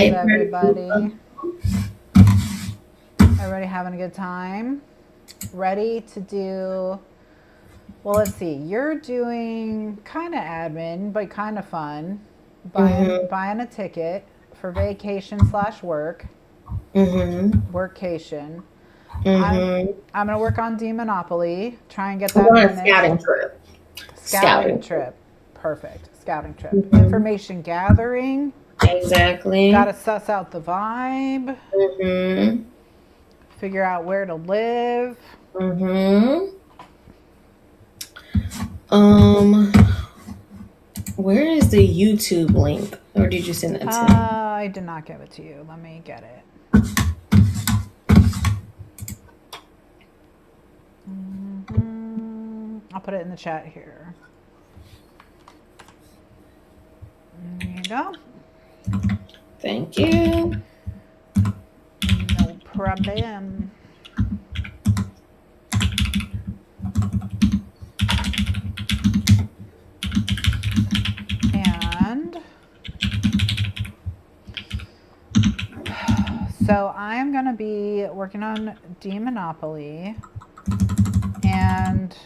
right, everybody? Everybody having a good time? Ready to do, well, let's see. You're doing kind of admin, but kind of fun. Buying a ticket for vacation / work. Workcation. I'm gonna work on Demonopoly. Try and get that We're on a finished. scouting trip. Scouting trip. Perfect. Scouting trip. Information gathering. Exactly. Gotta suss out the vibe. Figure out where to live. Where is the YouTube link? Or did you send it to me? I did not give it to you. Let me get it. I'll put it in the chat here. There you go. Thank you. No problem. And so I'm going to be working on Demonopoly, and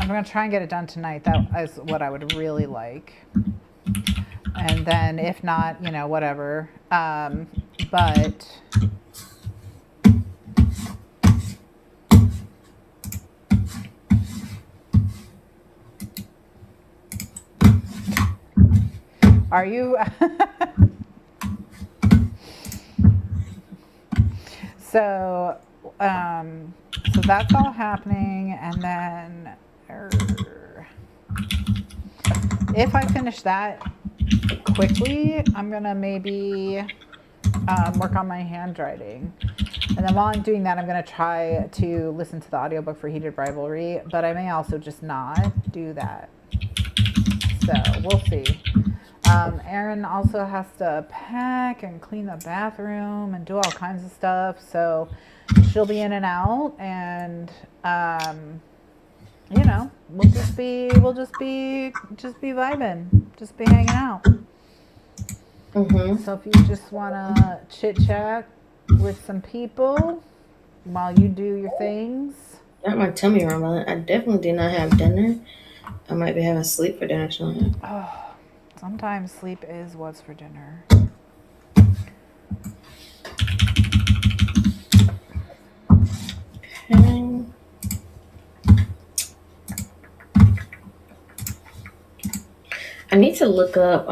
I'm going to try and get it done tonight. That is what I would really like. And then if not, you know, whatever. But are you? So that's all happening, and then if I finish that quickly, I'm gonna maybe work on my handwriting, and then while I'm doing that, I'm gonna try to listen to the audiobook for Heated Rivalry, but I may also just not do that. So we'll see. Erin also has to pack and clean the bathroom and do all kinds of stuff, so she'll be in and out, and you know, we'll just be vibing, just be hanging out. So if you just wanna chit chat with some people while you do your things. Got my tummy rumbling. I definitely did not have dinner. I might be having sleep for dinner tonight. Oh, sometimes sleep is what's for dinner. Okay. I need to look up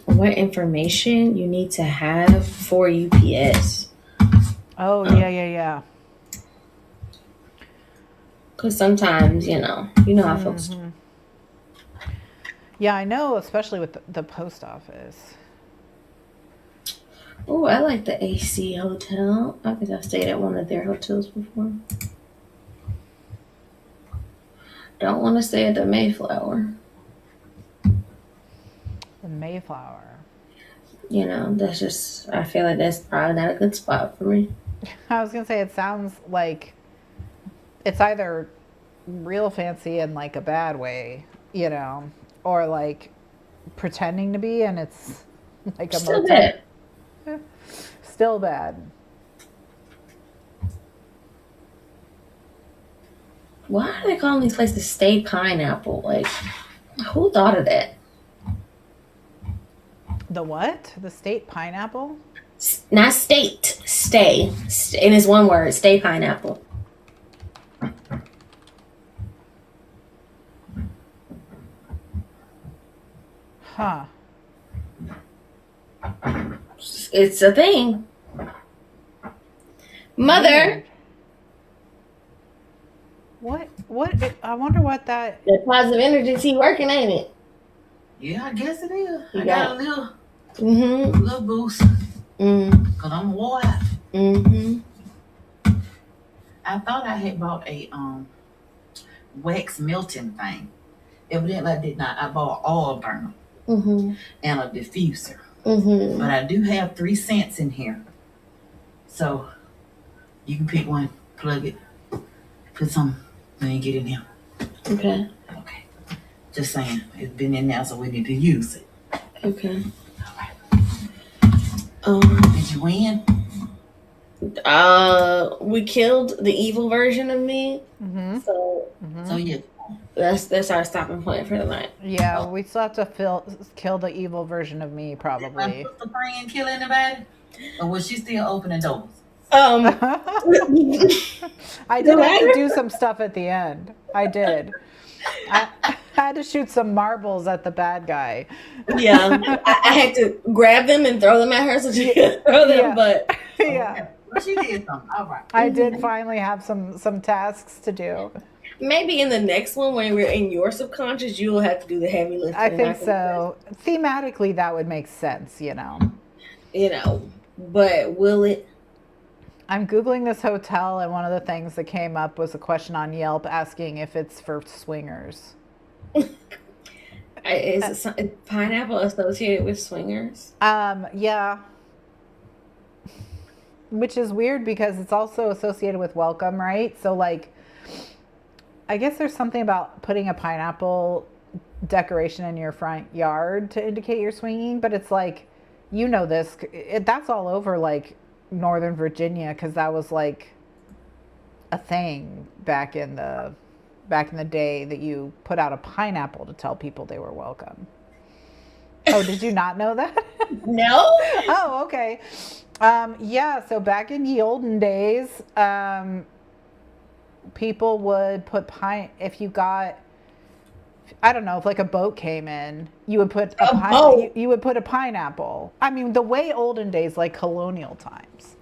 what information you need to have for UPS. Oh, yeah. Because sometimes, you know how folks. Yeah, I know, especially with the post office. Oh, I like the AC Hotel. I think I've stayed at one of their hotels before. Don't want to stay at the Mayflower. The Mayflower. You know, that's just, I feel like that's probably not a good spot for me. I was going to say, it sounds like it's either real fancy in like a bad way, you know, or like pretending to be, and it's like a Still bad. Still bad. Why are they calling these places Stay Pineapple? Like, who thought of that? The what? The State Pineapple? Not state. Stay. And it's one word. Stay Pineapple. Huh. It's a thing. Mother. What? I wonder what that... The positive energy is working, ain't it? Yeah, I guess it is. I got a little boost. Because I'm wore out. I thought I had bought a wax melting thing. Evidently I did not. I bought an oil burner and a diffuser. But I do have 3 cents in here. So you can pick one, plug it, put some, then get in here. Okay. Just saying, it's been in there, so we need to use it. Okay. All right. Did you win? We killed the evil version of me. So So yeah. that's our stopping point for the night. Yeah, we still have to kill the evil version of me, Did my probably. sister friend kill anybody? Or was she still opening doors? Um, I did have to do some stuff at the end. I did. I had to shoot some marbles at the bad guy. Yeah, I had to grab them and throw them at her so she could throw them. Yeah. But Yeah, Well, she did something. All right. I did finally have some tasks to do. maybe in the next one, when we're in your subconscious, you'll have to do the heavy lifting. I think so. Thematically, that would make sense, you know. But will it? I'm Googling this hotel, and one of the things that came up was a question on Yelp asking if it's for swingers. Is pineapple associated with swingers? Yeah. Which is weird because it's also associated with welcome, right? So, like, I guess there's something about putting a pineapple decoration in your front yard to indicate you're swinging, but it's like, you know this, that's all over, like, Northern Virginia, because that was, like, a thing back in the day that you put out a pineapple to tell people they were welcome. Oh, did you not know that? No. Oh, okay. Yeah, so back in the olden days, people would put if you got, I don't know, if like a boat came in, you would put you would put a pineapple. I mean, the way olden days, like colonial times,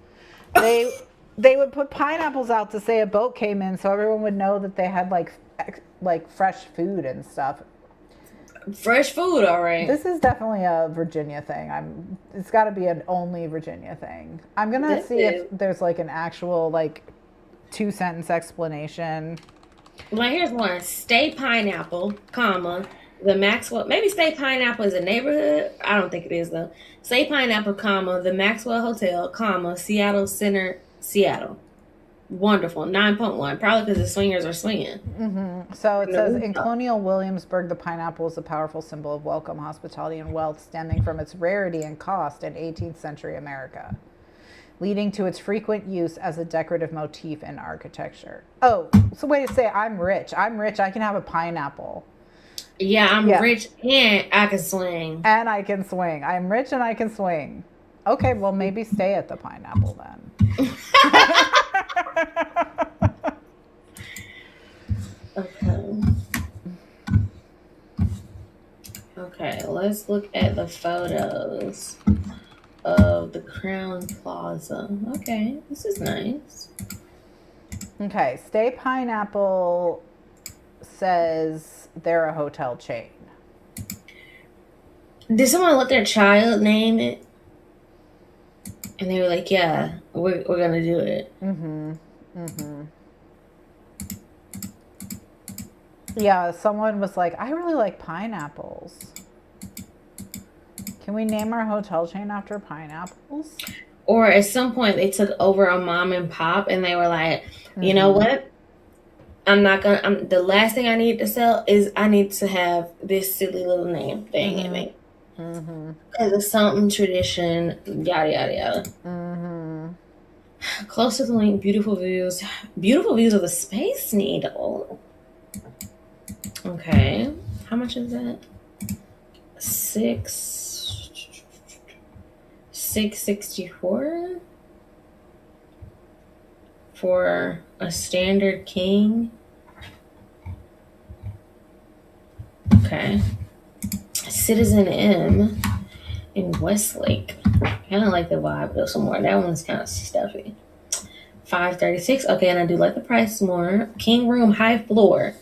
they would put pineapples out to say a boat came in, so everyone would know that they had like fresh food and stuff. Fresh food, all right. This is definitely a Virginia thing. It's got to be an only Virginia thing. I'm gonna see if there's like an actual like 2-sentence explanation. Well, here's one. Stay Pineapple, comma, the Maxwell. Maybe Stay Pineapple is a neighborhood. I don't think it is though. Stay Pineapple, comma, the Maxwell Hotel, comma, Seattle Center, Seattle. Wonderful. 9.1. Probably because the swingers are swinging. So it says, in colonial Williamsburg, the pineapple is a powerful symbol of welcome, hospitality, and wealth, stemming from its rarity and cost in 18th century America, leading to its frequent use as a decorative motif in architecture. Oh, so wait to say, I'm rich. I can have a pineapple. Yeah, I'm rich and I can swing. And I can swing. I'm rich and I can swing. Okay, well, maybe stay at the pineapple then. Okay, let's look at the photos of the Crown Plaza. Okay, this is nice. Okay, Stay Pineapple says they're a hotel chain. Did someone let their child name it? And they were like, yeah, we're going to do it. Yeah, someone was like, I really like pineapples. Can we name our hotel chain after pineapples? Or at some point, they took over a mom and pop and they were like, you know what? The last thing I need to sell is I need to have this silly little name thing in it. Because it's something, tradition, yada, yada, yada. Close to the link, beautiful views of the Space Needle. Okay, how much is that? $664 for a standard king. Okay. Citizen M in Westlake. Kind of like the vibe though some more. That one's kind of stuffy. $536. Okay, and I do like the price more. King room, high floor.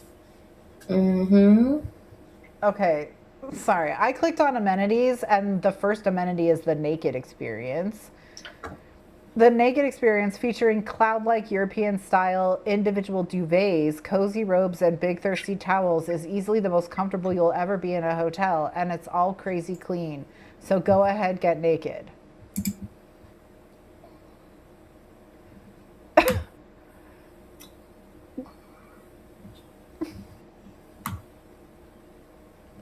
Okay, sorry. I clicked on amenities, and the first amenity is the naked experience. The naked experience, featuring cloud-like European-style individual duvets, cozy robes, and big thirsty towels, is easily the most comfortable you'll ever be in a hotel, and it's all crazy clean. So go ahead, get naked.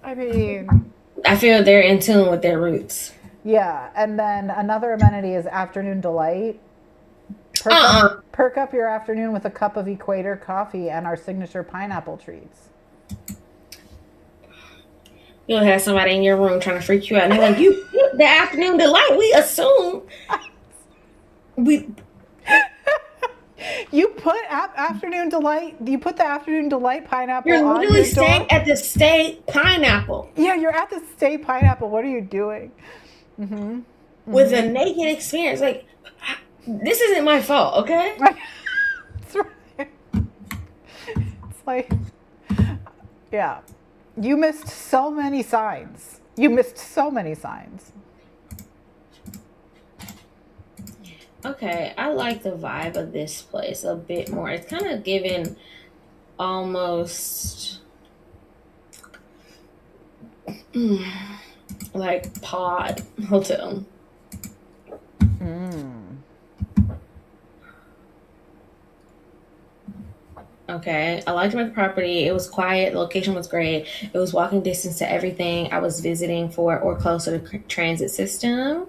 I mean, I feel they're in tune with their roots. Yeah, and then another amenity is afternoon delight. Perk up your afternoon with a cup of Equator coffee and our signature pineapple treats. You'll have somebody in your room trying to freak you out. And they're like, you the afternoon delight. We assume we. You put afternoon delight. You put the afternoon delight pineapple. You're on literally your staying door? at the state pineapple. Yeah, you're at the state pineapple. What are you doing? With a naked experience. Like, this isn't my fault, okay? That's right. It's like, yeah. You missed so many signs. You missed so many signs. Okay, I like the vibe of this place a bit more. It's kind of giving almost like pod hotel. Okay, I liked about the property. It was quiet. The location was great. It was walking distance to everything I was visiting for or close to the transit system.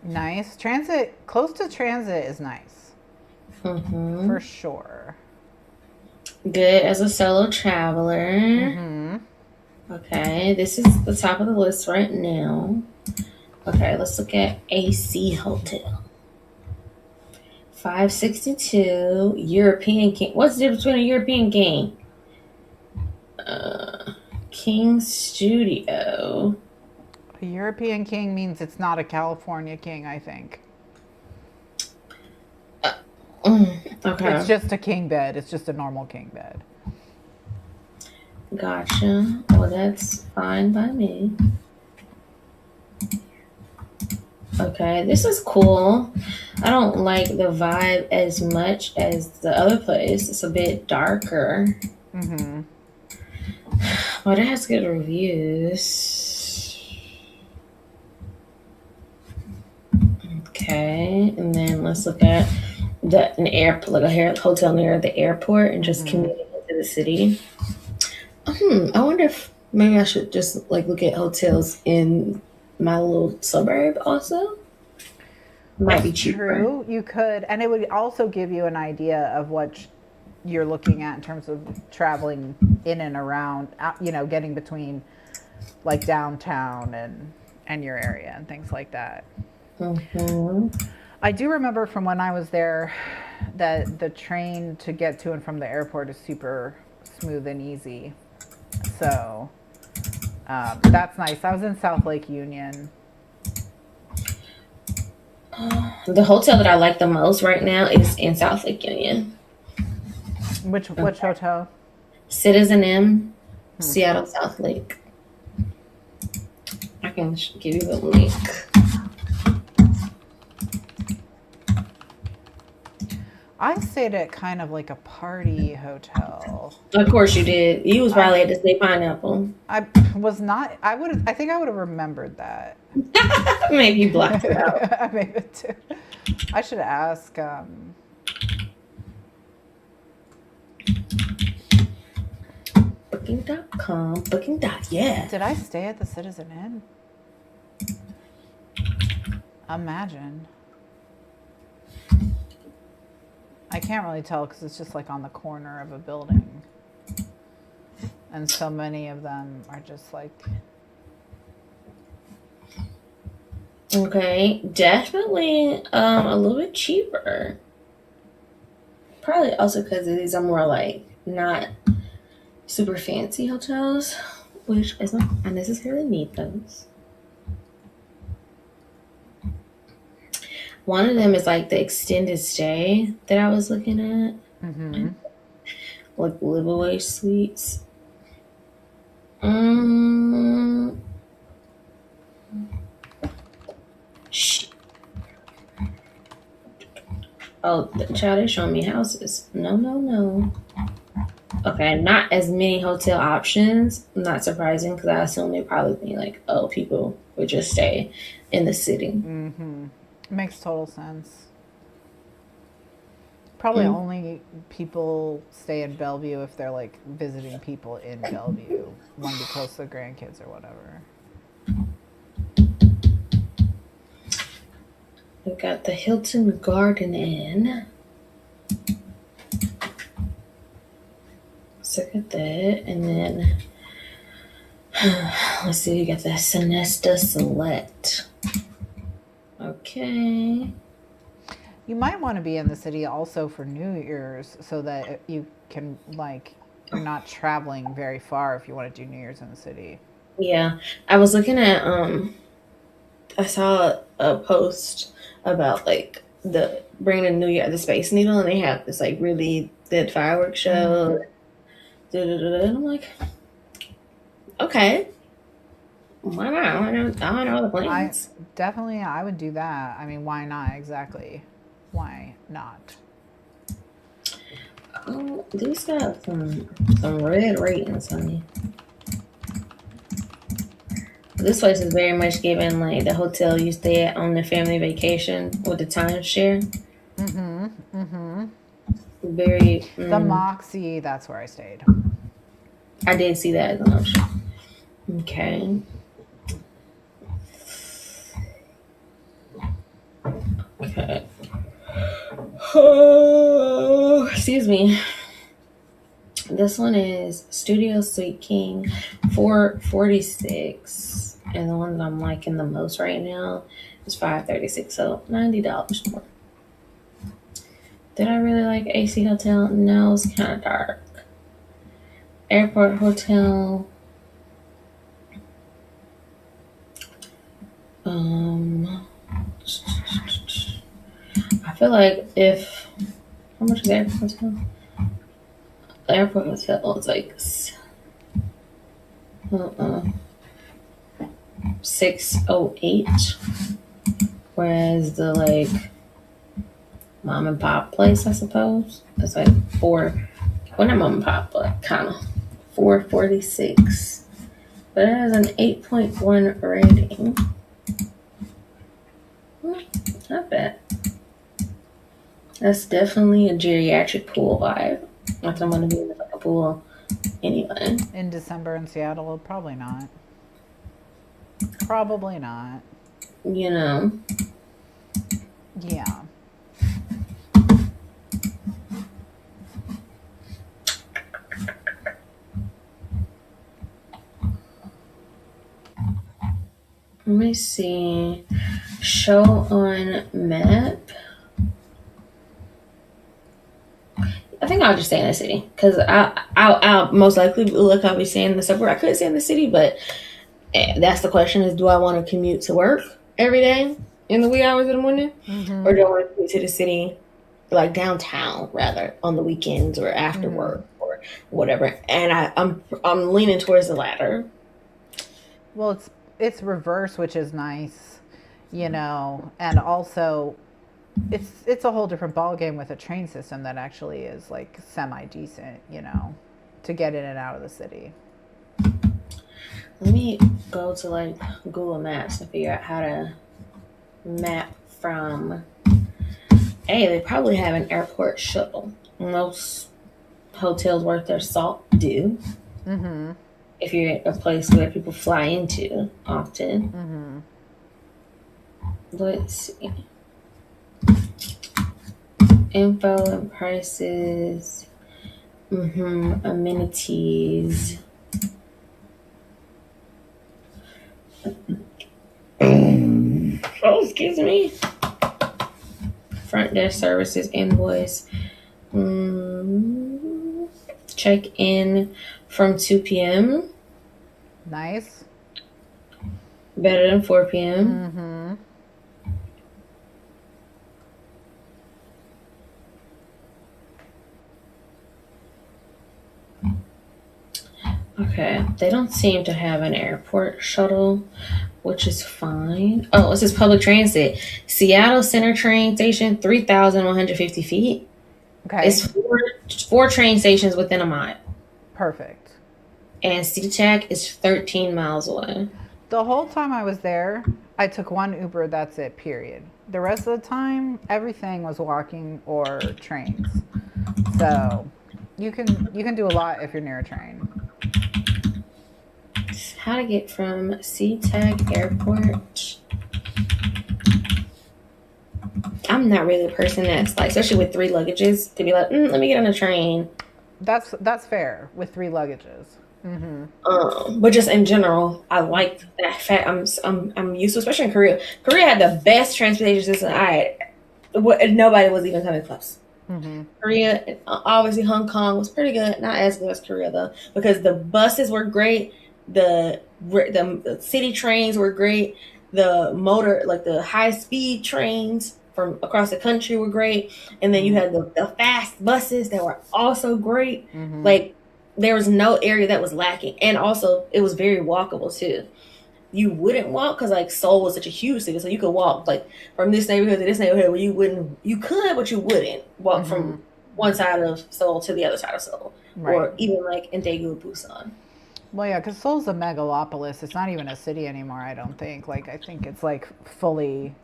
Nice. Transit, close to transit is nice. For sure. Good as a solo traveler. Okay, this is the top of the list right now. Okay, let's look at AC Hotel. 562 European King. What's the difference between a European King? King Studio. A European king means it's not a California king, I think. Okay. It's just a king bed. It's just a normal king bed. Gotcha. Well, that's fine by me. Okay, this is cool. I don't like the vibe as much as the other place. It's a bit darker. But it has good reviews. Okay, and then let's look at an airport, like a hotel near the airport, and just commuting into the city. I wonder if maybe I should just like look at hotels in my little suburb also. Might be cheaper. True, you could, and it would also give you an idea of what you're looking at in terms of traveling in and around, you know, getting between like downtown and your area and things like that. I do remember from when I was there that the train to get to and from the airport is super smooth and easy. So that's nice. I was in South Lake Union. The hotel that I like the most right now is in South Lake Union. Which hotel? Citizen M, Seattle South Lake. I can give you the link. I stayed at kind of like a party hotel. Of course you did. You was probably at the State Pineapple. I was not. I think I would have remembered that. Maybe you blocked it out. I made it too. I should ask. Booking.com. Booking.yeah. Did I stay at the Citizen Inn? Imagine. I can't really tell because it's just like on the corner of a building. And so many of them are just like... Okay, definitely a little bit cheaper. Probably also because these are more like not super fancy hotels, which is not, I necessarily need those. One of them is like the extended stay that I was looking at. Like live away suites. Oh, the child is showing me houses. No. Okay, not as many hotel options. Not surprising because I assume they probably think like, oh, people would just stay in the city. Makes total sense. Probably only people stay in Bellevue if they're like visiting people in Bellevue, want to be close to the grandkids or whatever. We got the Hilton Garden Inn. Let's look at that. And then, let's see, we got the Sonesta Select. Okay. You might want to be in the city also for New Year's so that you can, like, you're not traveling very far if you want to do New Year's in the city. Yeah. I was looking at, I saw a post about, like, the bringing in New Year, the Space Needle, and they have this, like, really good fireworks show. And I'm like, okay. Why not? I don't know the plans. I would do that. I mean, why not? Exactly. Why not? Oh, these got some red ratings on me. This place is very much given like the hotel you stay at on the family vacation with the timeshare. Very. The Moxie, that's where I stayed. I did see that as an option. Okay. Okay. Oh, excuse me. This one is Studio Suite King, $446, and the one that I'm liking the most right now is $536, so $90 more. Did I really like AC Hotel? No, it's kind of dark. Airport Hotel. I feel like how much is Airport Hotel? Airport Hotel is like $608, whereas the like mom and pop place, I suppose, it's like not mom and pop, but kind of $446. But it has an 8.1 rating. Not bad. That's definitely a geriatric pool vibe. Like I'm gonna be in a pool anyway. In December in Seattle, probably not. Probably not. You know. Yeah. Let me see. Show on map. I think I'll just stay in the city because I'll most likely I'll be staying in the suburb. I could stay in the city, but that's the question: is do I want to commute to work every day in the wee hours of the morning, or do I want to commute to the city, like downtown, rather on the weekends or after work or whatever? And I'm leaning towards the latter. Well, it's reverse, which is nice, you know, and also. It's a whole different ballgame with a train system that actually is like semi-decent, you know, to get in and out of the city. Let me go to like Google Maps and figure out how to map from. Hey, they probably have an airport shuttle. Most hotels worth their salt do. If you're at a place where people fly into often. Let's see. Info and prices, amenities. Oh, excuse me. Front desk services invoice. Check in from 2 p.m. Nice. Better than 4 p.m. Okay, they don't seem to have an airport shuttle, which is fine. Oh, this is public transit. Seattle Center train station, 3,150 feet. Okay. It's four train stations within a mile. Perfect. And SeaTac is 13 miles away. The whole time I was there, I took one Uber, that's it, period. The rest of the time, everything was walking or trains. So you can do a lot if you're near a train. How to get from SeaTac Airport I'm not really a person that's like, especially with 3 luggages, to be like, let me get on a train. That's fair with 3 luggages. But just in general, I like that fact. I'm used to, especially in Korea. Korea had the best transportation system. Nobody was even coming close. Korea, obviously Hong Kong was pretty good, not as good as Korea though, because the buses were great, the city trains were great, the high speed trains from across the country were great, and then you had the fast buses that were also great. Like there was no area that was lacking, and also it was very walkable too. You wouldn't walk because like Seoul was such a huge city, so you could walk like from this neighborhood to this neighborhood where you could, but you wouldn't walk from one side of Seoul to the other side of Seoul, or even like in Daegu, Busan. Well, yeah, because Seoul's a megalopolis. It's not even a city anymore, I don't think. Like, I think it's like fully,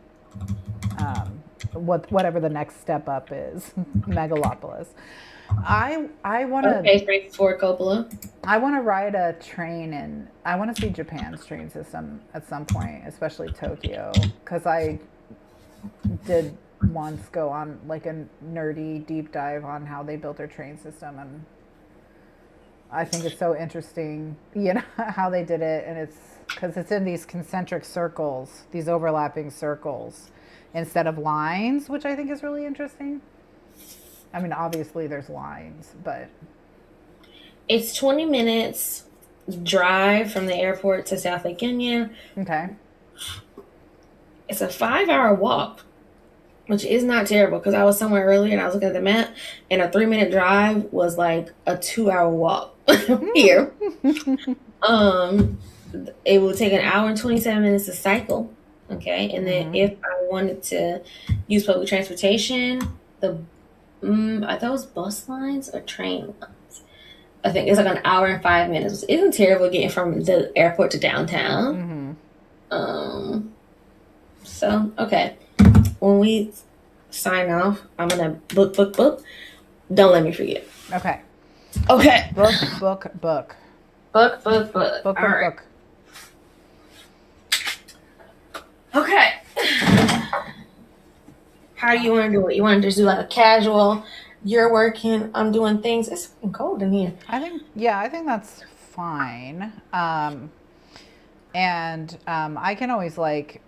whatever the next step up is, megalopolis. I want to. Okay, Francis Ford Coppola. I want to ride a train, and I want to see Japan's train system at some point, especially Tokyo, because I did once go on like a nerdy deep dive on how they built their train system, and I think it's so interesting, how they did it, and it's because it's in these concentric circles, these overlapping circles, instead of lines, which I think is really interesting. I mean, obviously there's lines, but it's 20 minutes drive from the airport to South Lake Union. Okay. It's a 5-hour walk, which is not terrible because I was somewhere earlier and I was looking at the map, and a 3-minute drive was like a 2-hour walk here. It will take 1 hour and 27 minutes to cycle. Okay. And then if I wanted to use public transportation, are those bus lines or train lines? I think it's like 1 hour and 5 minutes. It isn't terrible getting from the airport to downtown. So, okay. When we sign off, I'm going to book. Don't let me forget. Okay. Okay. Book. Book. All right. Okay. How do you want to do it? You want to just do like a casual, you're working, I'm doing things. It's fucking cold in here. I think that's fine. And I can always put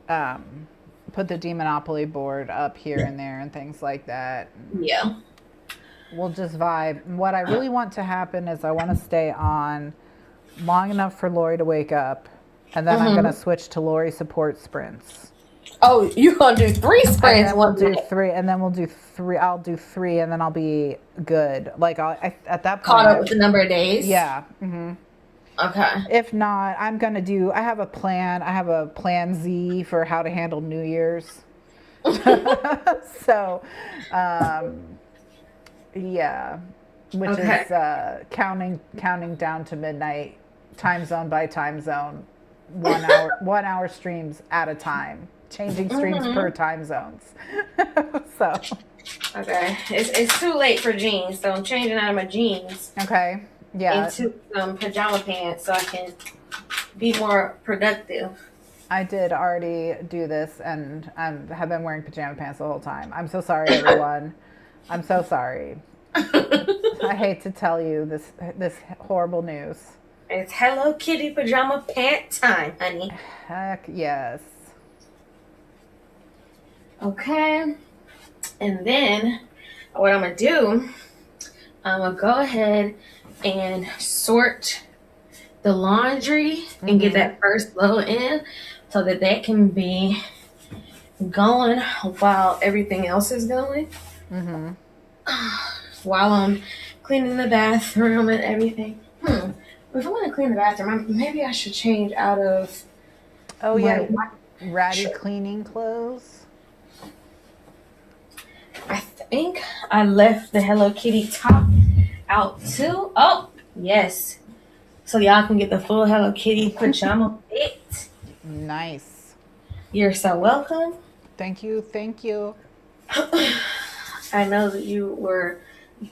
the Demonopoly board up here and there and things like that. Yeah. We'll just vibe. What I really want to happen is I want to stay on long enough for Lori to wake up, and then I'm going to switch to Lori support sprints. Oh, you're going to do 3 sprints? We'll do 3, and then we'll do 3. I'll do 3, and then I'll be good. Like, at that point. Caught up with the number of days? Yeah. Okay. If not, I'm going to I have a plan. I have a plan Z for how to handle New Year's. So, yeah. Which is counting down to midnight, time zone by time zone, 1 hour streams at a time. Changing streams per time zones. So. Okay. It's too late for jeans, so I'm changing out of my jeans. Okay. Yeah. Into some pajama pants so I can be more productive. I did already do this and have been wearing pajama pants the whole time. I'm so sorry, everyone. I'm so sorry. I hate to tell you this horrible news. It's Hello Kitty pajama pant time, honey. Heck yes. Okay. And then what I'm going to do, I'm going to go ahead and sort the laundry and get that first load in so that can be going while everything else is going. While I'm cleaning the bathroom and everything. If I want to clean the bathroom, maybe I should change out of ratty cleaning clothes. I think I left the Hello Kitty top out too. Oh, yes. So y'all can get the full Hello Kitty pajama fit. Nice. You're so welcome. Thank you. I know that you were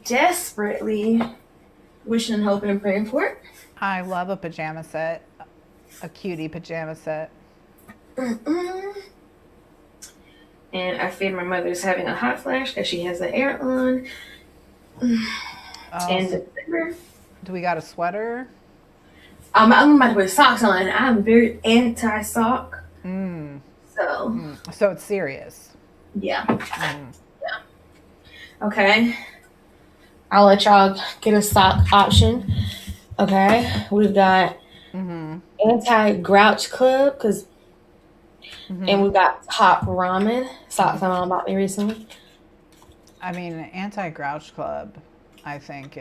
desperately wishing and hoping and praying for it. I love a pajama set. A cutie pajama set. And I fear my mother's having a hot flash because she has the air on. And December. Do we got a sweater? I'm about to put socks on. I'm very anti-sock. So it's serious. Yeah. Yeah. Okay. I'll let y'all get a sock option. Okay. We've got Anti-Grouch Club and we've got Top Ramen. Socks I know about me recently. I mean, Anti-Grouch Club, I think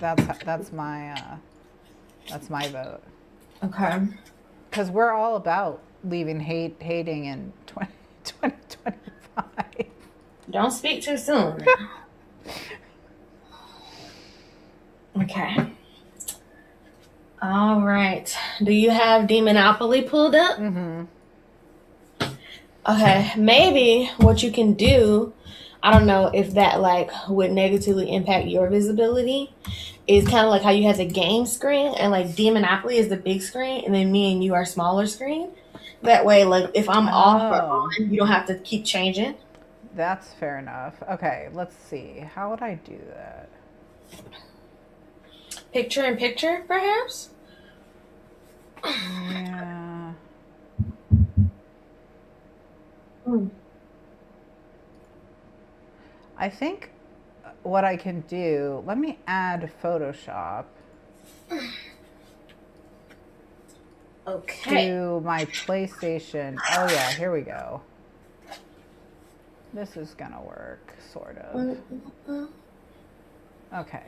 that's my vote. Okay. Because we're all about leaving hating in 2025. Don't speak too soon. Okay. All right. Do you have Demonopoly pulled up? Okay. Maybe what you can do, I don't know if that like would negatively impact your visibility, is kind of like how you have the game screen and like Demonopoly is the big screen and then me and you are smaller screen. That way, like if I'm off or on, you don't have to keep changing. That's fair enough. Okay, let's see. How would I do that? Picture in picture, perhaps? Yeah. I think what I can do, let me add Photoshop to my PlayStation. Oh yeah, here we go. This is gonna work, sort of. Okay.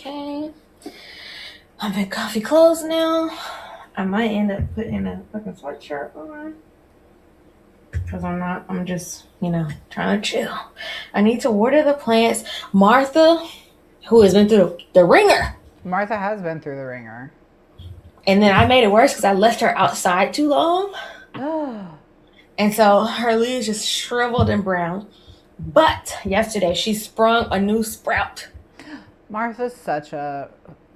Okay. I'm in coffee clothes now. I might end up putting a fucking sweatshirt on. Because I'm just, trying to chill. I need to water the plants. Martha, who has been through the ringer. Martha has been through the ringer. And then I made it worse because I left her outside too long. And so her leaves just shriveled and brown. But yesterday she sprung a new sprout. Martha's such a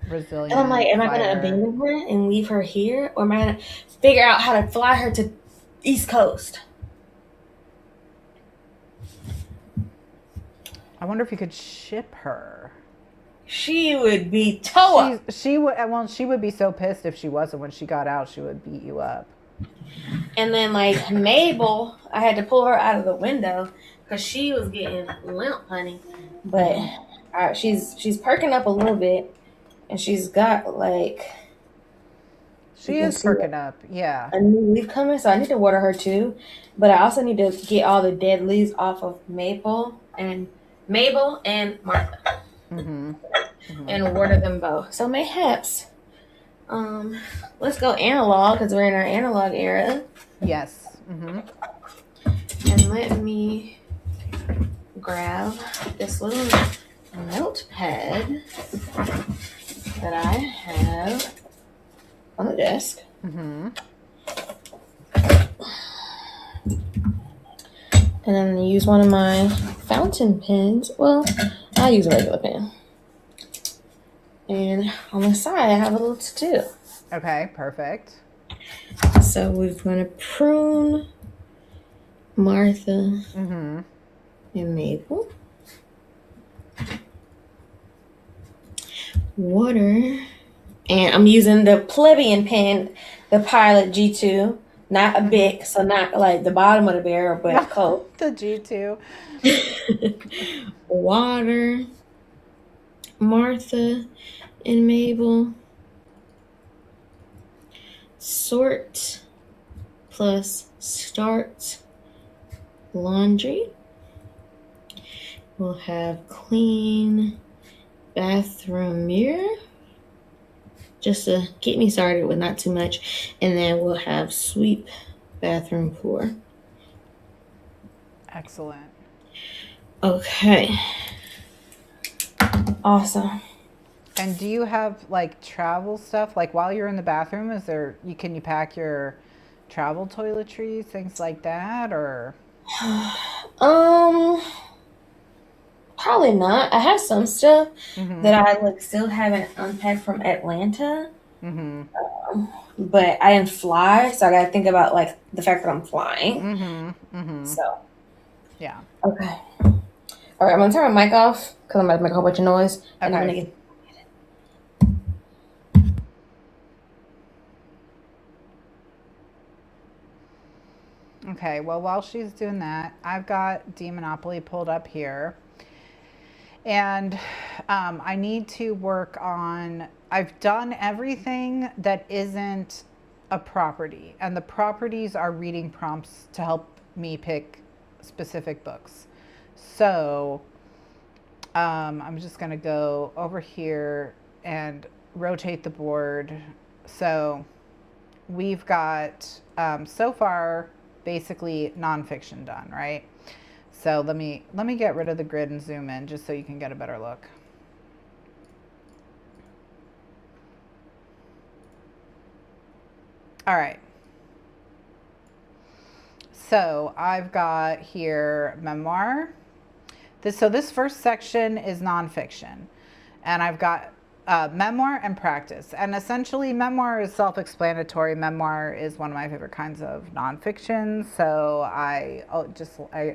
resilient And I'm like, am I going to abandon her and leave her here? Or am I going to figure out how to fly her to East Coast? I wonder if you could ship her. She would be toe up. She would be so pissed if she wasn't. When she got out, she would beat you up. And then like Mabel, I had to pull her out of the window because she was getting limp, honey. But she's perking up a little bit, and she's got like. She is perking up, yeah. A new leaf coming, so I need to water her too. But I also need to get all the dead leaves off of Mabel and Martha. And water them both. So mayhaps, let's go analog because we're in our analog era. Yes. And let me grab this little notepad that I have on the desk. And then use one of my fountain pens. Well, I'll use a regular pen. And on the side, I have a little tattoo. Okay, perfect. So we're going to prune Martha and Mabel. Water. And I'm using the plebeian pen, the Pilot G2. Not a Bic, so not like the bottom of the barrel, but close. The G2. Water, Martha and Mabel. Sort plus start laundry. We'll have clean bathroom mirror. Just to get me started with not too much. And then we'll have sweep bathroom pour. Excellent. Okay. Awesome. And do you have like travel stuff? Like while you're in the bathroom, can you pack your travel toiletries, things like that, or? Um, Probably not. I have some stuff that I like still haven't unpacked from Atlanta. But I didn't fly, so I gotta think about like the fact that I'm flying. So Yeah. okay. All right, I'm gonna turn my mic off because I'm about to make a whole bunch of noise, and I'm Okay. gonna get. Okay, well, while she's doing that, I've got Demonopoly pulled up here. And I need to work on, I've done everything that isn't a property. And the properties are reading prompts to help me pick specific books. So I'm just going to go over here and rotate the board. So we've got, so far, basically nonfiction done, right? So let me get rid of the grid and zoom in just so you can get a better look. All right. So I've got here memoir. This first section is nonfiction, and I've got memoir and practice. And essentially, memoir is self-explanatory. Memoir is one of my favorite kinds of nonfiction. So I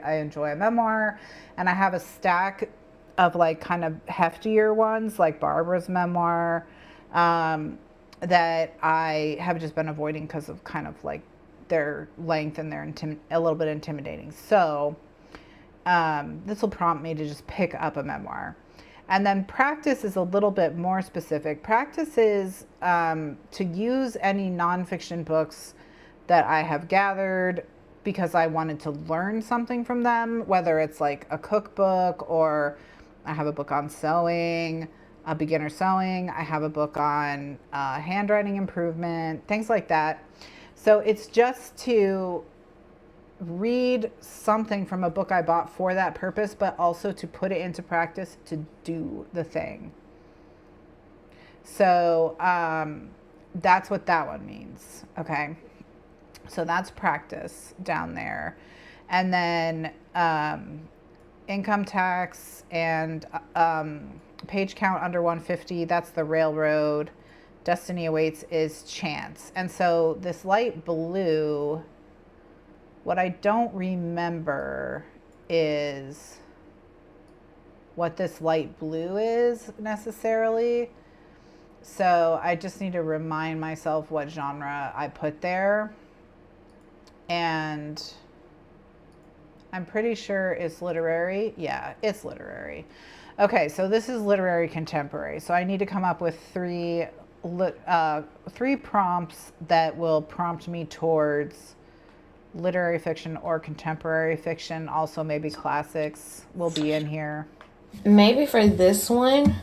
enjoy a memoir, and I have a stack of like kind of heftier ones, like Barbara's memoir, that I have just been avoiding because of kind of like their length and they're a little bit intimidating. So this will prompt me to just pick up a memoir. And then practice is a little bit more specific. Practice is to use any nonfiction books that I have gathered because I wanted to learn something from them, whether it's like a cookbook or I have a book on sewing, a beginner sewing. I have a book on handwriting improvement, things like that. So it's just to read something from a book I bought for that purpose, but also to put it into practice to do the thing. So that's what that one means. Okay. So that's practice down there. And then income tax and page count under 150, that's the railroad. Destiny awaits is chance. And so this light blue, what I don't remember is what this light blue is necessarily. So I just need to remind myself what genre I put there. And I'm pretty sure it's literary. Yeah, it's literary. Okay, so this is literary contemporary. So I need to come up with three prompts that will prompt me towards literary fiction or contemporary fiction. Also maybe classics will be in here. Maybe for this one,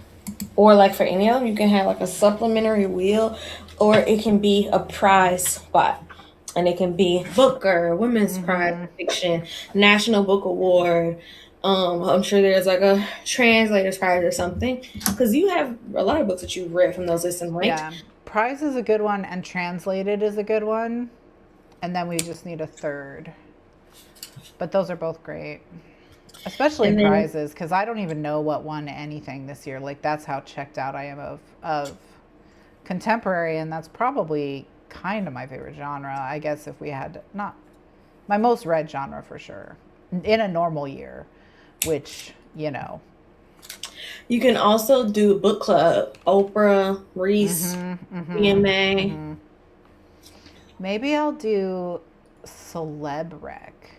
or like for any of them, you can have like a supplementary wheel, or it can be a prize spot. And it can be Booker, Women's Prize Fiction, National Book Award. I'm sure there's like a Translator's Prize or something. Because you have a lot of books that you've read from those lists, right? Yeah. Prize is a good one, and Translated is a good one. And then we just need a third. But those are both great. Especially prizes, because I don't even know what won anything this year. Like, that's how checked out I am of contemporary, and that's probably kind of my favorite genre, I guess, if we had not my most read genre for sure in a normal year, which, you know. You can also do book club, Oprah, Reese, BMA. Maybe I'll do Celeb Rec.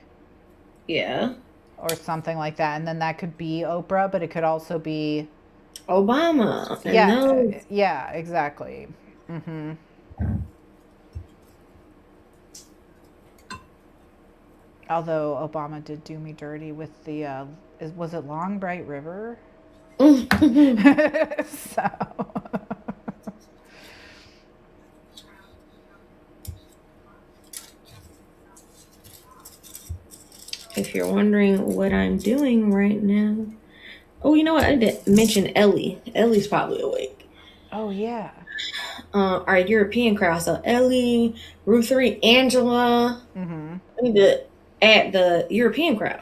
Yeah. Or something like that. And then that could be Oprah, but it could also be Obama. Yeah. Yeah, exactly. Although Obama did do me dirty with the, was it Long Bright River? So. If you're wondering what I'm doing right now. Oh, you know what? I didn't mention Ellie. Ellie's probably awake. Oh, yeah. Our European crowd. So Ellie, Ruthery, Angela. I need to add the European crowd.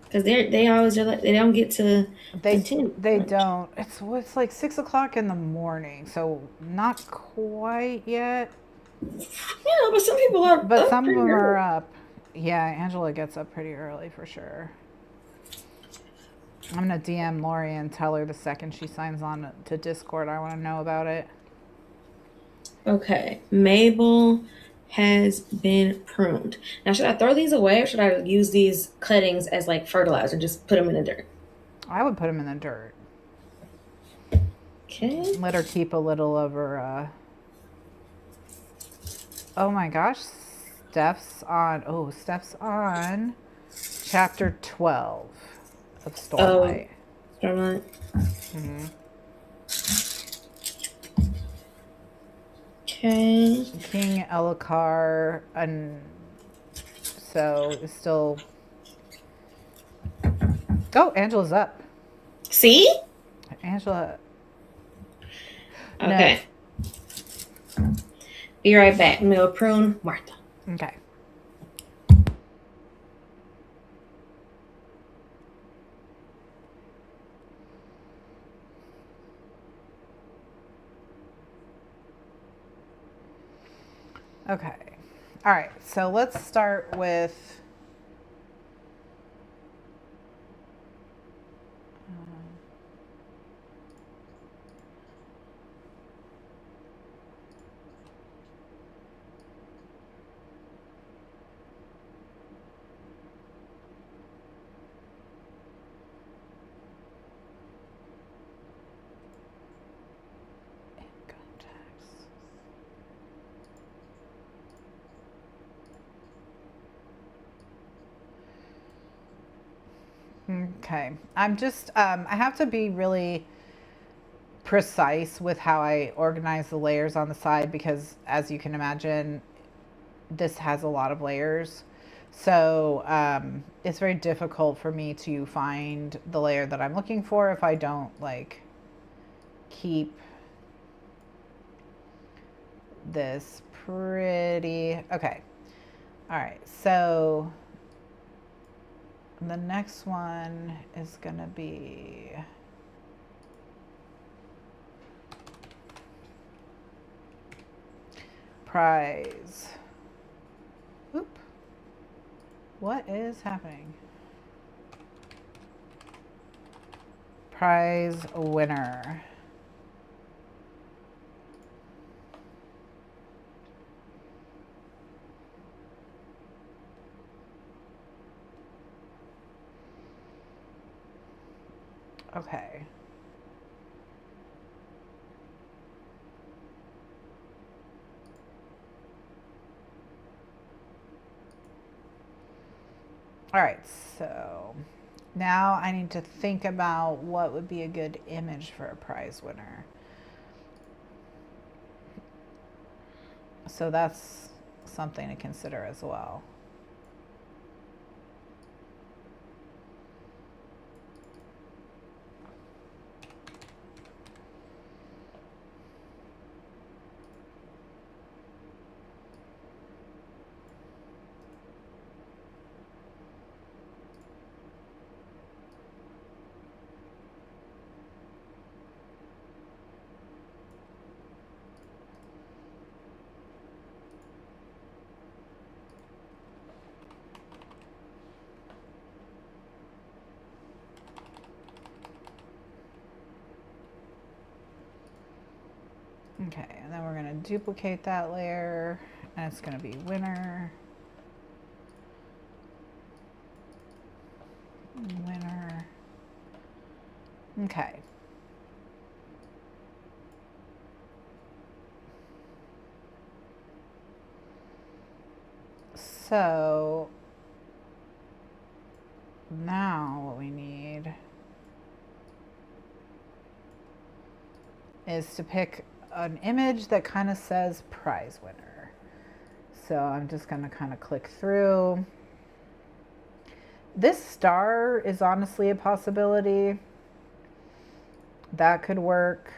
Because they always are like, they don't get to They continue. don't. It's like 6 o'clock in the morning, so not quite yet. Yeah, but some people are But up some of pretty them are early. up. Yeah, Angela gets up pretty early for sure. I'm gonna DM Lori and tell her the second she signs on to Discord. I want to know about it. Okay, Mabel has been pruned. Now, should I throw these away or should I use these cuttings as like fertilizer? Just put them in the dirt. I would put them in the dirt. Okay. Let her keep a little of her. Oh my gosh, Steph's on chapter 12 of Stormlight. Stormlight. Mm-hmm. Okay. King Elokar, and so it's still. Oh, Angela's up. See? Angela. Okay. No. Be right back. I'm gonna prune Martha. Okay. Okay. All right. So let's start with. Okay. I'm just, I have to be really precise with how I organize the layers on the side because, as you can imagine, this has a lot of layers. So it's very difficult for me to find the layer that I'm looking for if I don't like keep this pretty. Okay. All right. So the next one is going to be prize. Oop. What is happening? Prize winner. Okay. All right, so now I need to think about what would be a good image for a prize winner. So that's something to consider as well. Okay, and then we're going to duplicate that layer, and it's going to be winner. Winner. Okay. So now what we need is to pick an image that kind of says prize winner. So I'm just going to kind of click through. This star is honestly a possibility. That could work.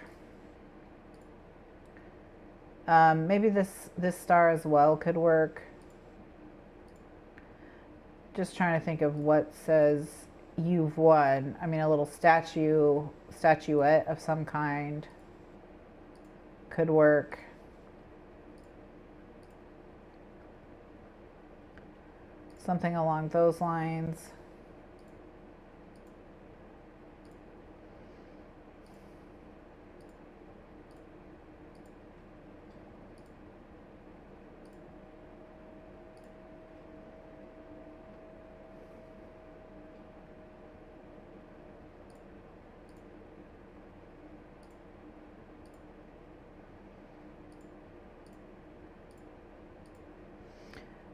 Maybe this star as well could work. Just trying to think of what says you've won. I mean, a little statuette of some kind could work. Something along those lines.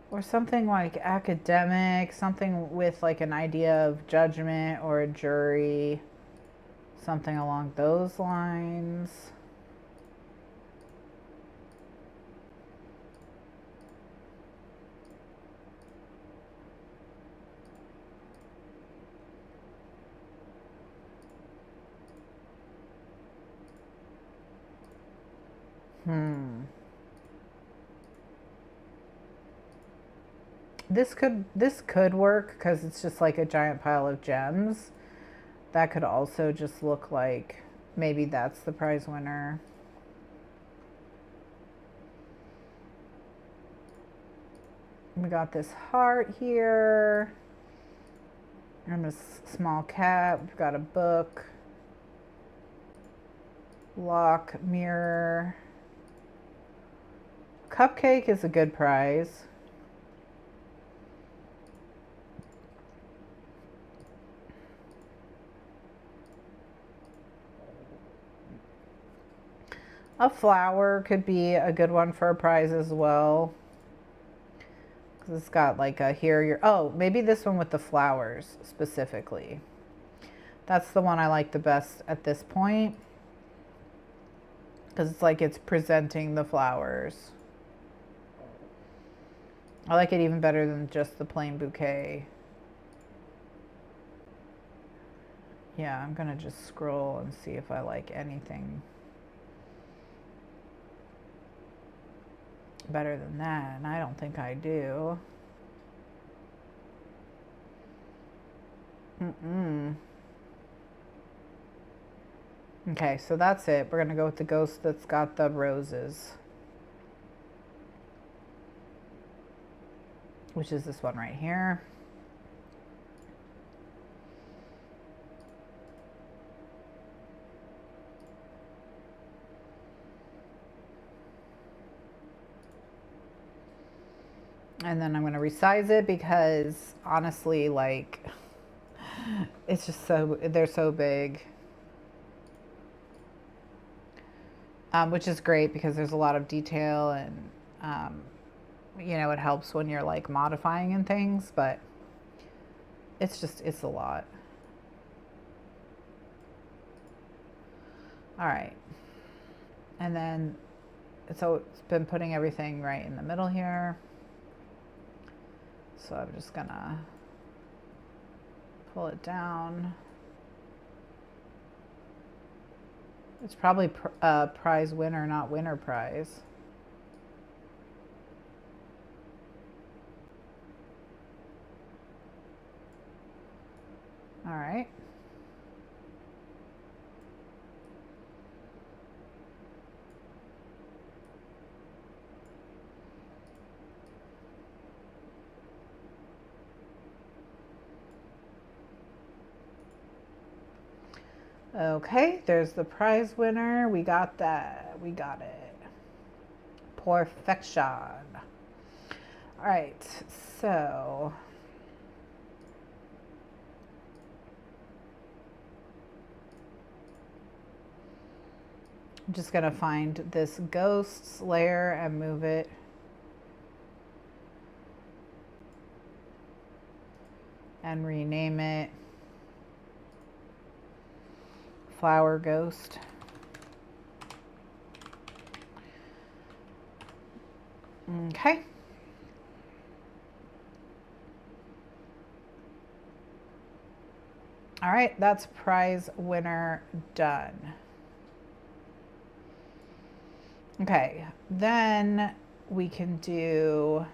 Or something like academic, something with like an idea of judgment or a jury, something along those lines. This could work because it's just like a giant pile of gems. That could also just look like maybe that's the prize winner. We got this heart here. And a small cat. We've got a book. Lock, mirror. Cupcake is a good prize. A flower could be a good one for a prize as well. Because it's got like a oh, maybe this one with the flowers specifically. That's the one I like the best at this point. Because it's like it's presenting the flowers. I like it even better than just the plain bouquet. Yeah, I'm gonna just scroll and see if I like anything better than that, and I don't think I do. Okay, so that's it. We're gonna go with the ghost that's got the roses, which is this one right here. And then I'm going to resize it because honestly, like, it's just they're so big. Which is great because there's a lot of detail and, you know, it helps when you're like modifying and things, but it's a lot. All right. And then, so it's been putting everything right in the middle here. So I'm just gonna pull it down. It's probably prize winner, not winner prize. All right. Okay, there's the prize winner. We got that. We got it. Perfection. All right, so I'm just gonna find this ghost's lair and move it. And rename it Flower Ghost. Okay. All right, that's prize winner done. Okay, then we can do .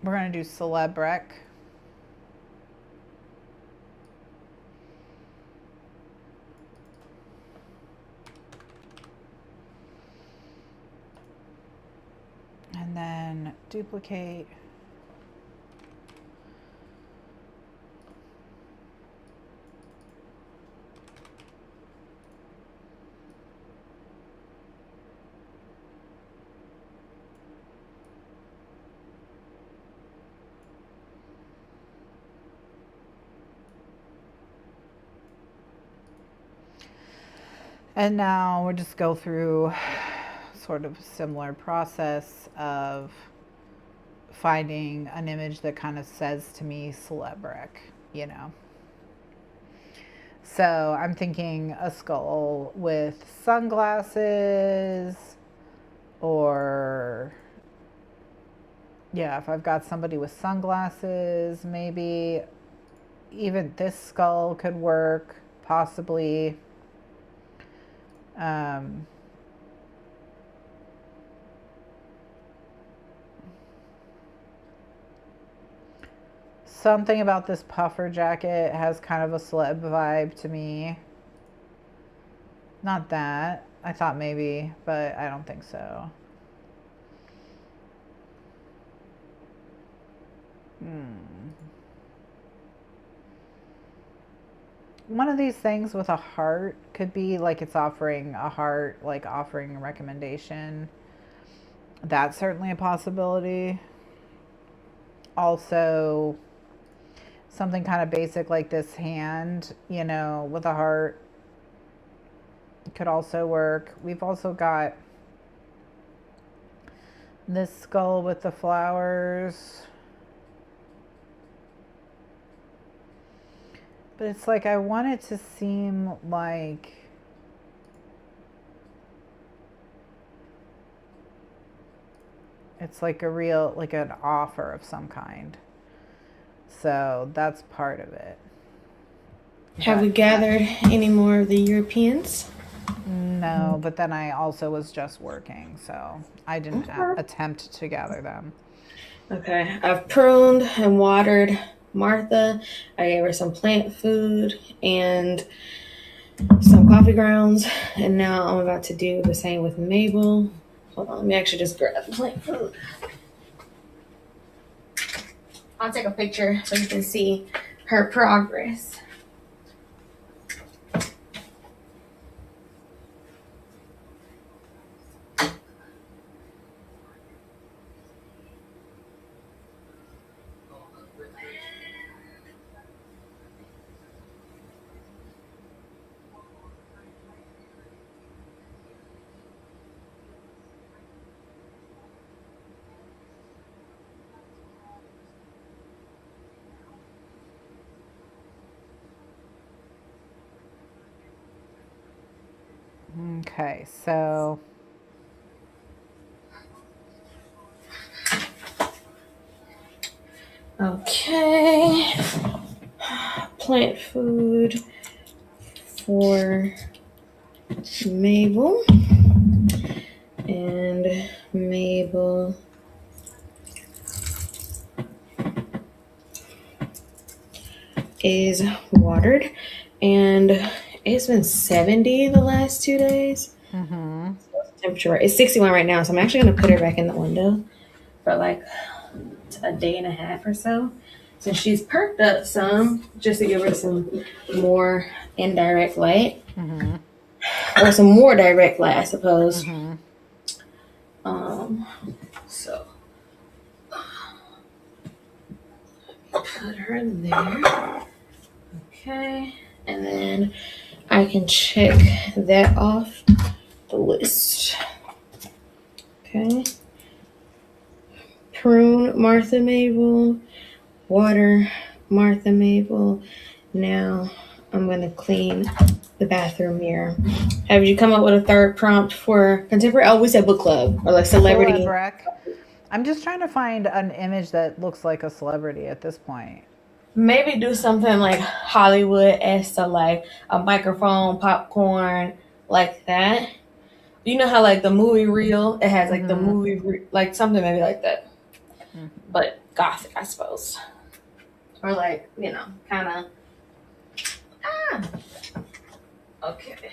We're going to do Celebrec. And then duplicate. And now we'll just go through sort of a similar process of finding an image that kind of says to me Celebrec, you know. So I'm thinking a skull with sunglasses, or yeah, if I've got somebody with sunglasses, maybe even this skull could work, possibly. Something about this puffer jacket has kind of a celeb vibe to me. Not that. I thought maybe, but I don't think so. One of these things with a heart could be like it's offering a heart, like offering a recommendation. That's certainly a possibility. Also, something kind of basic like this hand, you know, with a heart could also work. We've also got this skull with the flowers. But it's like I want it to seem like it's like a real, like an offer of some kind. So that's part of it. Have we gathered any more of the Europeans? No, but then I also was just working, so I didn't attempt to gather them. Okay, I've pruned and watered Martha. I gave her some plant food and some coffee grounds, and now I'm about to do the same with Mabel. Hold on, let me actually just grab the plant food. I'll take a picture so you can see her progress. Okay, so okay, plant food for Mabel, and Mabel is watered, and it's been 70 the last 2 days. mm-hmm. Temperature it's 61 right now, so I'm actually going to put her back in the window for like a day and a half or so, since she's perked up some, just to give her some more indirect light, Mm-hmm. or some more direct light, I suppose. Mm-hmm. So put her in there. Okay, and then I can check that off the list. Okay. Prune Martha Mabel, water Martha Mabel. Now I'm going to clean the bathroom mirror. Have you come up with a third prompt for contemporary? Oh, we said book club or like celebrity. Celebrec. I'm just trying to find an image that looks like a celebrity at this point. Maybe do something like Hollywood-esque, so like a microphone, popcorn, like that. You know how like the movie reel, it has like the movie, like something maybe like that. But gothic, I suppose. Or like, you know, kind of, okay.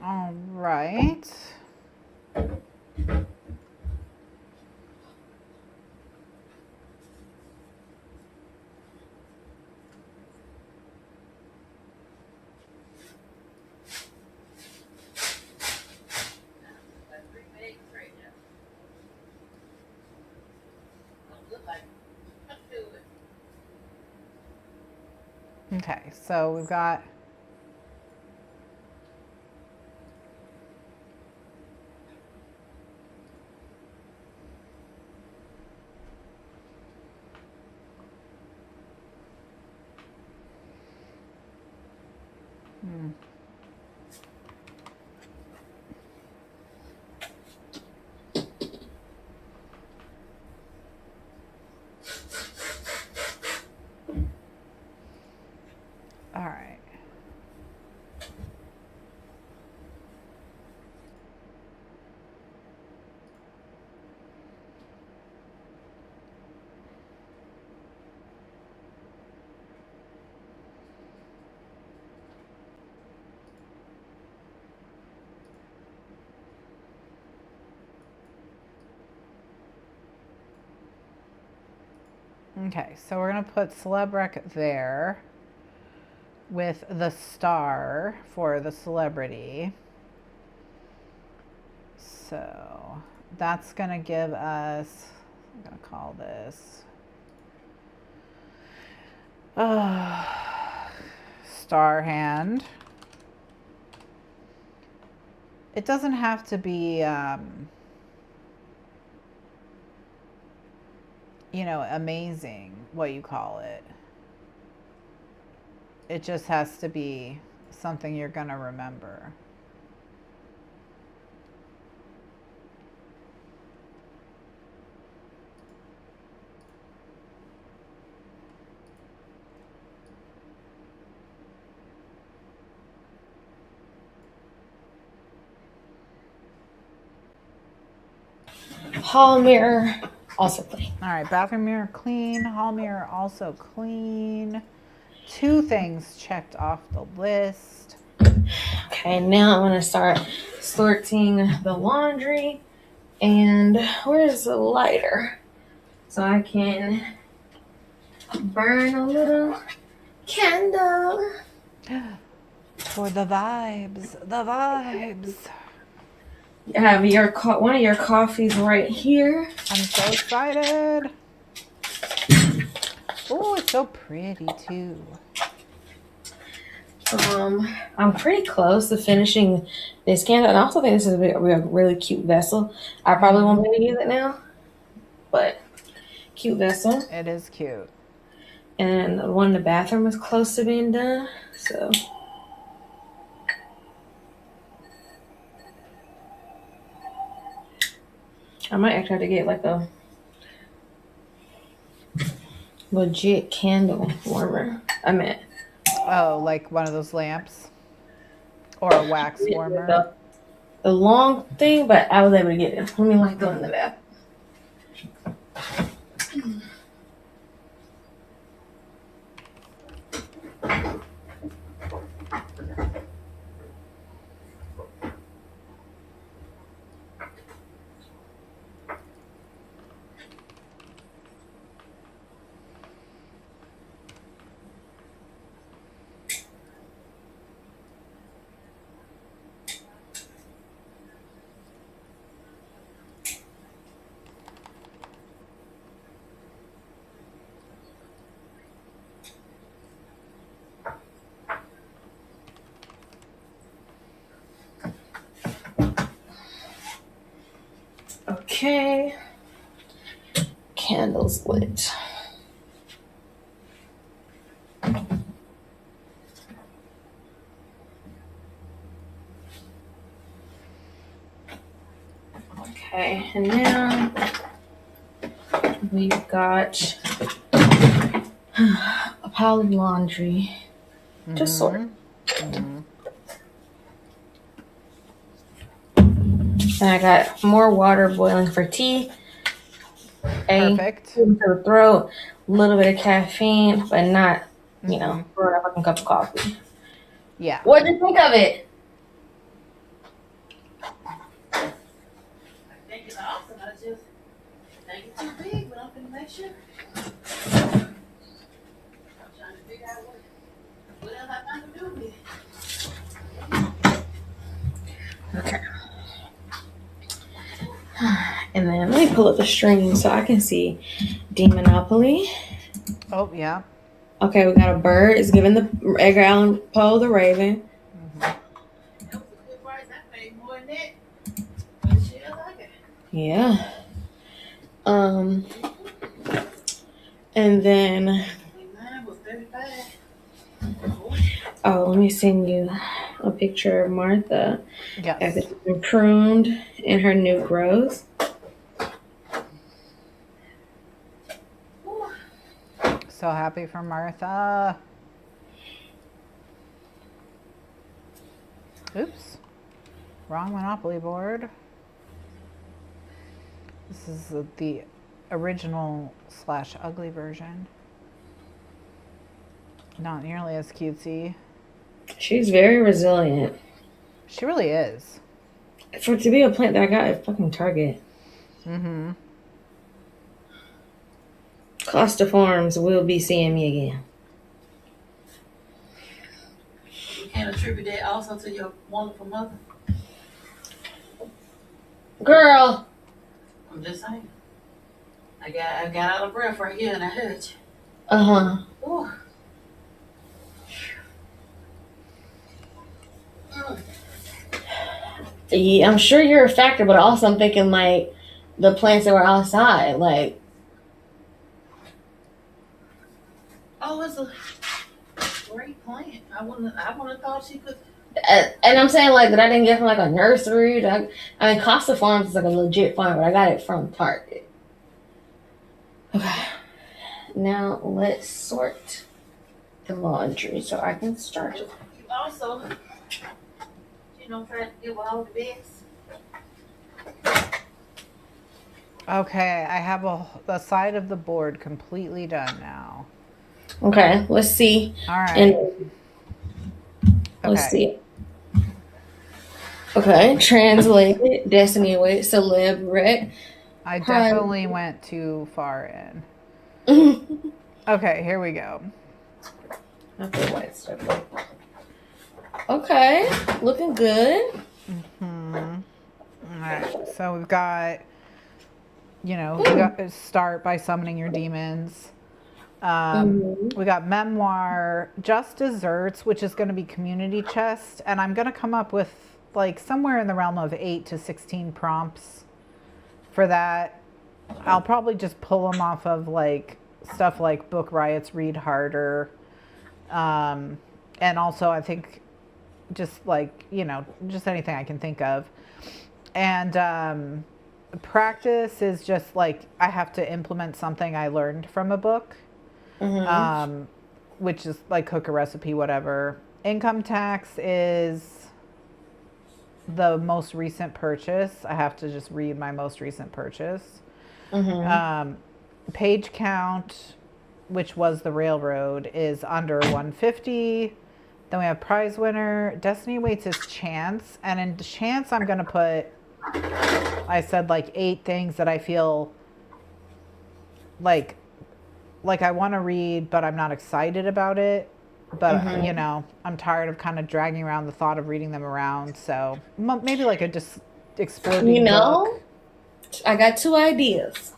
All right. Okay, so we've got all right. Okay, so we're going to put celeb rec there with the star for the celebrity. So that's going to give us, I'm going to call this star hand. It doesn't have to be, you know, amazing what you call it. It just has to be something you're going to remember. Hall mirror, also clean. All right, bathroom mirror clean, hall mirror also clean. 2 things checked off the list. Okay, now I'm going to start sorting the laundry. And where's the lighter? So I can burn a little candle. For the vibes, the vibes. You have your one of your coffees right here. I'm so excited. Oh, it's so pretty too. I'm pretty close to finishing this candle, and I also think this is a really cute vessel. I probably won't be able to use it now, but cute vessel. It is cute. And the one in the bathroom is close to being done, so. I might actually have to get like a legit candle warmer. I meant. Oh, like one of those lamps? Or a wax warmer? The long thing, but I was able to get it. Let me like go in the bath. Okay. Candles lit. Okay, and now we've got a pile of laundry. Just sort of. And I got more water boiling for tea. Perfect. For the throat, a little bit of caffeine, but not, for a fucking cup of coffee. Yeah. What did you think of it? I think it's awesome. I just think it's too big, but I'm gonna make sure. I'm trying to figure out what else I got to do with it. Okay. And then let me pull up the stream so I can see Demonopoly. Oh, yeah. Okay, we got a bird. It's giving the Edgar Allan Poe the Raven. That was a good price. I paid more than that. But shit, I like it. Yeah. And then Mine was 35. let me send you a picture of Martha. Yes. After she's been pruned in her new growth. So happy for Martha. Oops. Wrong Monopoly board. This is the original / ugly version. Not nearly as cutesy. She's very resilient. She really is. For to be a plant that I got at fucking Target. Mm-hmm. Costa Farms will be seeing me again. You can't attribute that also to your wonderful mother. Girl. I'm just saying. I got out of breath right here and I heard you. Uh-huh. Ooh. Yeah, I'm sure you're a factor, but also I'm thinking like the plants that were outside, like. Oh, it's a great plant. I wouldn't have thought she could. And I'm saying like that I didn't get from like a nursery. I mean, Costa Farms is like a legit farm, but I got it from Target. Okay. Now let's sort the laundry so I can start. You also, try to do all the best. Okay, I have the side of the board completely done now. Okay, let's see. All right. And let's see. Okay, translated, Destiny Await, Celeb Rec. I definitely went too far in. Okay, here we go. Okay, white stuff. Okay, looking good. Mm-hmm. All right, so we've got, we got to start by summoning your demons. We got memoir, just desserts, which is going to be community chest, and I'm going to come up with like somewhere in the realm of 8 to 16 prompts for that. I'll probably just pull them off of like stuff like Book Riots, Read Harder, and also I think just like just anything I can think of. And practice is just like I have to implement something I learned from a book. Mm-hmm. Which is like cook a recipe, whatever. Income tax is the most recent purchase. I have to just read my most recent purchase. Mm-hmm. Page count, which was the railroad, is under 150. Then we have prize winner. Destiny Waits is chance. And in chance, I'm going to put, I said like 8 things that I feel like I want to read, but I'm not excited about it. But, mm-hmm. I'm tired of kind of dragging around the thought of reading them around. So maybe like a just exploding book. I got 2 ideas.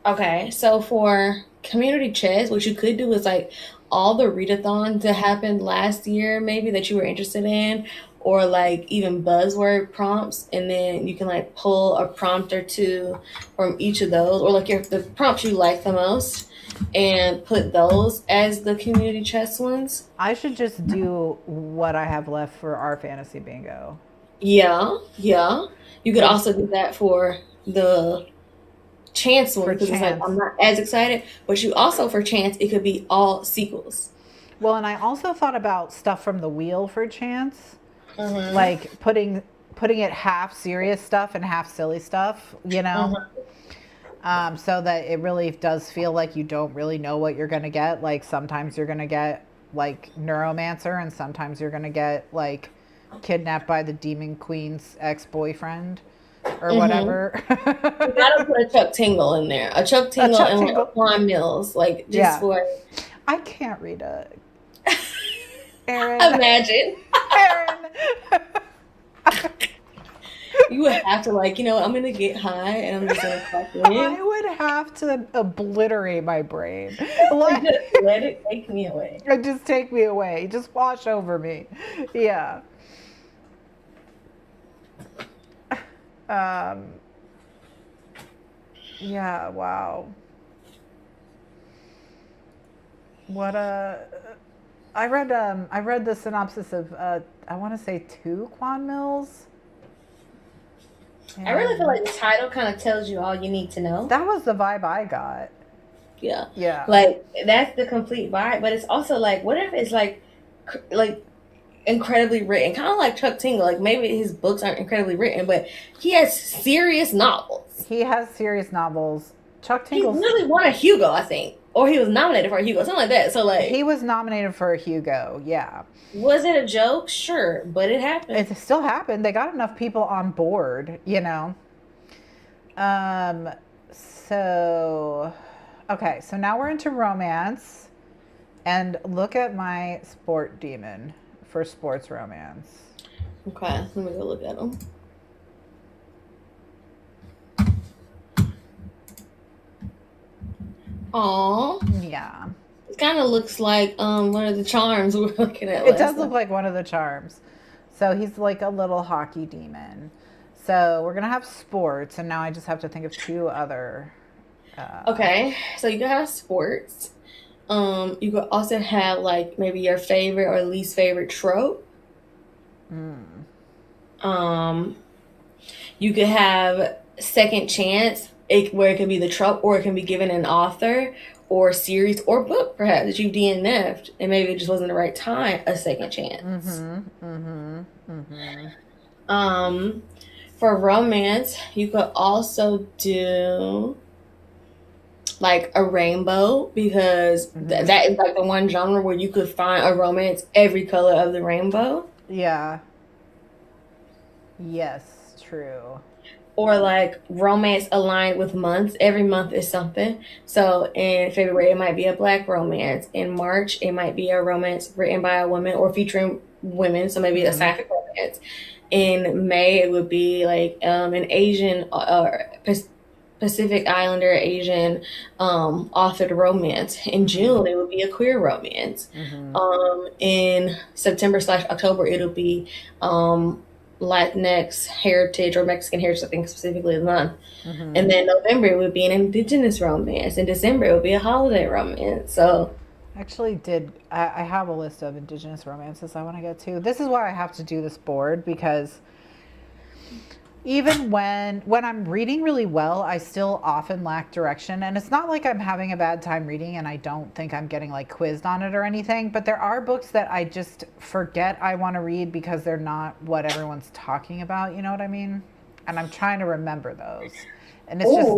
Okay, so for community chest, what you could do is like all the readathons that happened last year, maybe that you were interested in, or like even buzzword prompts, and then you can like pull a prompt or 2 from each of those, or like the prompts you like the most, and put those as the community chest ones. I should just do what I have left for our fantasy bingo. Yeah, yeah. You could also do that for the chance one because it's like I'm not as excited, but you also for chance it could be all sequels. Well, and I also thought about stuff from the wheel for chance, Mm-hmm. like putting it half serious stuff and half silly stuff, so that it really does feel like you don't really know what you're gonna get. Like sometimes you're gonna get like Neuromancer, and sometimes you're gonna get like kidnapped by the Demon Queen's ex-boyfriend or whatever. You gotta put a Chuck Tingle in there. A Chuck A Tingle Chuck and like a Tingle. Quan Mills, like just Yeah. for. I can't read it. Erin. Imagine. Erin. You would have to like, I'm gonna get high and I'm just gonna clock in. I would have to obliterate my brain. Let it take me away. Just take me away. Just wash over me. Yeah. Yeah, wow. What I read the synopsis of I want to say 2 Quan Mills. I really feel like the title kind of tells you all you need to know. That was the vibe I got. Yeah. Yeah. Like that's the complete vibe, but it's also like what if it's like incredibly written, kind of like Chuck Tingle. Like maybe his books aren't incredibly written, but he has serious novels. He has serious novels. Chuck Tingle. He really won a Hugo, I think, or he was nominated for a Hugo, something like that. So like he was nominated for a Hugo. Yeah. Was it a joke? Sure, but it happened. It still happened. They got enough people on board, So, okay, so now we're into romance, and look at my sport demon for sports romance. Okay, let me go look at them. Aww. Yeah. It kind of looks like one of the charms we were looking at. It does look like one of the charms. So he's like a little hockey demon. So we're gonna have sports, and now I just have to think of 2 other. Okay, so you can have sports. You could also have like maybe your favorite or least favorite trope. You could have second chance, where it can be the trope, or it can be given an author or series or book perhaps that you DNF'd and maybe it just wasn't the right time, a second chance. For romance, you could also do like a rainbow because that is like the one genre where you could find a romance every color of the rainbow. Yeah. Yes, true. Or like romance aligned with months. Every month is something. So in February, it might be a Black romance. In March, it might be a romance written by a woman or featuring women. So maybe a sapphic romance. In May, it would be like an Asian or Pacific Islander Asian authored romance. In June, it would be a queer romance. In September/October, it'll be Latinx heritage or Mexican heritage, I think specifically the month. And then November it would be an indigenous romance. In December it would be a holiday romance. So actually I have a list of indigenous romances I want to get to. This is why I have to do this board, because even when I'm reading really well, I still often lack direction. And it's not like I'm having a bad time reading and I don't think I'm getting like quizzed on it or anything, but there are books that I just forget I want to read because they're not what everyone's talking about, you know what I mean? And I'm trying to remember those. And it's just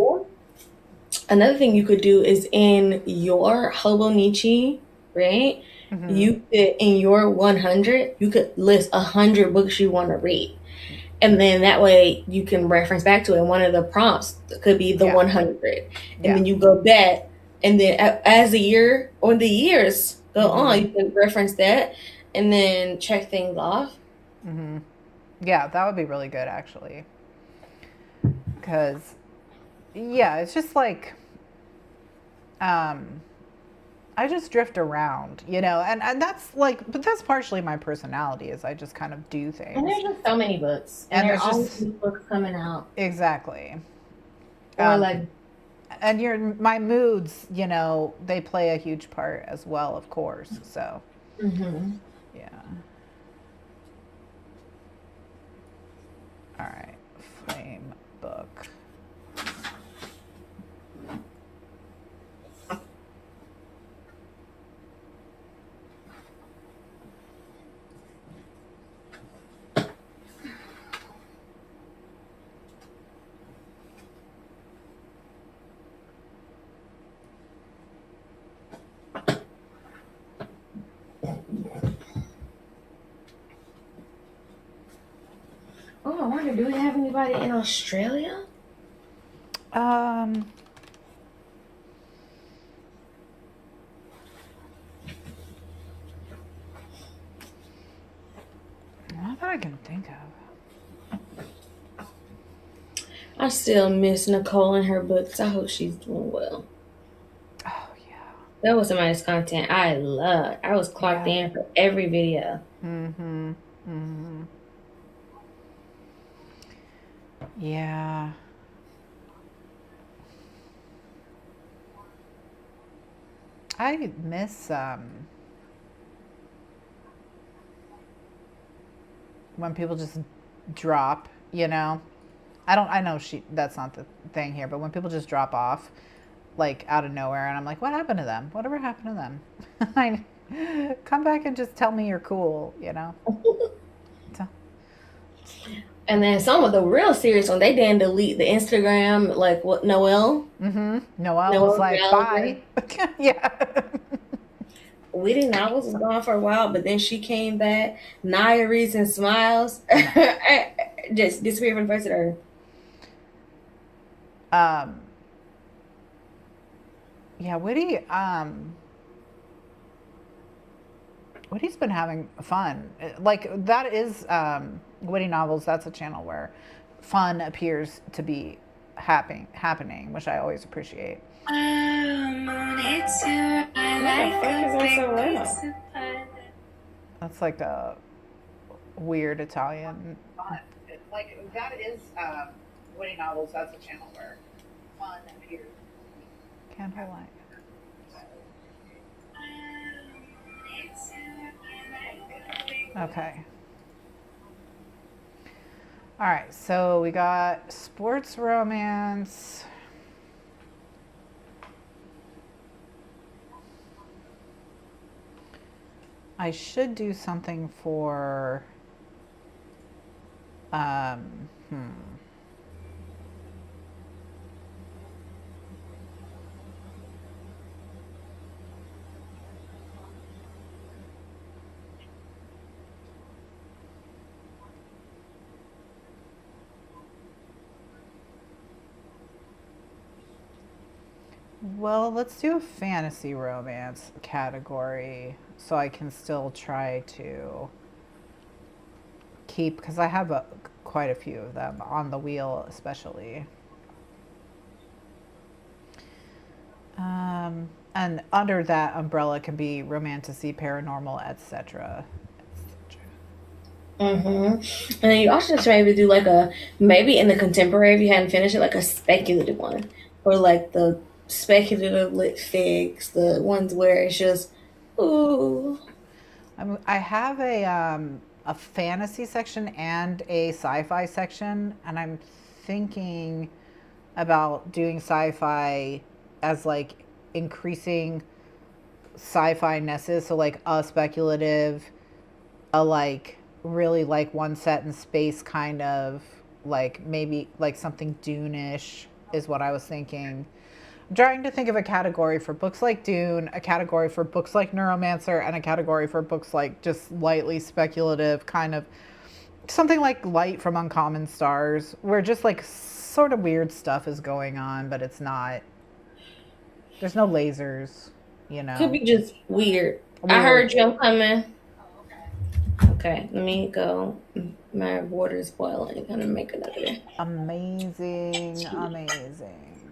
another thing you could do is in your Hobonichi, right? You could, in your 100, you could list 100 books you want to read. And then that way you can reference back to it. One of the prompts could be the 100. And then you go back. And then as the year or the years go on, you can reference that and then check things off. Yeah, that would be really good, actually. Because, yeah, it's just like, I just drift around, and that's like, but that's partially my personality, is I just kind of do things. And there's just so many books, and there's always new books coming out. Exactly. Or like, and my moods, they play a huge part as well, of course. So, yeah. All right, flame book. Oh, I wonder, do we have anybody in Australia? Not that I can think of. I still miss Nicole and her books. I hope she's doing well. Oh yeah. That was somebody's content I loved. I was clocked in for every video. Mm-hmm. Mm-hmm. Yeah. I miss when people just drop, you know. I know that's not the thing here, but when people just drop off like out of nowhere and I'm like, what happened to them? Whatever happened to them? Come back and just tell me you're cool, you know. So. And then some of the real serious ones, they didn't delete the Instagram, like what Noelle. Mm-hmm. Noelle was like, bye. Yeah. Whitney Novels was gone for a while, but then she came back. Naya Reason Smiles just disappeared from the face of the earth. Yeah, Witty's been having fun. Like that is Witty Novels. That's a channel where fun appears to be happening, which I always appreciate. That's like a weird Italian. Like that is Witty Novels. That's a channel where fun appears. Candlelight. Okay. All right, so we got sports romance. I should do something for well, let's do a fantasy romance category so I can still try to keep, because I have quite a few of them on the wheel, especially. And under that umbrella can be romantasy, paranormal, etc. And then you also just maybe do like maybe in the contemporary, if you hadn't finished it, like a speculative one, or like the speculative lit figs, the ones where it's just ooh. I have a fantasy section and a sci-fi section, and I'm thinking about doing sci-fi as like increasing sci-fi nesses, so like a speculative, a like really like one set in space kind of, like maybe like something Dune-ish is what I was thinking. I'm trying to think of a category for books like Dune, a category for books like Neuromancer, and a category for books like just lightly speculative, kind of something like Light from Uncommon Stars, where just like sort of weird stuff is going on, but it's not, there's no lasers, you know. Could be just weird. I heard you, I'm coming. Okay, let me go. My water's boiling. I'm gonna make another. Amazing.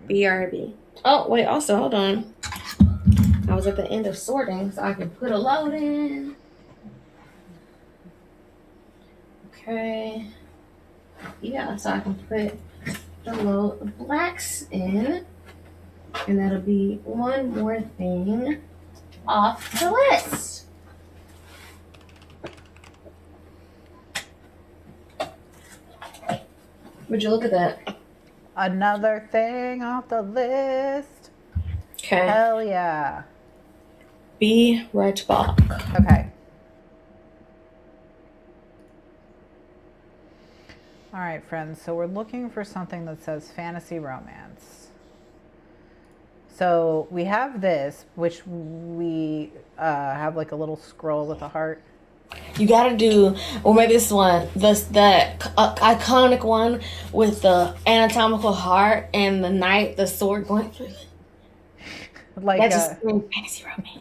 BRB. Oh, wait, also, hold on. I was at the end of sorting, so I can put a load in. Okay. Yeah, so I can put the load of blacks in. And that'll be one more thing off the list. Would you look at that? Another thing off the list. Okay. Hell yeah. Be right back. Okay. All right, friends. So we're looking for something that says fantasy romance. So we have this, which we have like a little scroll with a heart. You gotta do, or maybe this one, the iconic one with the anatomical heart and the knight, the sword going through it. Like That's just fantasy romance.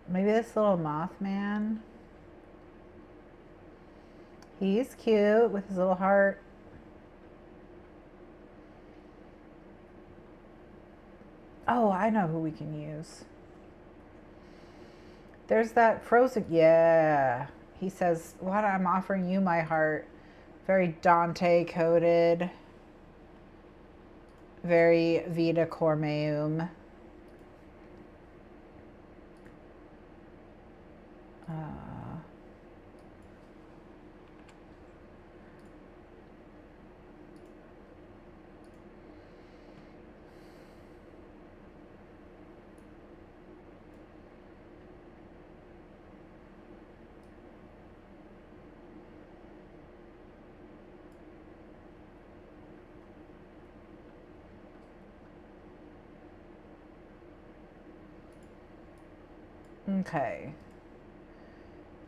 maybe this little Mothman. He's cute with his little heart. Oh, I know who we can use. There's that Frozen. Yeah. He says, "What? I'm offering you my heart." Very Dante coded. Very Vita Cormeum. Okay.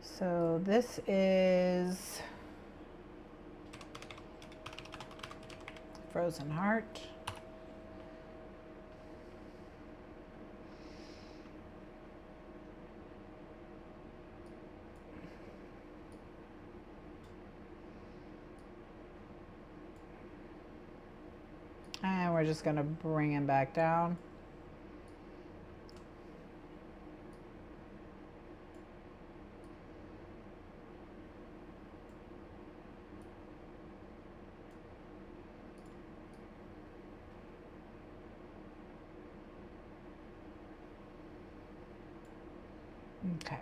So this is Frozen Heart. And we're just going to bring him back down. Okay.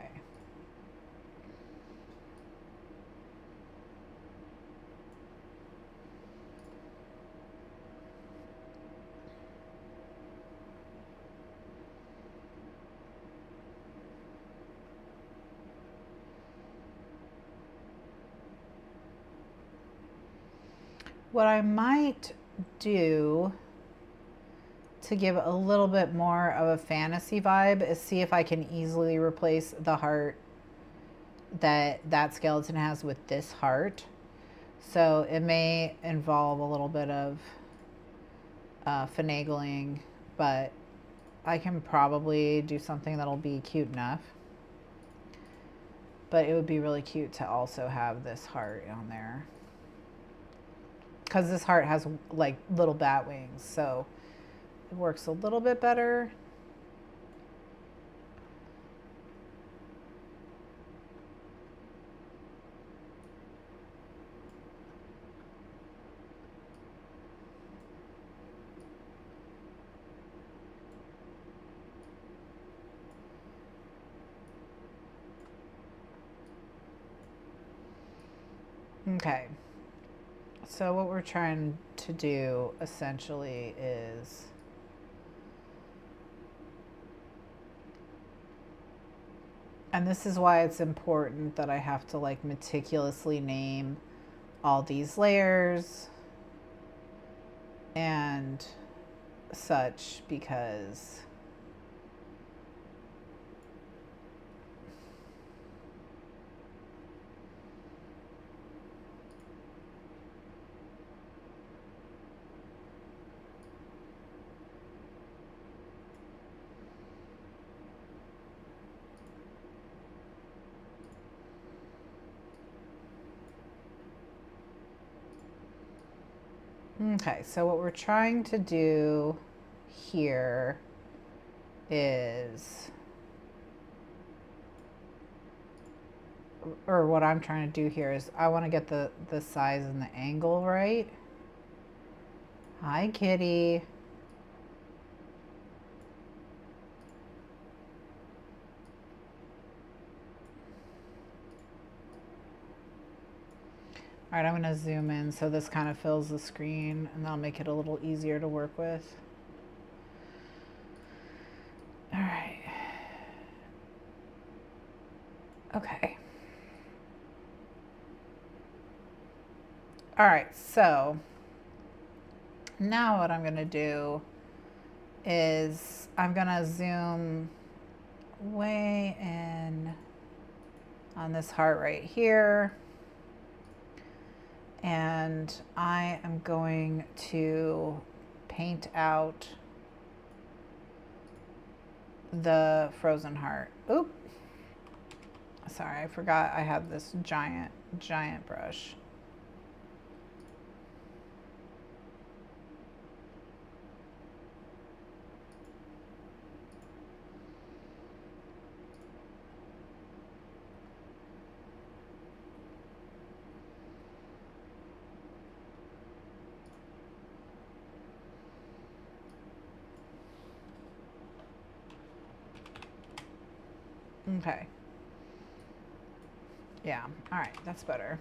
What I might do to give a little bit more of a fantasy vibe is see if I can easily replace the heart that skeleton has with this heart. So it may involve a little bit of finagling, but I can probably do something that'll be cute enough. But it would be really cute to also have this heart on there, because this heart has like little bat wings, so it works a little bit better. Okay. So what we're trying to do essentially is and this is why it's important that I have to like meticulously name all these layers and such, because Okay, so what we're trying to do here is, or what I'm trying to do here is, I want to get the size and the angle right. Hi, kitty. All right, I'm going to zoom in so this kind of fills the screen, and that'll make it a little easier to work with. All right. Okay. All right, so now what I'm going to do is I'm going to zoom way in on this heart right here. And I am going to paint out the frozen heart. Oop. Sorry, I forgot I have this giant brush. Okay. Yeah, all right, that's better.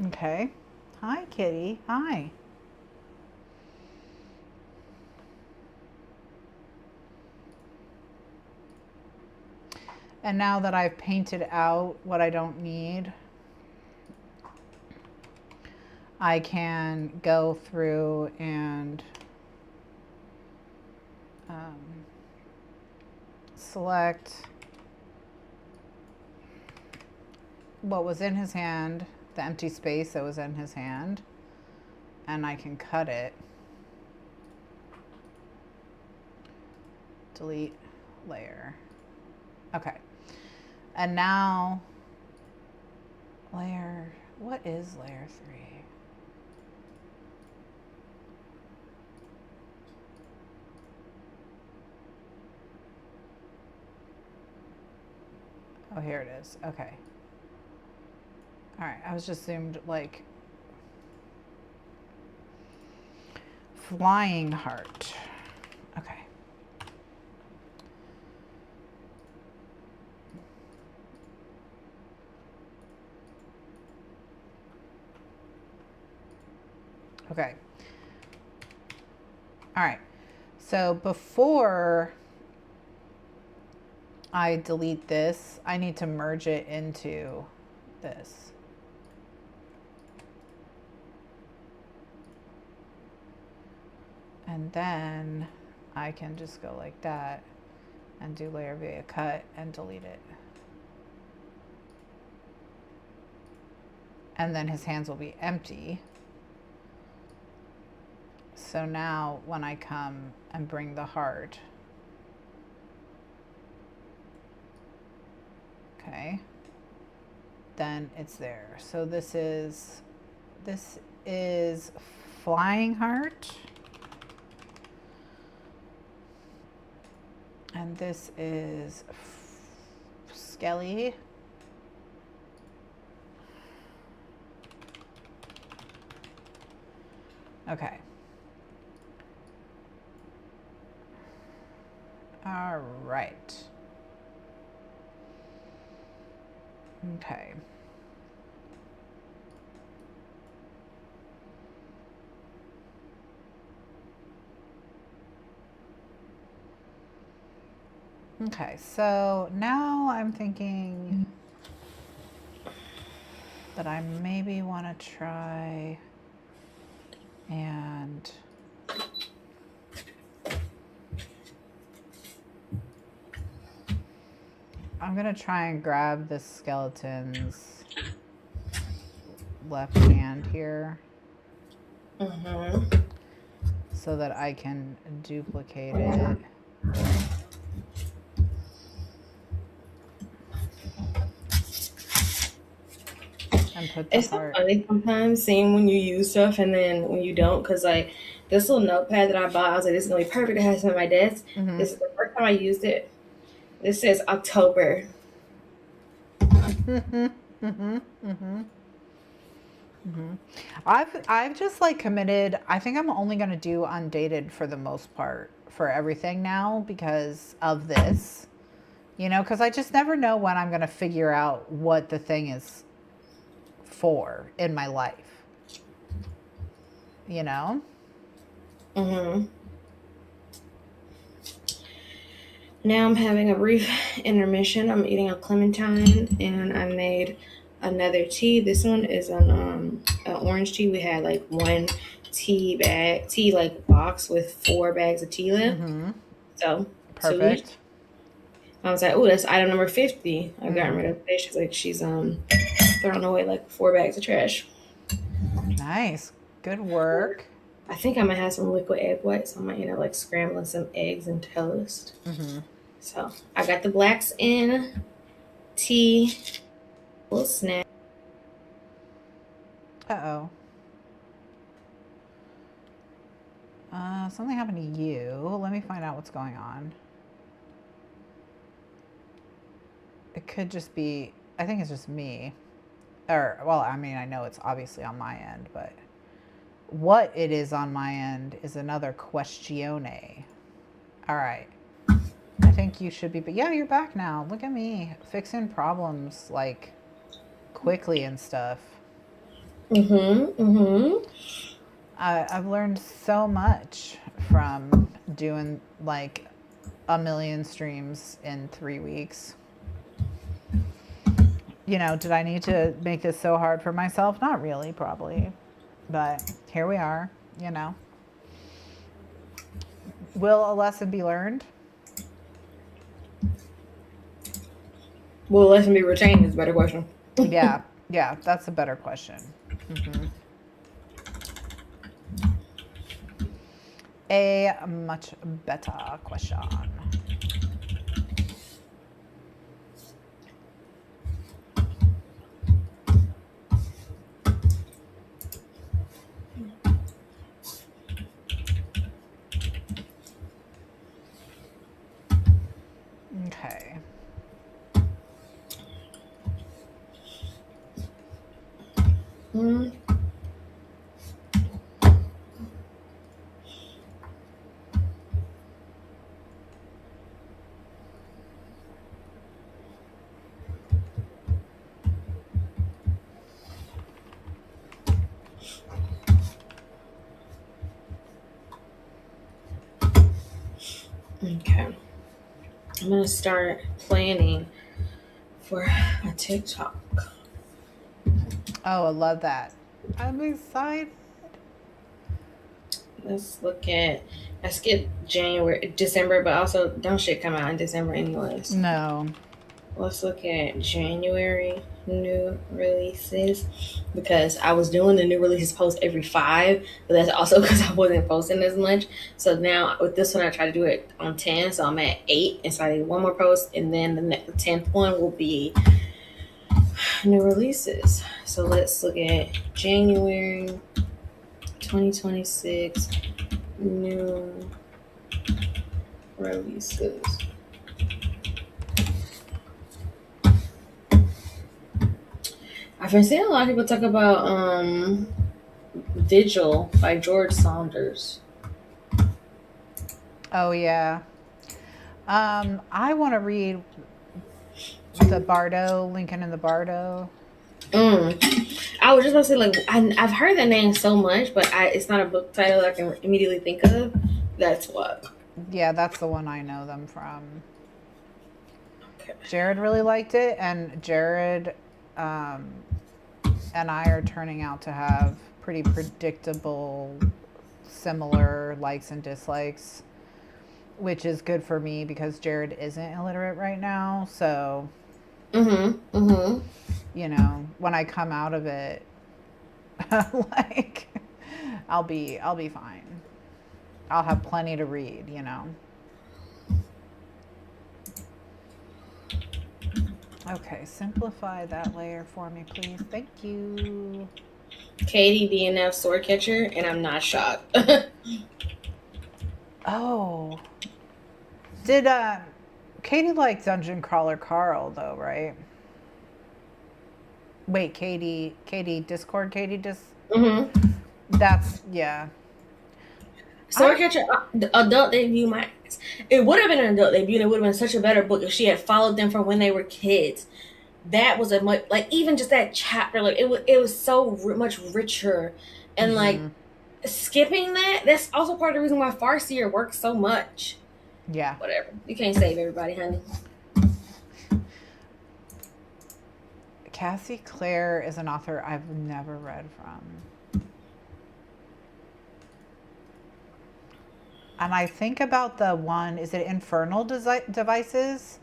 Okay. Hi, kitty. Hi. And now that I've painted out what I don't need, I can go through and select what was in his hand, the empty space that was in his hand, and I can cut it. Delete layer. Okay. And now layer, what is layer 3? Oh, here it is. Okay. All right, I was just zoomed like flying heart. Okay. Okay. All right. So before I delete this, I need to merge it into this. And then I can just go like that and do layer via cut and delete it. And then his hands will be empty. So now when I come and bring the heart, okay, then it's there. So this is flying heart. And this is Skelly. Okay. All right. Okay. Okay, so now I'm thinking that I maybe want to try and I'm going to try and grab this skeleton's left hand here. So that I can duplicate it. And put the it's heart. So funny sometimes seeing when you use stuff and then when you don't, because like this little notepad that I bought, I was like, this is gonna be perfect to have some on my desk. This is the first time I used it. This says October. I've just like committed. I think I'm only gonna do undated for the most part for everything now because of this. You know, because I just never know when I'm gonna figure out what the thing is for in my life. You know? Now I'm having a brief intermission. I'm eating a clementine and I made another tea. This one is an orange tea. We had like one tea like box with 4 bags of tea left. So perfect. I was like, oh, that's item number 50. I got rid of it. She's like, she's throwing away like 4 bags of trash. Nice. Good work. I think I might have some liquid egg whites. I might end up like scrambling some eggs and toast. So I got the blacks in, tea, little snack. Something happened to you. Let me find out what's going on. It could just be, I think it's just me. Or, well, I mean, I know it's obviously on my end, but what it is on my end is another questione. All right. I think you should be, but yeah, you're back now. Look at me fixing problems like quickly and stuff. I've learned so much from doing like 1 million streams in 3 weeks. You know, did I need to make this so hard for myself? Not really, probably. But here we are, you know. Will a lesson be learned? Will a lesson be retained is a better question. Yeah, that's a better question. A much better question. Okay. Okay. I'm going to start planning for a TikTok. Oh, I love that. I'm excited. Let's skip December, but also don't shit come out in December anyways. No. Let's look at January new releases because I was doing the new releases post every 5, but that's also because I wasn't posting as much. So now with this one, I try to do it on 10, so I'm at 8, and so I need one more post, and then the 10th one will be new releases. So let's look at January 2026 new releases. I've been seeing a lot of people talk about Vigil by George Saunders. Oh yeah. I want to read the Bardo, Lincoln and the Bardo. I was just about to say, like, I've heard that name so much, but it's not a book title I can immediately think of. That's what. Yeah, that's the one I know them from. Okay. Jared really liked it, and Jared and I are turning out to have pretty predictable, similar likes and dislikes. which is good for me because Jared isn't illiterate right now. So, you know, when I come out of it, like, I'll be fine. I'll have plenty to read, you know. Okay, simplify that layer for me, please. Thank you. Katie DNF sword catcher, and I'm not shocked. Oh. Did Katie like Dungeon Crawler Carl though, right? Wait, Katie Discord, That's, yeah. Sword Catcher, adult debut, it would have been an adult debut. It would have been such a better book if she had followed them from when they were kids. That was like even just that chapter, like it was so much richer, and like skipping that's also part of the reason why Farseer works so much. Yeah. Whatever. You can't save everybody, honey. Cassie Clare is an author I've never read from. And I think about the one, is it Infernal Devices?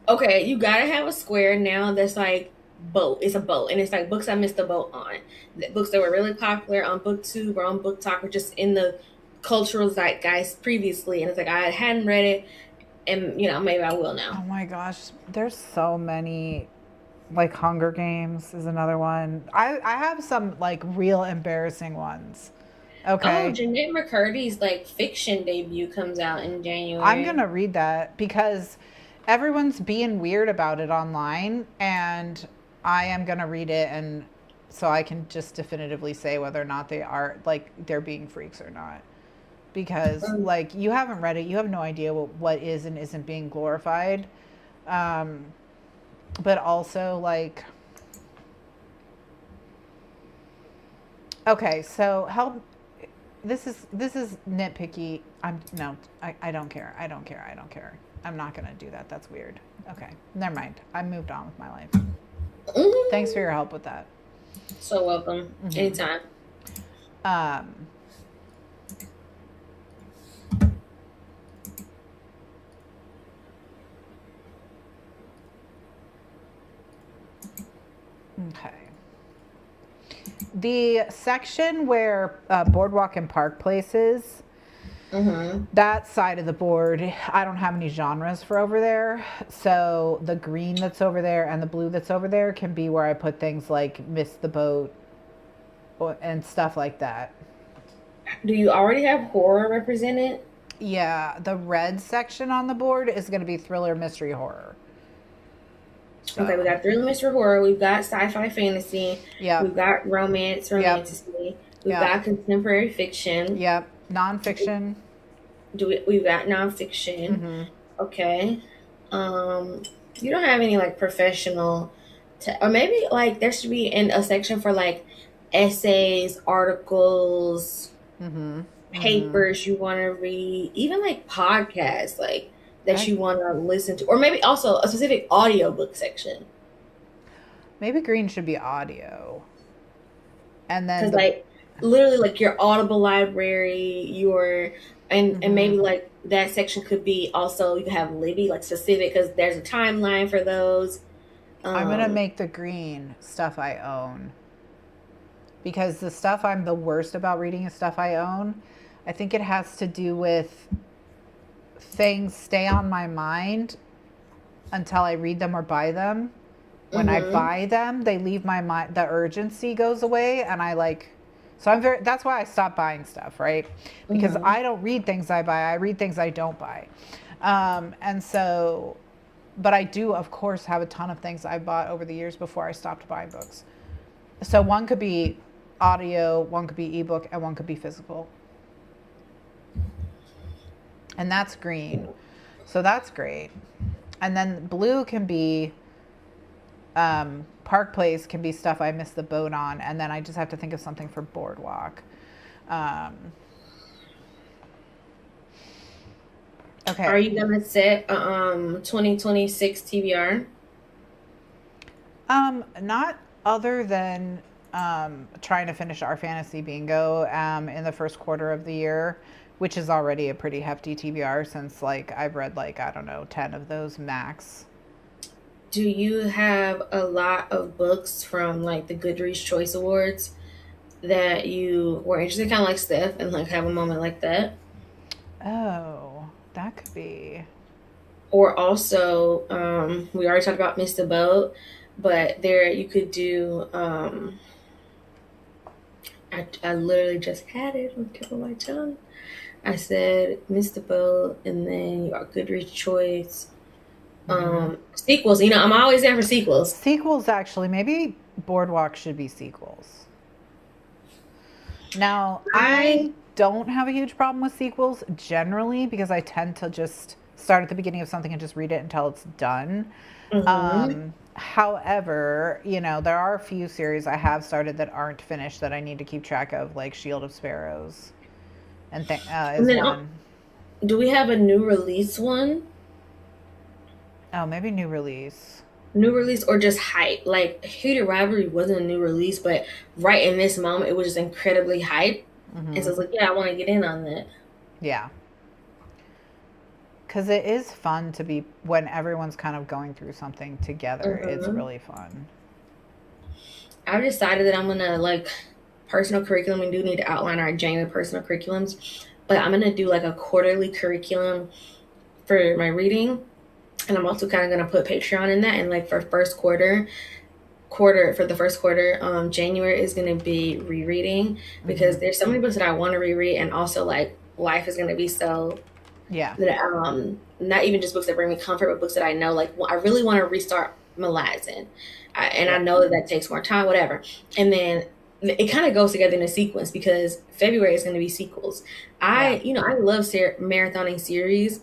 Okay, you gotta have a square now that's like boat. It's a boat. And it's like books I missed the boat on. Books that were really popular on BookTube or on Book Talk or just in the cultural zeitgeist previously. And it's like I hadn't read it, and you know, maybe I will now. Oh my gosh, there's so many. Like Hunger Games is another one. I have some like real embarrassing ones. Okay. Oh, Jeanette McCurdy's like fiction debut comes out in January. I'm gonna read that because everyone's being weird about it online, and I am gonna read it, and so I can just definitively say whether or not they are like they're being freaks or not. Because like you haven't read it, you have no idea what is and isn't being glorified. But also like, okay, so help. This is nitpicky. I don't care. I'm not gonna do that. That's weird. Okay, never mind. I moved on with my life. Thanks for your help with that. So welcome. Anytime. Okay. The section where Boardwalk and Park Places, that side of the board, I don't have any genres for over there. So the green that's over there and the blue that's over there can be where I put things like Miss the Boat and stuff like that. Do you already have horror represented? Yeah, the red section on the board is going to be thriller, mystery, horror. So. Okay, we got thriller, mystery, horror. We've got sci-fi, fantasy. Yeah. We've got romance, romanticy. We've got contemporary fiction. Yep. Nonfiction. We've got nonfiction. Okay. You don't have any like professional, or maybe like there should be a section for like essays, articles, papers you want to read, even like podcasts, like. That you want to listen to, or maybe also a specific audiobook section. Maybe green should be audio, and then like literally like your Audible library, and maybe like that section could be also you have Libby like specific because there's a timeline for those. I'm gonna make the green stuff I own because the stuff I'm the worst about reading is stuff I own. I think it has to do with. Things stay on my mind until I read them or buy them. When I buy them, they leave my mind. The urgency goes away, and I like. So that's why I stopped buying stuff, right? Because I don't read things I buy. I read things I don't buy, and so. But I do, of course, have a ton of things I bought over the years before I stopped buying books. So one could be audio, one could be ebook, and one could be physical. And that's green. So that's great. And then blue can be, Park Place can be stuff I missed the boat on. And then I just have to think of something for Boardwalk. Okay. Are you going to set 2026 TBR? Not other than trying to finish our fantasy bingo in the first quarter of the year, which is already a pretty hefty TBR since like I've read like, I don't know, 10 of those max. Do you have a lot of books from like the Goodreads Choice Awards that you were interested, kind of like Steph, and like have a moment like that? Oh, that could be. Or also, we already talked about Miss the Boat, but there you could do. I literally just had it on the tip of my tongue. I said Miss the Boat, and then your Goodreads Choice. Sequels. You know, I'm always there for sequels. Sequels, actually, maybe Boardwalk should be sequels. Now, I don't have a huge problem with sequels generally because I tend to just start at the beginning of something and just read it until it's done. However, you know, there are a few series I have started that aren't finished that I need to keep track of, like Shield of Sparrows, and one. Do we have a new release one? Oh, maybe new release. New release or just hype. Like Heated Rivalry wasn't a new release, but right in this moment, it was just incredibly hype. And so it's like, yeah, I want to get in on that. Yeah. Because it is fun to be, when everyone's kind of going through something together, it's really fun. I've decided that I'm going to, like, personal curriculum. We do need to outline our January personal curriculums. But I'm going to do, like, a quarterly curriculum for my reading. And I'm also kind of going to put Patreon in that. And, like, for the first quarter, January is going to be rereading. Because there's so many books that I want to reread. And also, like, life is going to be so... Yeah. That, not even just books that bring me comfort, but books that I know, like, I really want to restart Malazan. I know that takes more time, whatever. And then it kind of goes together in a sequence because February is going to be sequels. I love marathoning series.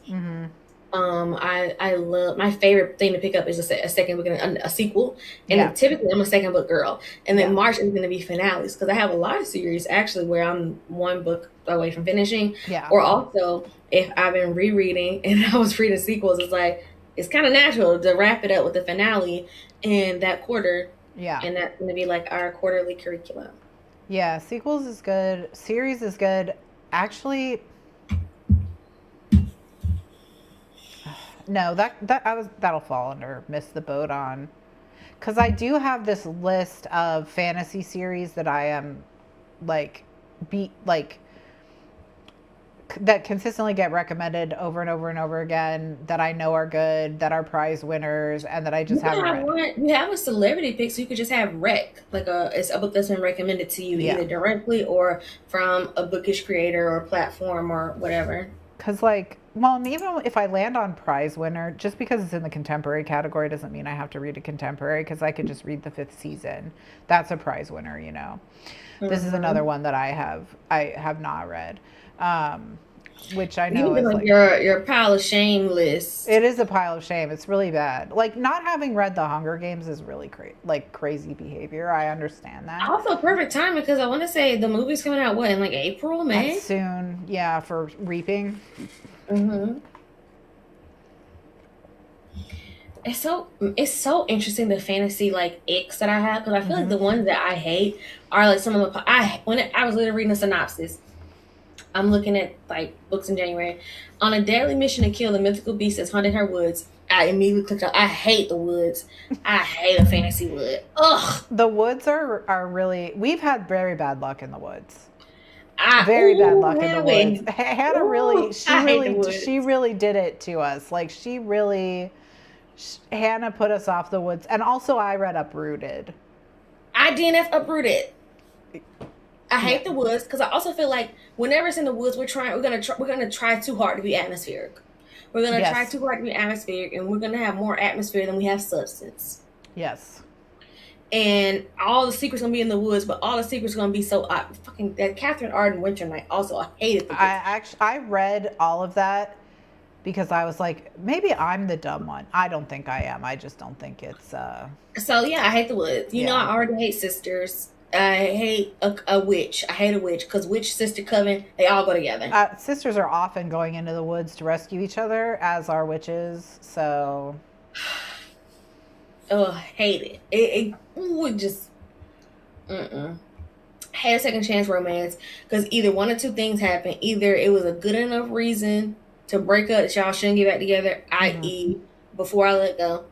I love, my favorite thing to pick up is a second book and a sequel. And typically I'm a second book girl. And then March is going to be finales because I have a lot of series actually where I'm one book away from finishing. Yeah. Or also if I've been rereading and I was reading sequels, it's like, it's kind of natural to wrap it up with the finale in that quarter. Yeah. And that's going to be like our quarterly curriculum. Yeah. Sequels is good. Series is good. Actually, no, that'll fall under Miss the Boat on, because I do have this list of fantasy series that I am that consistently get recommended over and over and over again, that I know are good, that are prize winners, and that I just haven't read. You have a celebrity pick, so you could just have rec, like it's a book that's been recommended to you either directly or from a bookish creator or platform or whatever. Because even if I land on prize winner, just because it's in the contemporary category doesn't mean I have to read a contemporary, because I could just read the 5th season. That's a prize winner, you know. This is another one that I have not read. Which I know is like your pile of shame list. It is a pile of shame. It's really bad. Like, not having read The Hunger Games is really crazy behavior. I understand that. Also perfect time because I want to say the movie's coming out in like April, May? That's soon. Yeah, for Reaping. It's so interesting, the fantasy like icks that I have, because I feel like the ones that I hate are like some of the I was literally reading a synopsis. I'm looking at like books in January. On a deadly mission to kill the mythical beast that's haunted her woods, I immediately clicked on. I hate the woods. I hate a fantasy wood. Ugh. The woods are really. We've had very bad luck in the woods. Very bad luck in the woods. Hannah she really did it to us. Like, Hannah put us off the woods. And also I read Uprooted. I DNF Uprooted. I hate the woods because I also feel like whenever it's in the woods, we're gonna try too hard to be atmospheric. We're gonna try too hard to be atmospheric, and we're gonna have more atmosphere than we have substance. Yes. And all the secrets gonna be in the woods, but all the secrets gonna be so fucking that Catherine Arden Winter Night. Also, I hated the woods. I read all of that because I was like, maybe I'm the dumb one. I don't think I am. I just don't think it's. So yeah, I hate the woods. You know, I already hate sisters. I hate a witch. I hate a witch because witch, sister, coven, they all go together. Sisters are often going into the woods to rescue each other, as are witches. So. Oh, hate it. It just. Had a second chance romance because either one or two things happened. Either it was a good enough reason to break up that y'all shouldn't get back together, i.e., before I let go,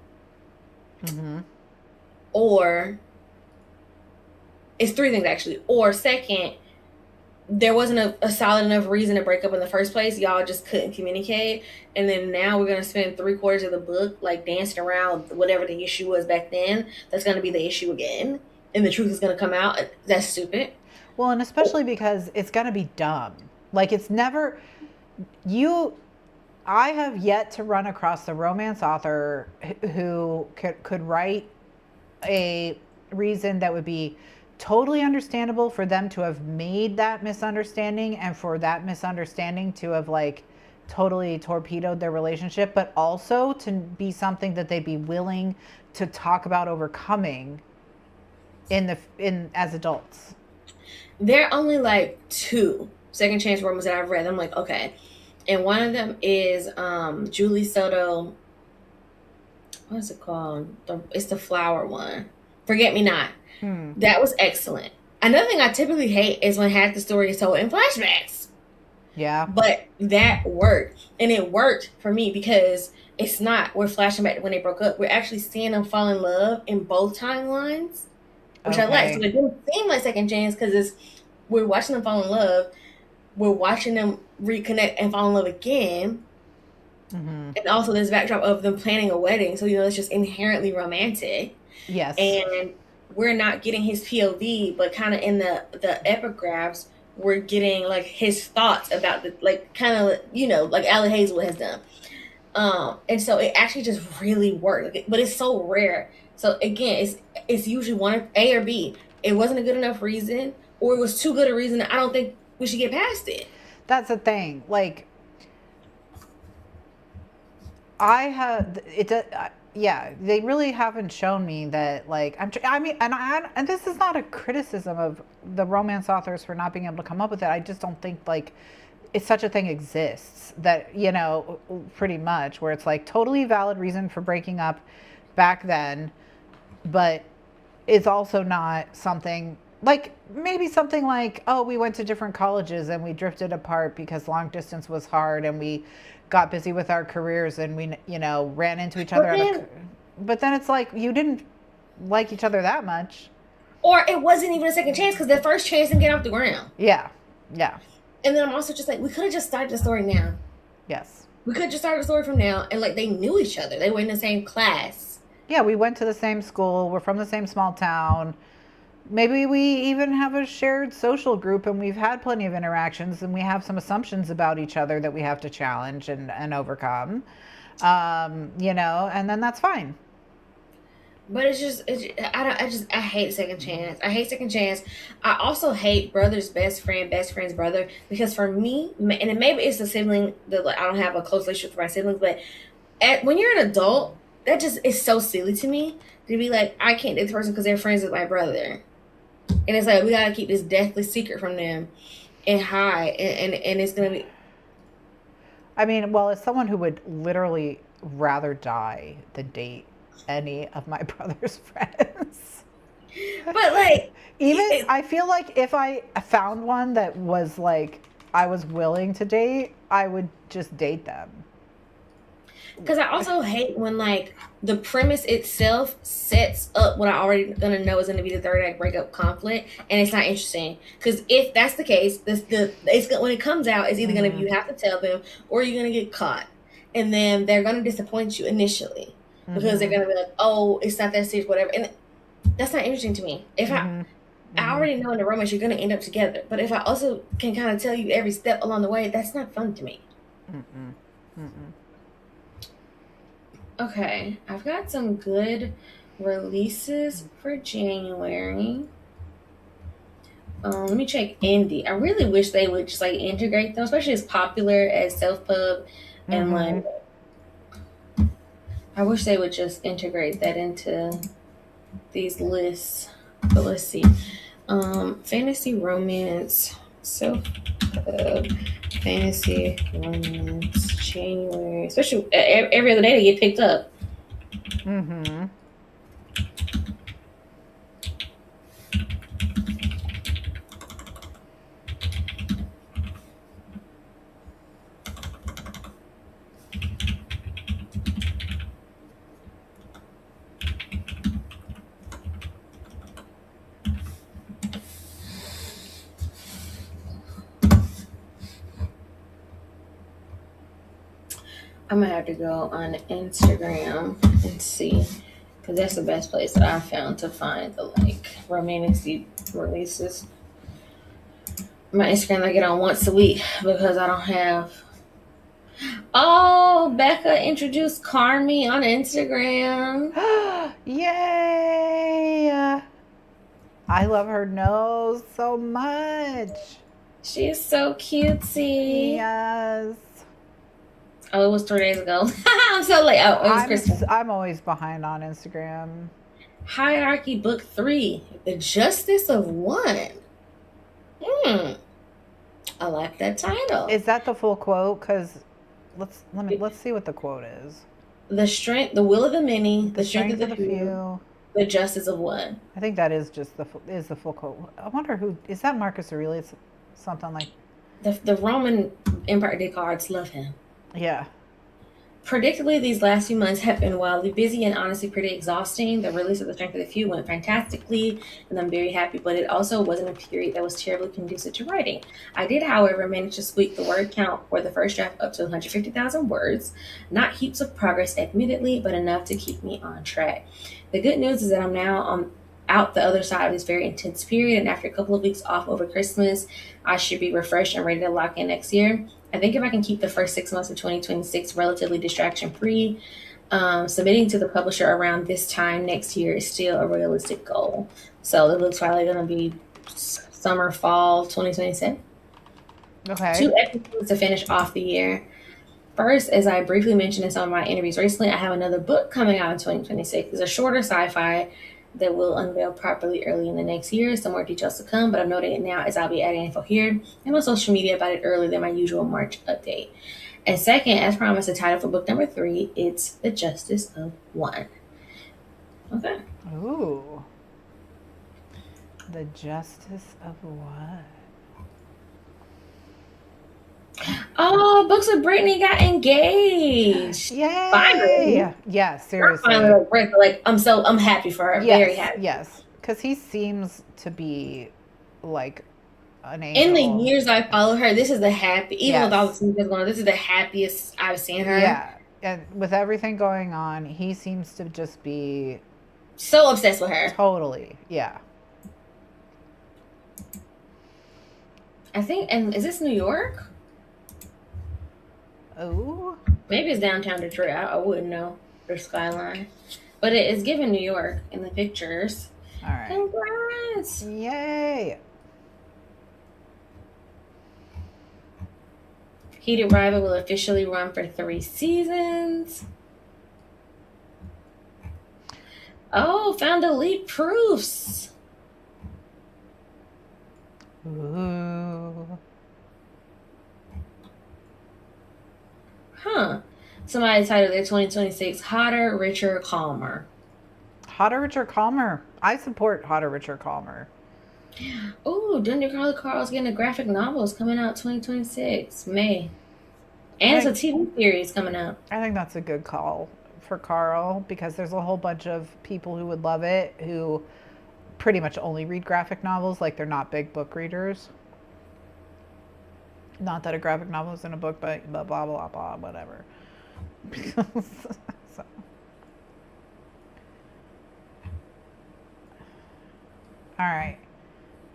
or it's three things actually. Or second, there wasn't a solid enough reason to break up in the first place. Y'all just couldn't communicate, and then now we're gonna spend 3/4 of the book like dancing around whatever the issue was back then. That's gonna be the issue again, and the truth is gonna come out. That's stupid. Well, and especially because it's gonna be dumb. Like it's never I have yet to run across the romance author who could write a reason that would be totally understandable for them to have made that misunderstanding and for that misunderstanding to have like totally torpedoed their relationship, but also to be something that they'd be willing to talk about overcoming in as adults. There are only like 2 second chance romans that I've read. I'm like, okay. And one of them is Julie Soto. What is it called? It's the flower one. Forget Me Not. That was excellent. Another thing I typically hate is when half the story is told in flashbacks. Yeah. But that worked. And it worked for me because it's not, we're flashing back to when they broke up. We're actually seeing them fall in love in both timelines, which I like. So it didn't seem like second chance because we're watching them fall in love. We're watching them reconnect and fall in love again. And also this backdrop of them planning a wedding. So, it's just inherently romantic. Yes. And we're not getting his POV, but kind of in the epigraphs, we're getting like his thoughts about the, like, kind of, like Allie Hazelwood has done. And so it actually just really worked, but it's so rare. So again, it's usually one A or B. It wasn't a good enough reason, or it was too good a reason that I don't think we should get past it. That's the thing. Like, yeah, they really haven't shown me that, like, and this is not a criticism of the romance authors for not being able to come up with it. I just don't think, like, it's such a thing exists that, pretty much, where it's, like, totally valid reason for breaking up back then, but it's also not something, like, maybe something like, oh, we went to different colleges and we drifted apart because long distance was hard and we got busy with our careers and we, ran into each other. But then it's like, you didn't like each other that much. Or it wasn't even a second chance because the first chance didn't get off the ground. Yeah. Yeah. And then I'm also just like, we could have just started the story now. Yes. We could have just started the story from now. And like, they knew each other. They were in the same class. Yeah. We went to the same school. We're from the same small town. Maybe we even have a shared social group and we've had plenty of interactions and we have some assumptions about each other that we have to challenge and overcome, and then that's fine. But I hate second chance. I hate second chance. I also hate brother's best friend's brother, because for me, and maybe it's a sibling that, like, I don't have a close relationship with my siblings, but when you're an adult, that just is so silly to me to be like, I can't date this person because they're friends with my brother. And it's like, we got to keep this deathly secret from them and hide. And it's going to be. I mean, well, as someone who would literally rather die than date any of my brother's friends. But like. I feel like if I found one that was like, I was willing to date, I would just date them. Because I also hate when, like, the premise itself sets up what I already gonna know is gonna be the third act breakup conflict, and it's not interesting. Because if that's the case, when it comes out, it's either gonna be you have to tell them, or you're gonna get caught, and then they're gonna disappoint you initially because they're gonna be like, oh, it's not that serious, whatever, and that's not interesting to me. If I already know in the romance you're gonna end up together, but if I also can kind of tell you every step along the way, that's not fun to me. Okay, I've got some good releases for January. Let me check indie. I really wish they would just, like, integrate them, especially as popular as Self-Pub and like. I wish they would just integrate that into these lists. But let's see. Fantasy romance, Self-Pub, fantasy romance, January. Especially every other day they get picked up. I'm gonna have to go on Instagram and see, because that's the best place that I found to find the like romantic releases. My Instagram I get on once a week because I don't have. Oh, Becca introduced Carmi on Instagram. Yay! I love her nose so much. She's so cutesy. Yes. Oh, it was 3 days ago. I'm so late. Oh, it was Christmas. I'm always behind on Instagram. Hierarchy Book 3, The Justice of One. I like that title. Is that the full quote? Because let's see what the quote is. The will of the many, the strength of the few, the justice of one. I think that is just the full quote. I wonder who is that. Marcus Aurelius, something like. The Roman Empire Descartes love him. Yeah. Predictably, these last few months have been wildly busy and honestly pretty exhausting. The release of The Strength of the Few went fantastically, and I'm very happy, but it also wasn't a period that was terribly conducive to writing. I did, however, manage to squeak the word count for the first draft up to 150,000 words. Not heaps of progress, admittedly, but enough to keep me on track. The good news is that I'm now out the other side of this very intense period, and after a couple of weeks off over Christmas, I should be refreshed and ready to lock in next year. I think if I can keep the first 6 months of 2026 relatively distraction-free, submitting to the publisher around this time next year is still a realistic goal. So it looks probably going to be summer, fall 2027. Okay. 2 episodes to finish off the year. First, as I briefly mentioned in some of my interviews recently, I have another book coming out in 2026. It's a shorter sci-fi that will unveil properly early in the next year. Some more details to come, but I'm noting it now as I'll be adding info here and on social media about it earlier than my usual March update. And second, as promised, the title for book number 3, it's The Justice of One. Okay. Ooh. The Justice of One. Oh, Books with Brittany got engaged. Yay! Finally. Yeah, seriously. Finally, I'm happy for her. Yes, Very happy. Yes, because he seems to be like an angel. In the years I follow her, this is the happy. Even with all the things going on, this is the happiest I've seen her. Yeah, and with everything going on, he seems to just be so obsessed with her. Totally, yeah. I think, and is this New York? Oh, maybe it's downtown Detroit. I wouldn't know. Their skyline, but it is given New York in the pictures. All right. Congrats! Yay! Heated Rivalry will officially run for 3 seasons. Oh, found elite proofs. Ooh. Huh. Somebody titled their 2026 Hotter, Richer, Calmer. Hotter, Richer, Calmer. I support Hotter, Richer, Calmer. Oh, Dunder Carl's getting a graphic novel. It's coming out 2026, May. And it's a TV series coming out. I think that's a good call for Carl because there's a whole bunch of people who would love it who pretty much only read graphic novels, like they're not big book readers. Not that a graphic novel is in a book, but blah, blah, blah, blah, whatever. So. All right.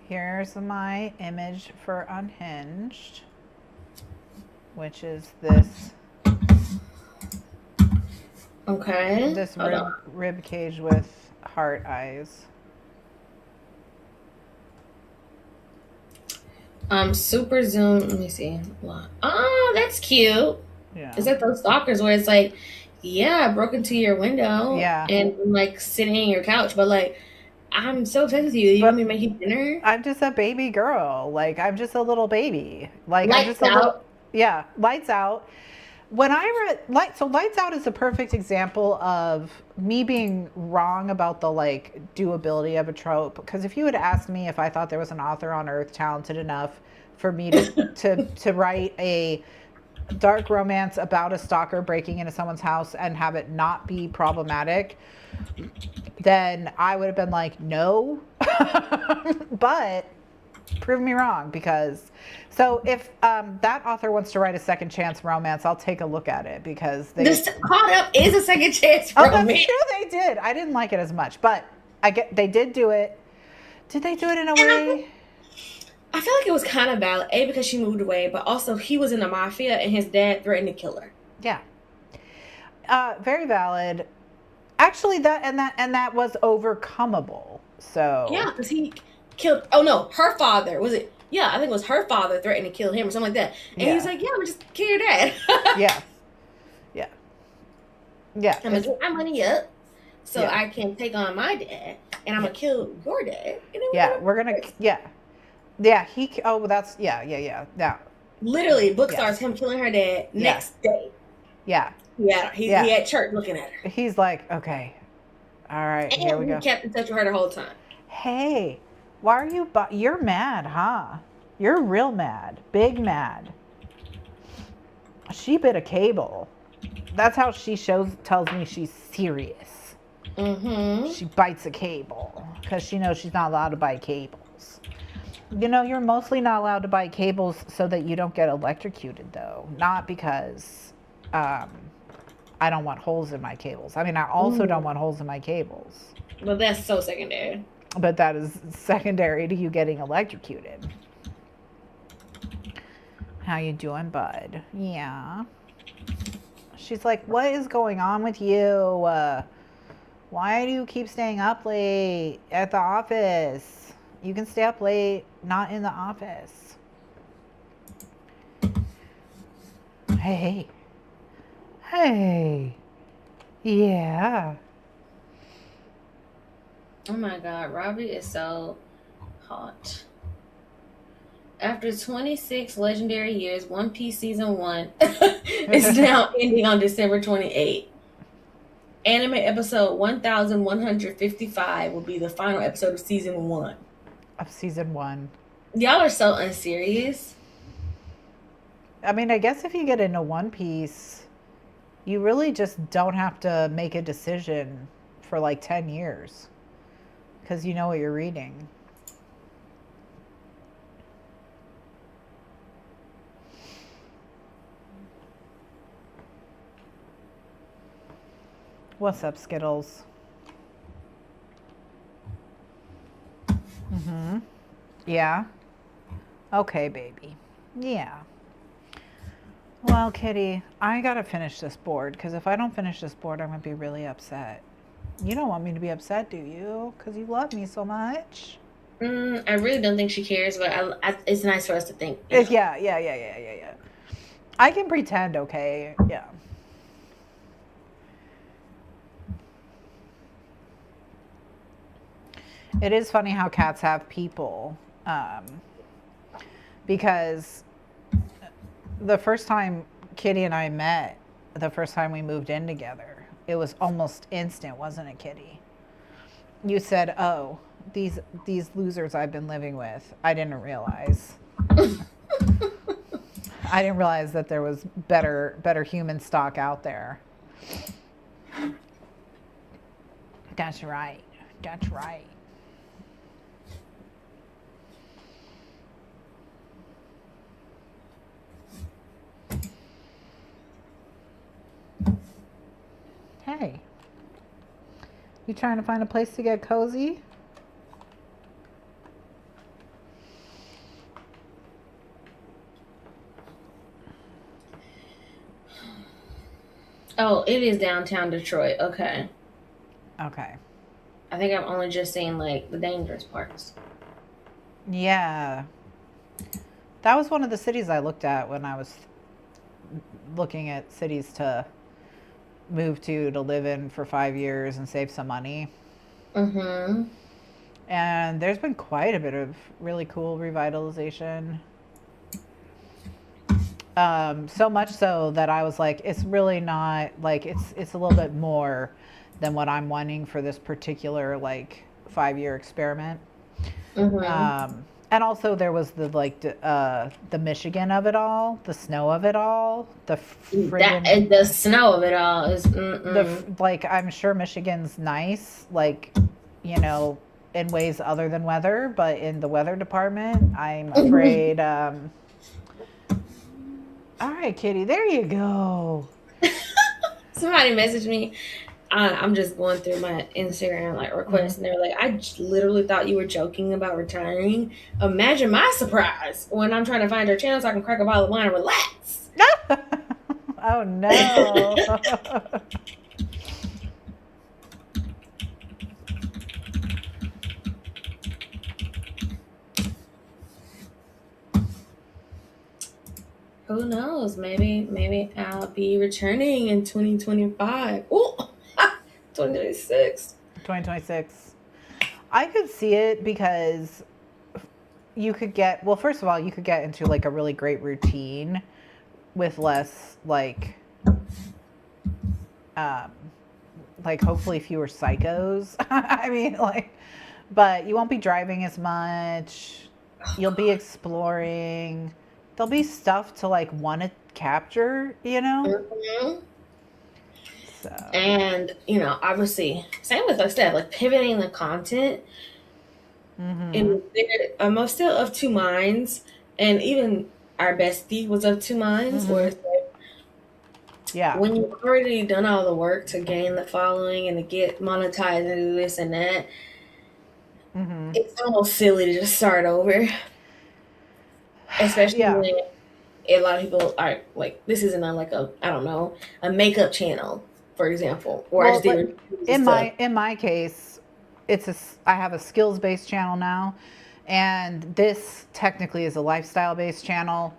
Here's my image for Unhinged, which is this. Okay. This rib cage with heart eyes. Super zoom. Let me see. Oh, that's cute. Yeah. Is that those stalkers where it's like, yeah, I broke into your window. Yeah. And like sitting in your couch, but like, I'm so obsessed with you. You want me to make you dinner? I'm just a baby girl. Like, I'm just a little baby. Like, Lights I'm just a out. little. Yeah, Lights Out. When I read Lights Out is a perfect example of me being wrong about the like doability of a trope. Because if you had asked me if I thought there was an author on earth talented enough for me to write a dark romance about a stalker breaking into someone's house and have it not be problematic, then I would have been like, no. But Prove me wrong, because so if that author wants to write a second chance romance, I'll take a look at it, because This Caught Up is a second chance romance. Oh, that's true, they did. I didn't like it as much, but they did do it. Did they do it in a way? I feel like it was kind of valid. A, because she moved away, but also he was in the mafia and his dad threatened to kill her. Yeah. Very valid. Actually, that was overcomable. So yeah, because he killed. Oh no, her father was it? Yeah, I think it was her father threatened to kill him or something like that. And he was like, "Yeah, I'm just kill your dad." yeah. I'm gonna get my money up so I can take on my dad, and I'm gonna kill your dad. We're gonna. Yeah. He. Oh, that's yeah. Now, literally, book starts him killing her dad next day. Yeah. Yeah, he had church looking at her. He's like, okay, all right, and here we go. He kept in touch with her the whole time. Hey, why are you? You're mad, huh? You're real mad, big mad. She bit a cable. That's how she tells me she's serious. Mm-hmm. She bites a cable because she knows she's not allowed to bite cables. You're mostly not allowed to bite cables so that you don't get electrocuted, though. Not because I don't want holes in my cables. I mean, I also don't want holes in my cables. But that's so secondary. But that is secondary to you getting electrocuted. How you doing, bud? Yeah. She's like, what is going on with you? Why do you keep staying up late at the office? You can stay up late, not in the office. Hey. Yeah. Oh my God, Robbie is so hot. After 26 legendary years, One Piece Season 1 is now ending on December 28th. Anime episode 1155 will be the final episode of Season 1. Of Season 1. Y'all are so unserious. I mean, I guess if you get into One Piece, you really just don't have to make a decision for like 10 years. Because you know what you're reading. What's up, Skittles? Mm-hmm. Yeah? Okay, baby. Yeah. Well, Kitty, I gotta finish this board, because if I don't finish this board, I'm gonna be really upset. You don't want me to be upset, do you? Because you love me so much. I really don't think she cares, but it's nice for us to think. Yeah. I can pretend, okay? Yeah. It is funny how cats have people, because the first time Kitty and I met, the first time we moved in together, it was almost instant, wasn't it, Kitty? You said, "Oh, these losers I've been living with, I didn't realize." I didn't realize that there was better human stock out there. That's right. That's right. Hey, you trying to find a place to get cozy? Oh, it is downtown Detroit. Okay. Okay. I think I'm only just seeing like the dangerous parts. Yeah. That was one of the cities I looked at when I was looking at cities to move to live in for 5 years and save some money. Mm-hmm. And there's been quite a bit of really cool revitalization. So much so that I was like, it's really not like it's a little bit more than what I'm wanting for this particular like 5-year experiment. Mm-hmm. And also there was the Michigan of it all, the snow of it all, the snow of it all is like I'm sure Michigan's nice, like, you know, in ways other than weather, but in the weather department, I'm afraid. All right, Kitty, there you go. Somebody messaged me. I'm just going through my Instagram like requests, and they're like, "I literally thought you were joking about retiring. Imagine my surprise when I'm trying to find your channel so I can crack a bottle of wine and relax." Oh no. Who knows? Maybe I'll be returning in 2025. Oh, 2026. 2026. I could see it because you could get, well, first of all, you could get into like a really great routine with less like hopefully fewer psychos. I mean, like, but you won't be driving as much. You'll be exploring. There'll be stuff to like want to capture, you know? Mm-hmm. So. And, you know, obviously, same with, like I said, like pivoting the content. And I'm still of two minds. And even our bestie was of two minds. Where it's like, yeah, when you've already done all the work to gain the following and to get monetized and do this and that, it's almost silly to just start over. Especially when a lot of people are like, this isn't a makeup channel, for example. Or well, like, in my case, I have a skills-based channel now, and this technically is a lifestyle-based channel,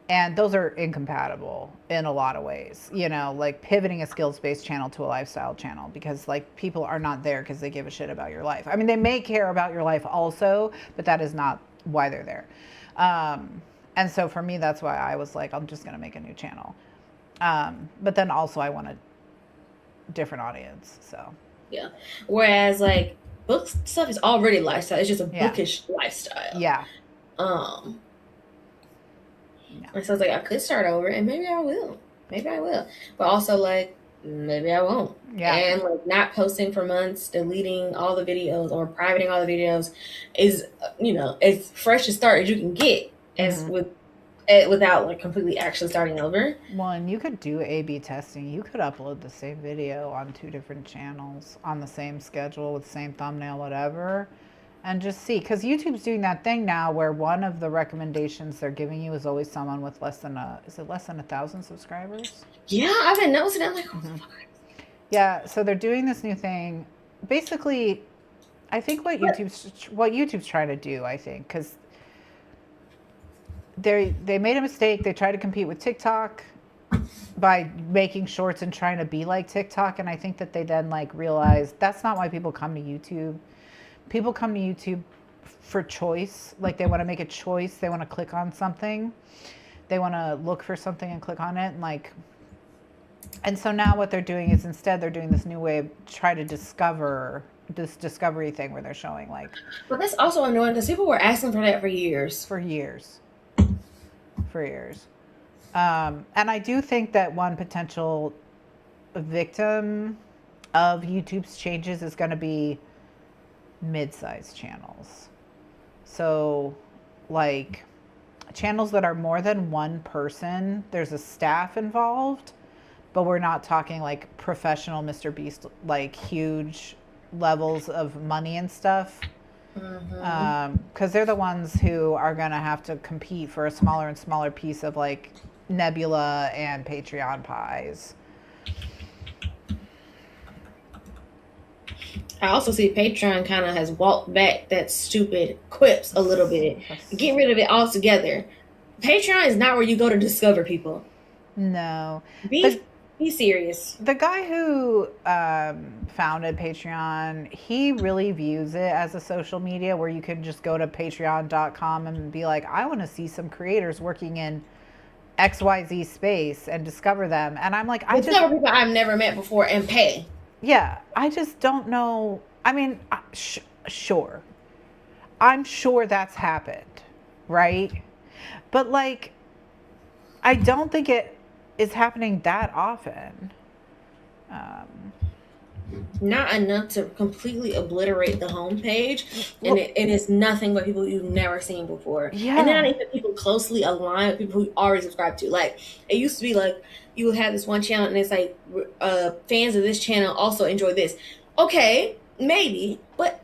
and those are incompatible in a lot of ways. You know, like pivoting a skills-based channel to a lifestyle channel, because like people are not there because they give a shit about your life. I mean, they may care about your life also, but that is not why they're there. And so for me, that's why I was like, I'm just going to make a new channel. But then also I want a different audience. So yeah. Whereas like book stuff is already lifestyle. It's just a bookish lifestyle. Yeah. And so I was like, I could start over, and maybe I will. But also like, maybe I won't. Yeah. And like not posting for months, deleting all the videos or privating all the videos is, you know, as fresh a start as you can get as without like completely actually starting over. Well, and you could do A/B testing. You could upload the same video on 2 different channels on the same schedule with the same thumbnail, whatever, and just see. Because YouTube's doing that thing now where one of the recommendations they're giving you is always someone with less than 1,000 subscribers? Yeah, I've been noticing. I'm like, oh my God. Yeah, so they're doing this new thing. Basically, I think what YouTube's trying to do, I think, because they made a mistake. They tried to compete with TikTok by making shorts and trying to be like TikTok, and I think that they then like realized that's not why people come to YouTube. People come to YouTube for choice. Like they want to make a choice. They want to click on something. They want to look for something and click on it, and so now what they're doing is instead they're doing this new way of try to discover this discovery thing where they're showing like. But that's also annoying because people were asking for that for years. And I do think that one potential victim of YouTube's changes is going to be mid-sized channels. So like channels that are more than one person, there's a staff involved, but we're not talking like professional Mr. Beast, like huge levels of money and stuff. Because they're the ones who are going to have to compete for a smaller and smaller piece of like Nebula and Patreon pies. I also see Patreon kind of has walked back that stupid quips a little bit. Get rid of it altogether. Patreon is not where you go to discover people. No. Be serious. The guy who founded Patreon, he really views it as a social media where you can just go to patreon.com and be like, I want to see some creators working in XYZ space and discover them. And I'm like, discover people I've never met before and pay. Yeah, I just don't know. I mean, sure. I'm sure that's happened, right? But like, I don't think it is happening that often. Not enough to completely obliterate the homepage, and it's nothing but people you've never seen before. Yeah. And then not even people closely aligned with people who already subscribe to. Like, it used to be like you would have this one channel and it's like fans of this channel also enjoy this. Okay, maybe, but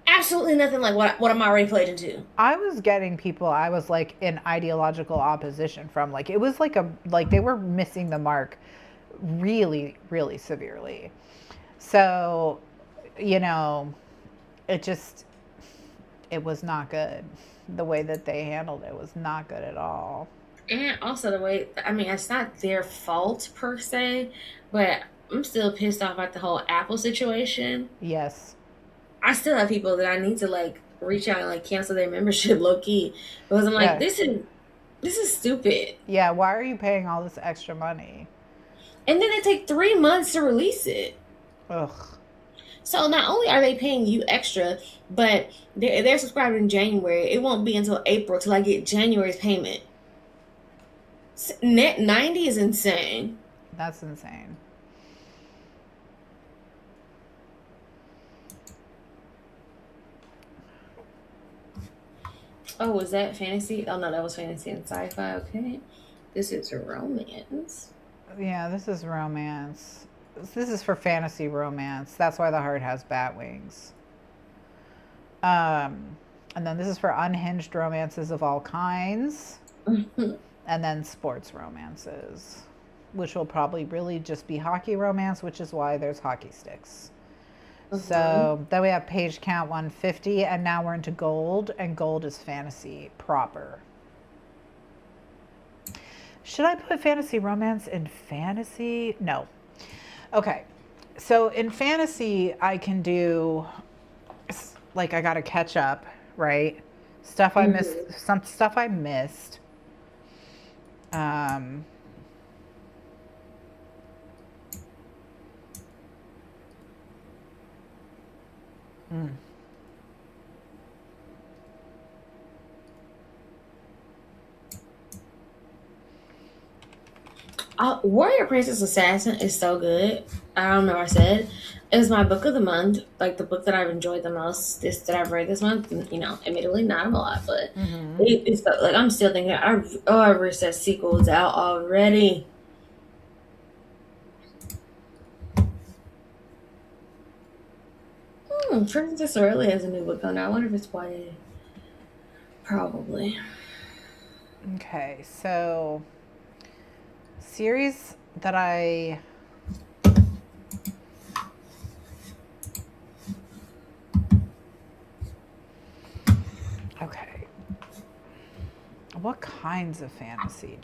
absolutely nothing like what I'm already pledged into. I was getting people I was like in ideological opposition from. Like it was like they were missing the mark really, really severely. So, you know, it was not good. The way that they handled it was not good at all. And also the way, I mean, it's not their fault per se, but I'm still pissed off at the whole Apple situation. Yes. I still have people that I need to like reach out and like cancel their membership low key because I'm like, this is stupid. Yeah, why are you paying all this extra money? And then they take 3 months to release it. Ugh. So not only are they paying you extra, but they're subscribed in January. It won't be until April till I get January's payment. Net 90 is insane. That's insane. Oh, was that fantasy? Oh no, that was fantasy and sci-fi. Okay, this is a romance. Yeah, this is romance. This is for fantasy romance. That's why the heart has bat wings. And then this is for unhinged romances of all kinds. And then sports romances, which will probably really just be hockey romance, which is why there's hockey sticks. So then we have page count 150, and now we're into gold, and gold is fantasy proper. Should I put fantasy romance in fantasy? No. Okay. So in fantasy, I can do, like, I got to catch up, right? Stuff I missed, some stuff I missed. Warrior Princess Assassin is so good. I don't know what I said. It's my book of the month, like the book that I've enjoyed the most. That I've read this month. You know, admittedly not a lot, but it's like I'm still thinking. I wish that sequel was out already. Princess Aurelia has a new book on. I wonder if it's YA. Probably. Okay, so series that I okay. What kinds of fantasy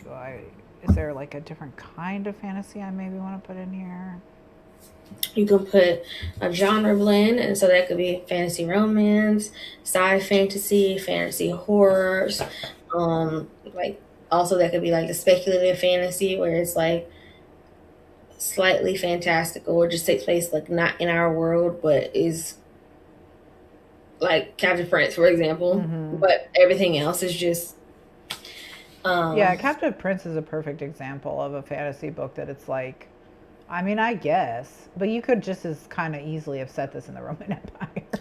is there like a different kind of fantasy I maybe want to put in here? You can put a genre blend, and so that could be fantasy romance, sci fantasy, fantasy horrors. Like also that could be like the speculative fantasy where it's like slightly fantastical or just takes place like not in our world but is like Captain Prince, for example. But everything else is just yeah, Captive Prince is a perfect example of a fantasy book that it's like, I mean, I guess, but you could just as kind of easily have set this in the Roman Empire. But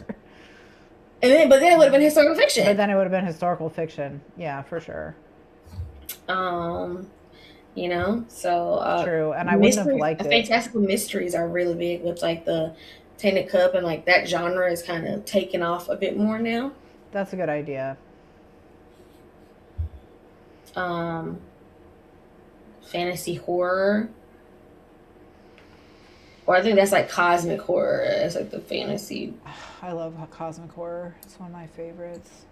then it would have been historical fiction. But then it would have been historical fiction. Yeah, for sure. You know, so true. And I wouldn't have liked it. Fantastical mysteries are really big with like the Tainted Cup, and like that genre is kind of taken off a bit more now. That's a good idea. Fantasy horror. Or I think that's like cosmic horror. It's like the fantasy. I love cosmic horror. It's one of my favorites.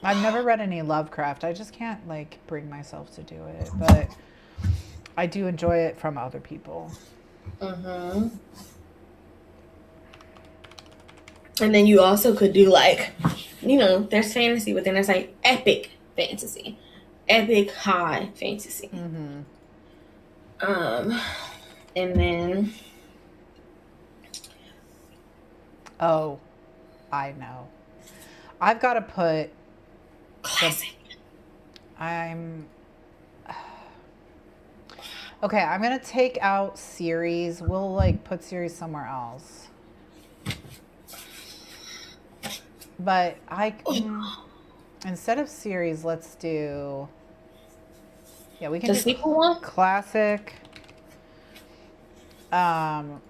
I've never read any Lovecraft. I just can't like bring myself to do it, but I do enjoy it from other people. And then you also could do like, you know, there's fantasy, but then there's like epic fantasy, epic high fantasy. And then, oh, I know. I've got to put classic. Okay, I'm gonna take out series. We'll like put series somewhere else. But instead of series, let's do. Yeah, we can The do sequel one? classic. I'm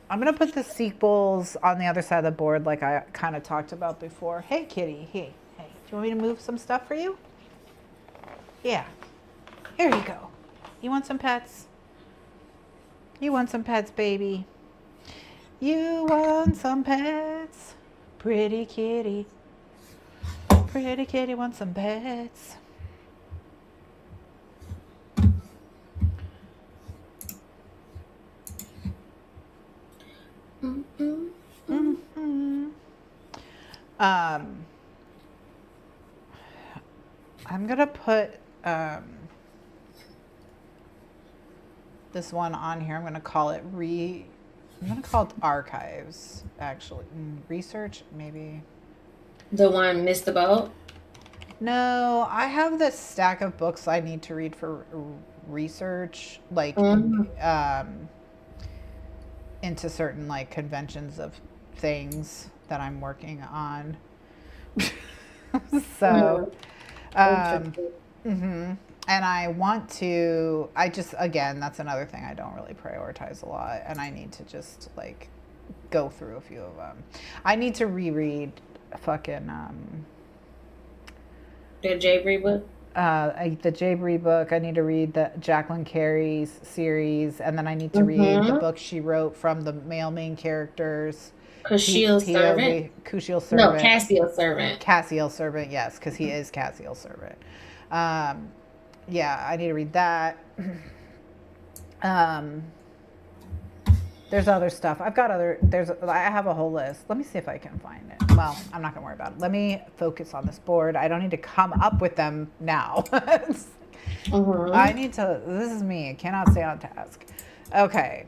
gonna put the sequels on the other side of the board, like I kind of talked about before. Hey, kitty. Hey, hey. Do you want me to move some stuff for you? Yeah. Here you go. You want some pets? You want some pets, baby? You want some pets? Pretty kitty. Pretty kitty wants some pets. Mm-hmm. I'm gonna put this one on here. I'm gonna call it archives. Actually, research maybe. The one missed the boat? No, I have this stack of books I need to read for research, like into certain like conventions of things that I'm working on. So, and I want to, again, that's another thing I don't really prioritize a lot. And I need to just like go through a few of them. I need to reread fucking, the Jay Bree book? the Jay Bree book. I need to read the Jacqueline Carey's series. And then I need to read the book she wrote from the male main characters. Cassiel's Servant? Cassiel's Servant. No, Cassiel's Servant. Cassiel's Servant, yes, because he is Cassiel's Servant. Yeah, I need to read that. There's other stuff. I have a whole list. Let me see if I can find it. Well, I'm not going to worry about it. Let me focus on this board. I don't need to come up with them now. I need to, this is me. I cannot stay on task. Okay.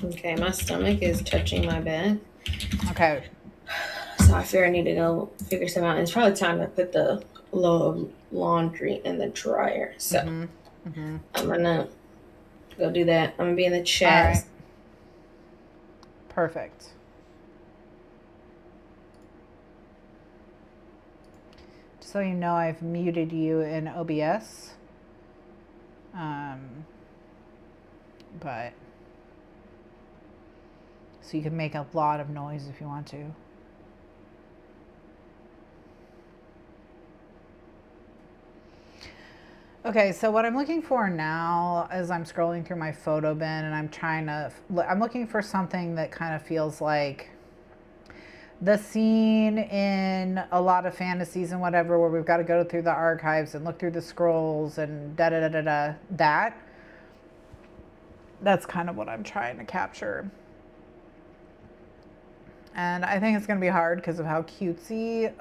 Okay, my stomach is touching my back. Okay. So I fear I need to go figure something out. It's probably time to put the load of laundry in the dryer. So I'm gonna go do that. I'm gonna be in the chat. All right. Perfect. So you know, I've muted you in OBS. But so you can make a lot of noise if you want to. Okay, so what I'm looking for now is I'm scrolling through my photo bin and I'm looking for something that kind of feels like the scene in a lot of fantasies and whatever, where we've got to go through the archives and look through the scrolls and that's kind of what I'm trying to capture. And I think it's going to be hard because of how cutesy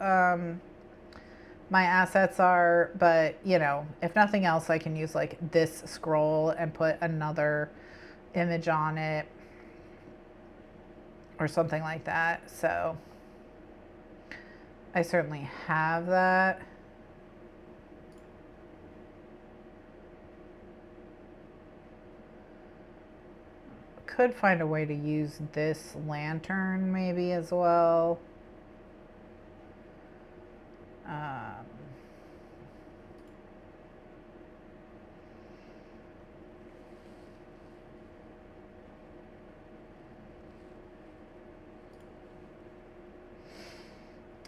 my assets are, but you know, if nothing else, I can use like this scroll and put another image on it or something like that. So I certainly have that. Could find a way to use this lantern maybe as well.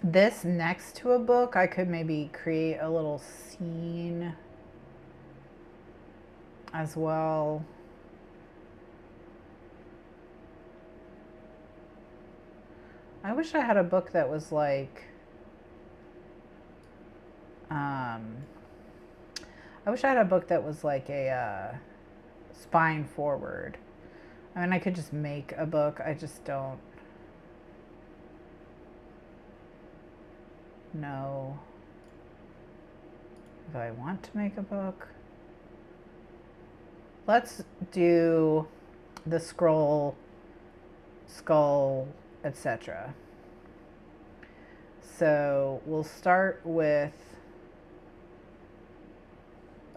This next to a book, I could maybe create a little scene as well. I wish I had a book that was like, a spine forward. I mean, I could just make a book. I just don't know if I want to make a book. Let's do the scroll, skull, etc. So we'll start with,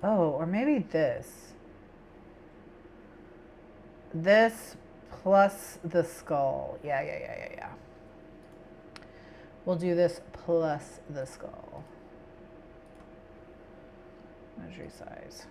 oh, or maybe this. This plus the skull. Yeah. We'll do this plus the skull. Measure size.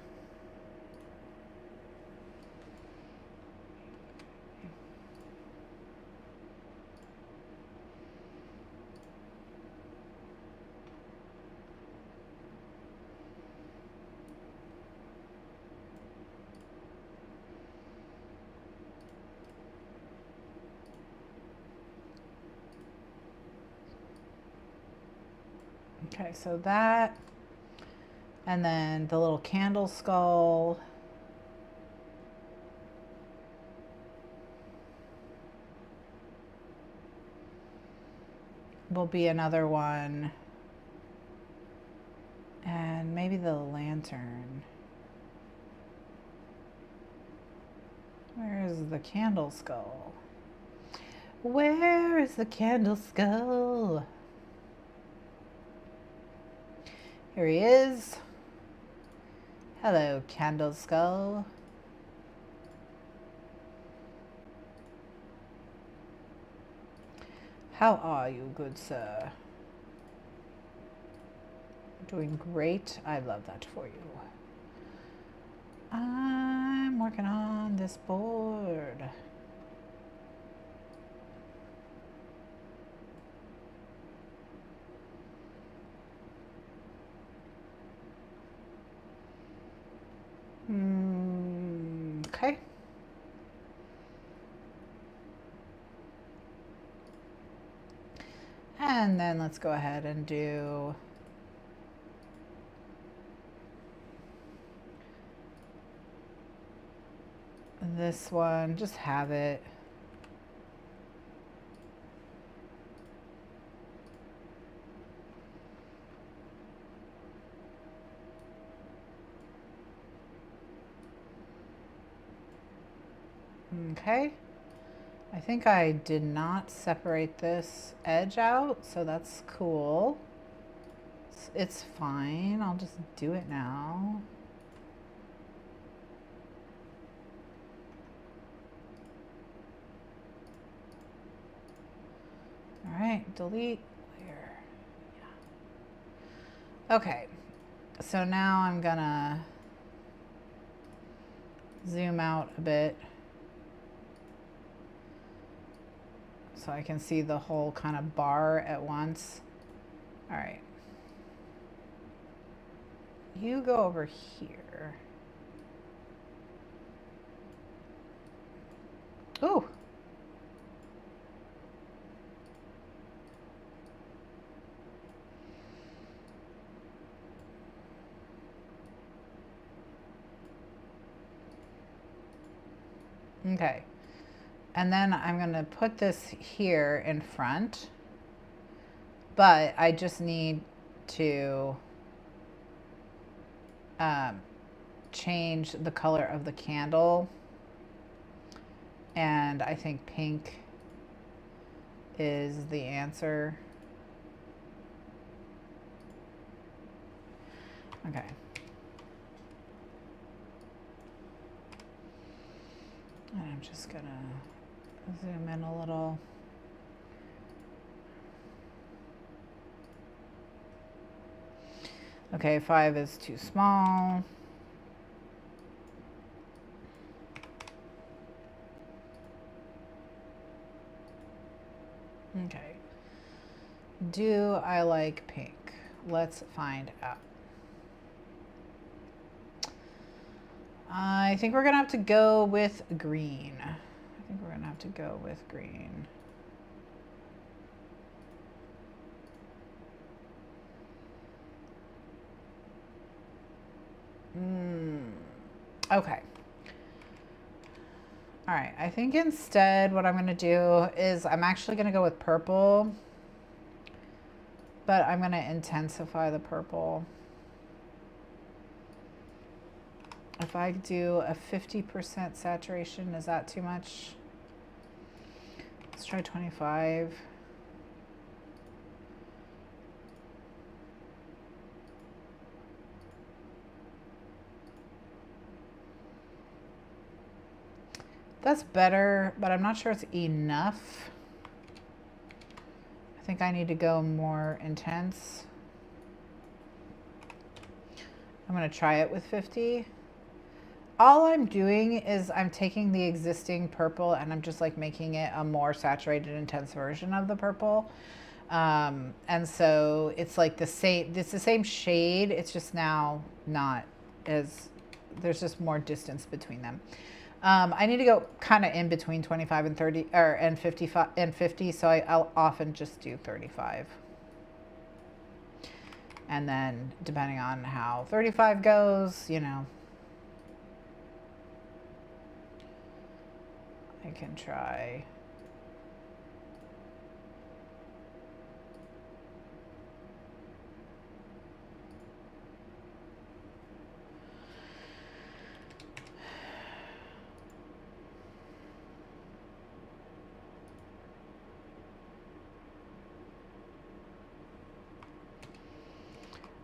Okay, so that, and then the little candle skull. Will be another one. And maybe the lantern. Where is the candle skull? Where is the candle skull? Here he is. Hello, candle skull. How are you, good sir? Doing great. I love that for you. I'm working on this board. Okay. And then let's go ahead and do this one. Just have it. Okay. I think I did not separate this edge out, so that's cool. It's fine. I'll just do it now. All right, delete layer. Yeah. Okay, so now I'm gonna zoom out a bit so I can see the whole kind of bar at once. All right. You go over here. Ooh. Okay. And then I'm going to put this here in front, but I just need to change the color of the candle. And I think pink is the answer. Okay. And I'm just gonna zoom in a little. Okay, 5 is too small. Okay. Do I like pink? Let's find out. I think we're gonna have to go with green. Okay. All right, I think instead what I'm gonna do is I'm actually gonna go with purple, but I'm gonna intensify the purple. If I do a 50% saturation, is that too much? Let's try 25. That's better, but I'm not sure it's enough. I think I need to go more intense. I'm going to try it with 50. All I'm doing is I'm taking the existing purple and I'm just like making it a more saturated, intense version of the purple. And so it's like the same shade. It's just now not as, there's just more distance between them. I need to go kind of in between 25 and 30 and 55 and 50. So I'll often just do 35. And then depending on how 35 goes, you know, I can try.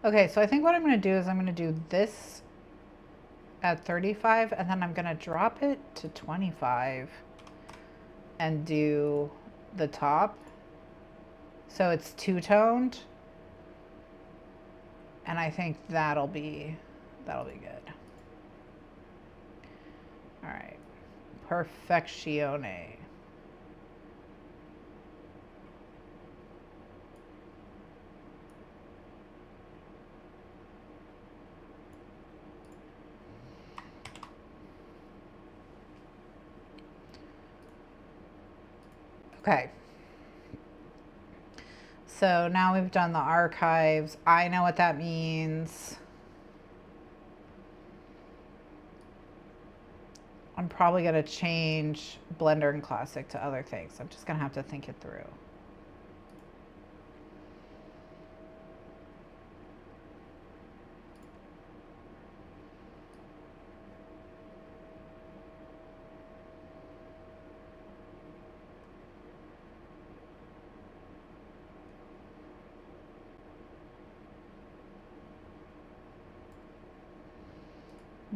Okay, so I think what I'm going to do is I'm going to do this at 35 and then I'm going to drop it to 25 and do the top. So it's two-toned. And I think that'll be good. All right. Perfeccione. Okay. So now we've done the archives. I know what that means. I'm probably going to change Blender and Classic to other things. I'm just going to have to think it through.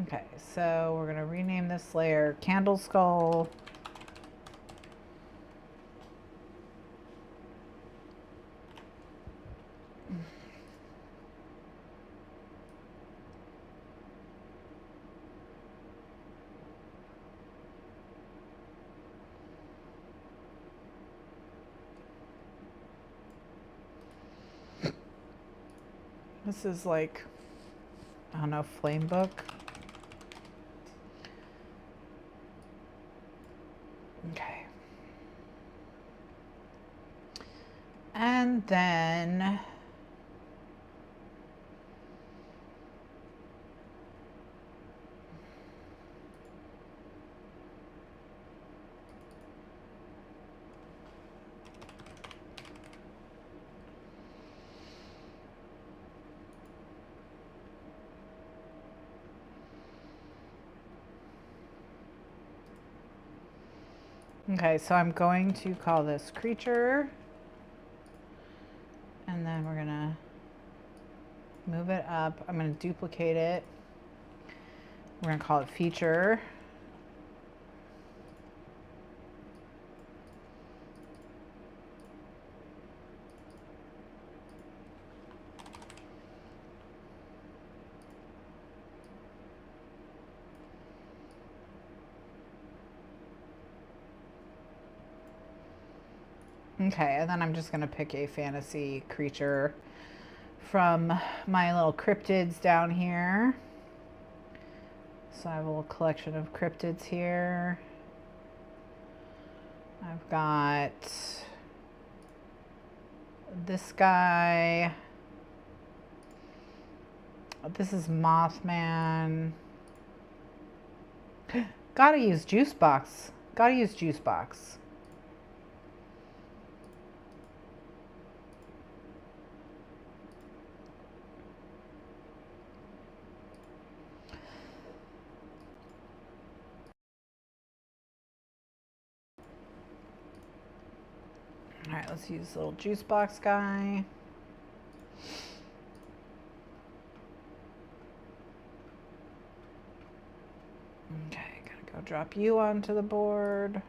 Okay, so we're going to rename this layer Candle Skull. This is like, I don't know, flame book. Okay. And then okay, so I'm going to call this creature. And then we're going to move it up. I'm going to duplicate it. We're going to call it feature. Okay, and then I'm just going to pick a fantasy creature from my little cryptids down here. So I have a little collection of cryptids here. I've got this guy. This is Mothman. Gotta use juice box. Gotta use juice box. All right, let's use little juice box guy. Okay, gotta go drop you onto the board.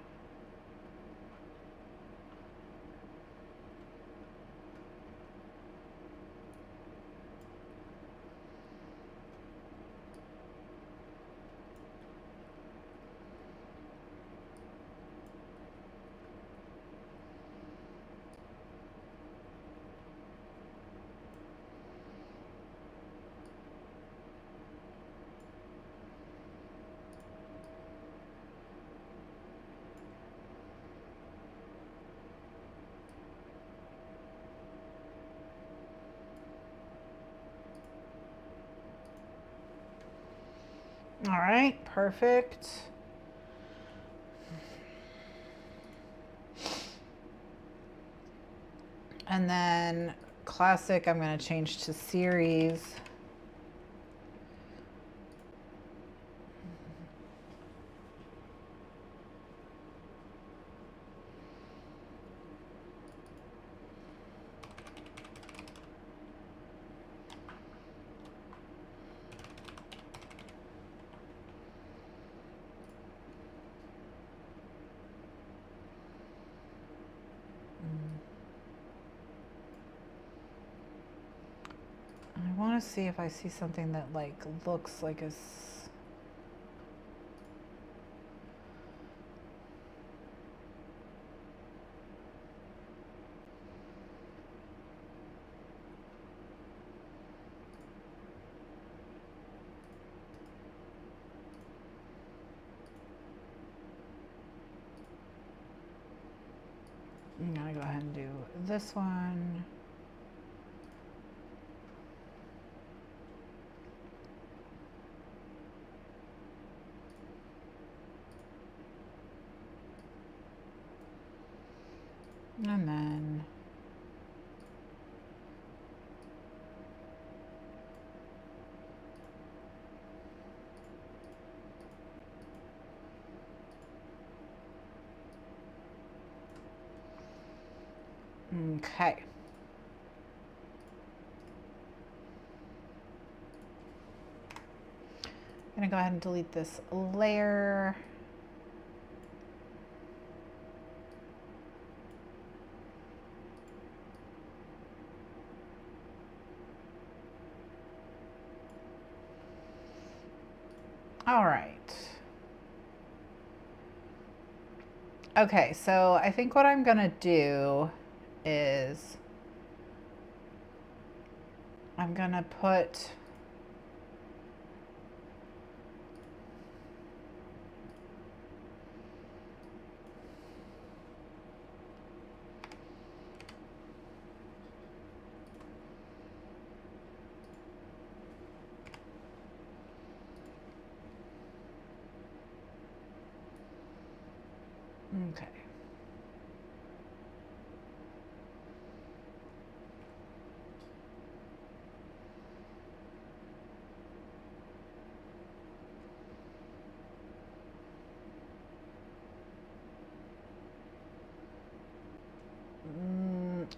All right, perfect. And then classic, I'm going to change to series. I want to see if I see something that like looks like a I'm gonna go ahead and do this one. And then okay. I'm gonna go ahead and delete this layer. All right. Okay, so I think what I'm gonna do is I'm gonna put okay.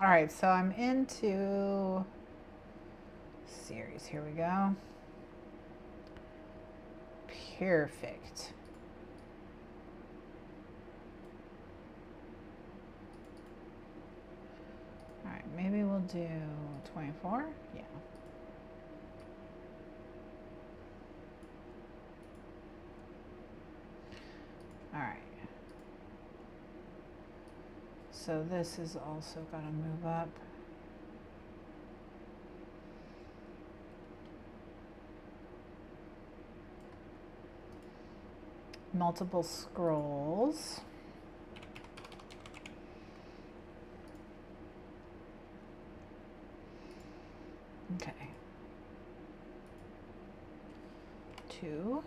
All right, so I'm into series. Here we go. Perfect. All right, maybe we'll do 24. Yeah. All right. So this is also going to move up. Multiple scrolls. Okay. 2.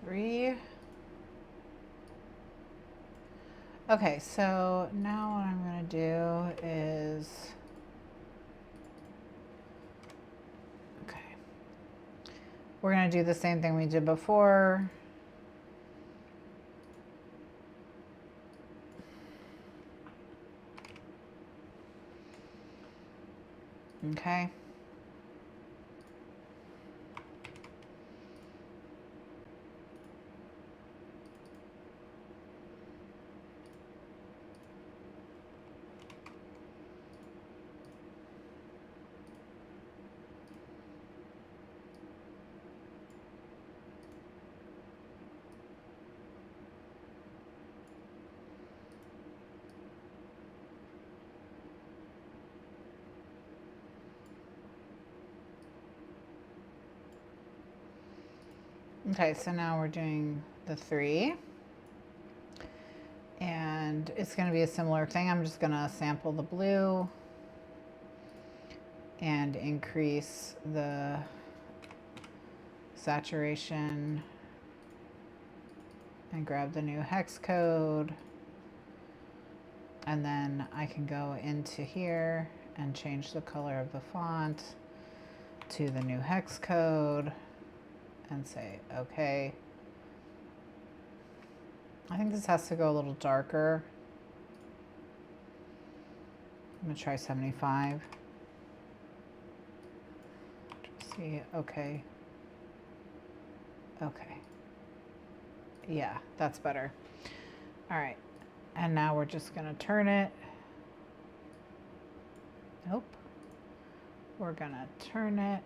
Three. Okay, so now what I'm going to do is, okay, we're going to do the same thing we did before. Okay. Okay, so now we're doing the 3. And it's going to be a similar thing. I'm just going to sample the blue and increase the saturation and grab the new hex code. And then I can go into here and change the color of the font to the new hex code and say, okay. I think this has to go a little darker. I'm gonna try 75. See, okay. Okay. Yeah, that's better. All right, and now we're just gonna turn it. Nope. We're gonna turn it.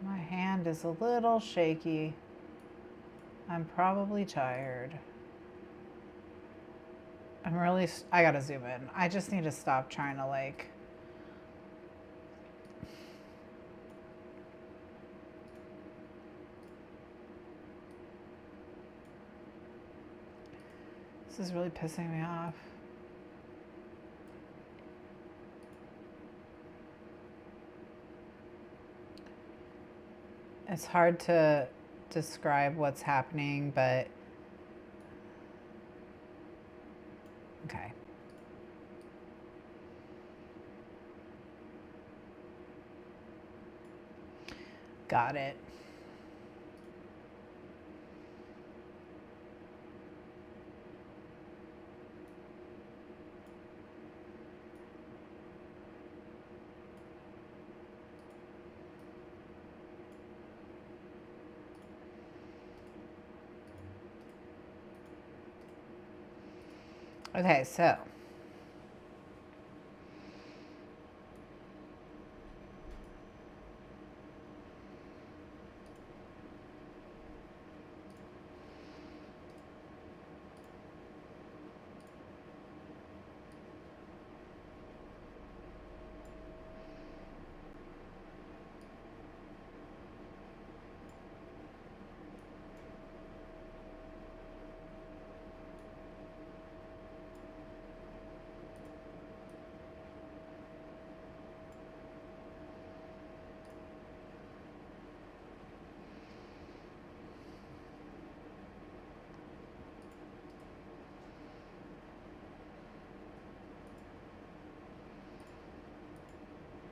My hand is a little shaky. I'm probably tired. I gotta zoom in. I just need to stop trying to like. This is really pissing me off. It's hard to describe what's happening, but okay. Got it. Okay, so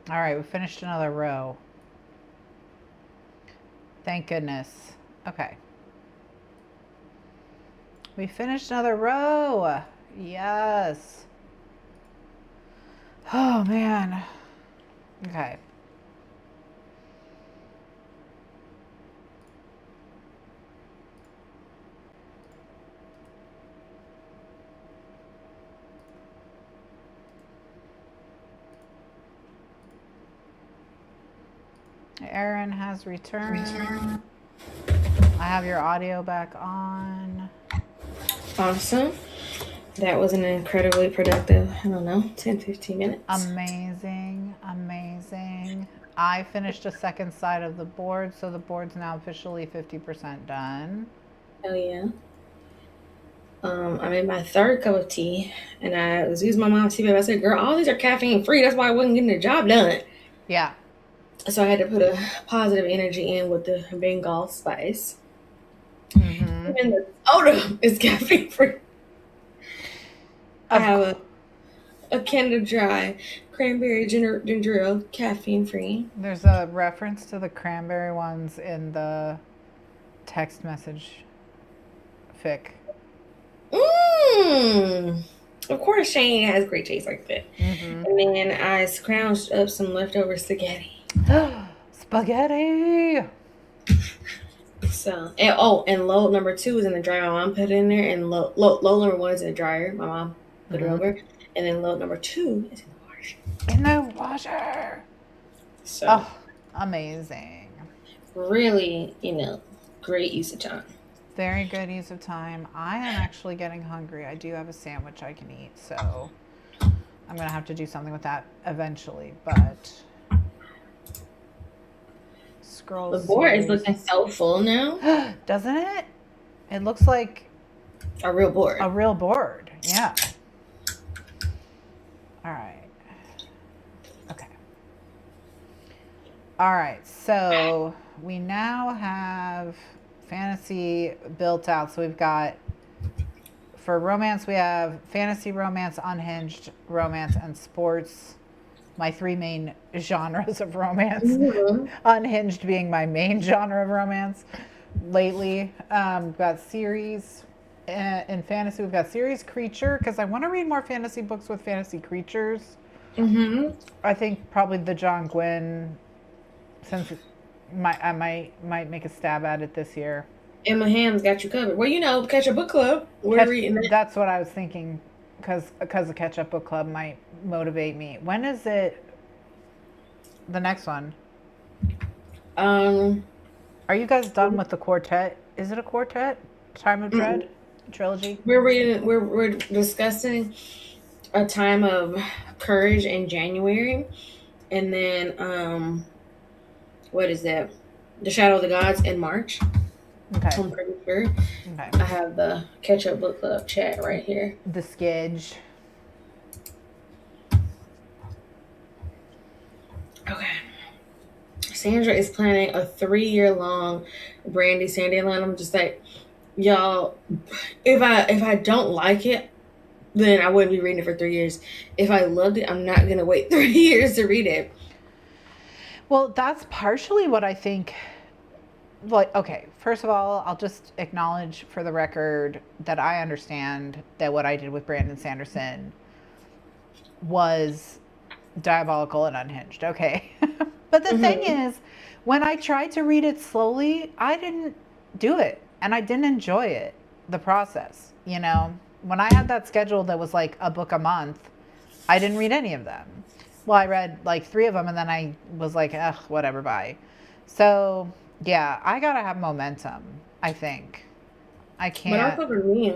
all right, we finished another row. Thank goodness. Okay. We finished another row. Yes. Oh, man. Okay. Aaron has returned. I have your audio back on. Awesome. That was an incredibly productive, 10-15 minutes. Amazing, amazing. I finished a second side of the board, so the board's now officially 50% done. Oh yeah. I made my third cup of tea, and I was using my mom's tea bag. I said, "Girl, all these are caffeine free. That's why I wasn't getting the job done." Yeah. So I had to put a positive energy in with the Bengal spice. Mm-hmm. Even the soda is caffeine free. I have a Canada Dry cranberry ginger ale, caffeine free. There's a reference to the cranberry ones in the text message fic. Of course, Shane has great taste like that. Mm-hmm. And then I scrounged up some leftover spaghetti. Spaghetti! So, and load number 2 is in the dryer. My mom put it in there, and load number 1 is in the dryer. My mom put it over, and then load number 2 is in the washer. In the washer! So, amazing. Really, great use of time. Very good use of time. I am actually getting hungry. I do have a sandwich I can eat, so I'm going to have to do something with that eventually, but... The board is looking so full now. Doesn't it? It looks like a real board. A real board, yeah. All right. Okay. All right, so we now have fantasy built out. So we've got, for romance, we have fantasy romance, unhinged romance, and sports. My 3 main genres of romance. Unhinged being my main genre of romance lately. We've got series. In fantasy, we've got series creature, because I want to read more fantasy books with fantasy creatures. I think probably the John Gwynn, since I might make a stab at it this year. Emma Ham's got you covered. Well, catch a book club. We're reading it. That's what I was thinking, because the catch up book club might motivate me. When is it? The next one? Are you guys done with the quartet? Is it a quartet? Time of Dread trilogy? We're discussing A Time of Courage in January, and then what is that? The Shadow of the Gods in March. Okay. I'm pretty sure. Okay. I have the catch up book club chat right here. The Skidge. Okay. Sandra is planning a 3-year-long Brandy Sandy line. I'm just like, y'all, if I don't like it, then I wouldn't be reading it for 3 years. If I loved it, I'm not gonna wait 3 years to read it. Well, that's partially what I think. Like, okay, first of all, I'll just acknowledge for the record that I understand that what I did with Brandon Sanderson was diabolical and unhinged. Okay. But the thing is, when I tried to read it slowly, I didn't do it, and I didn't enjoy it, the process. When I had that schedule that was like a book a month, I didn't read any of them. Well, I read like 3 of them, and then I was like, ugh, whatever, bye. So yeah, I gotta have momentum, I think. I can't. But also for me,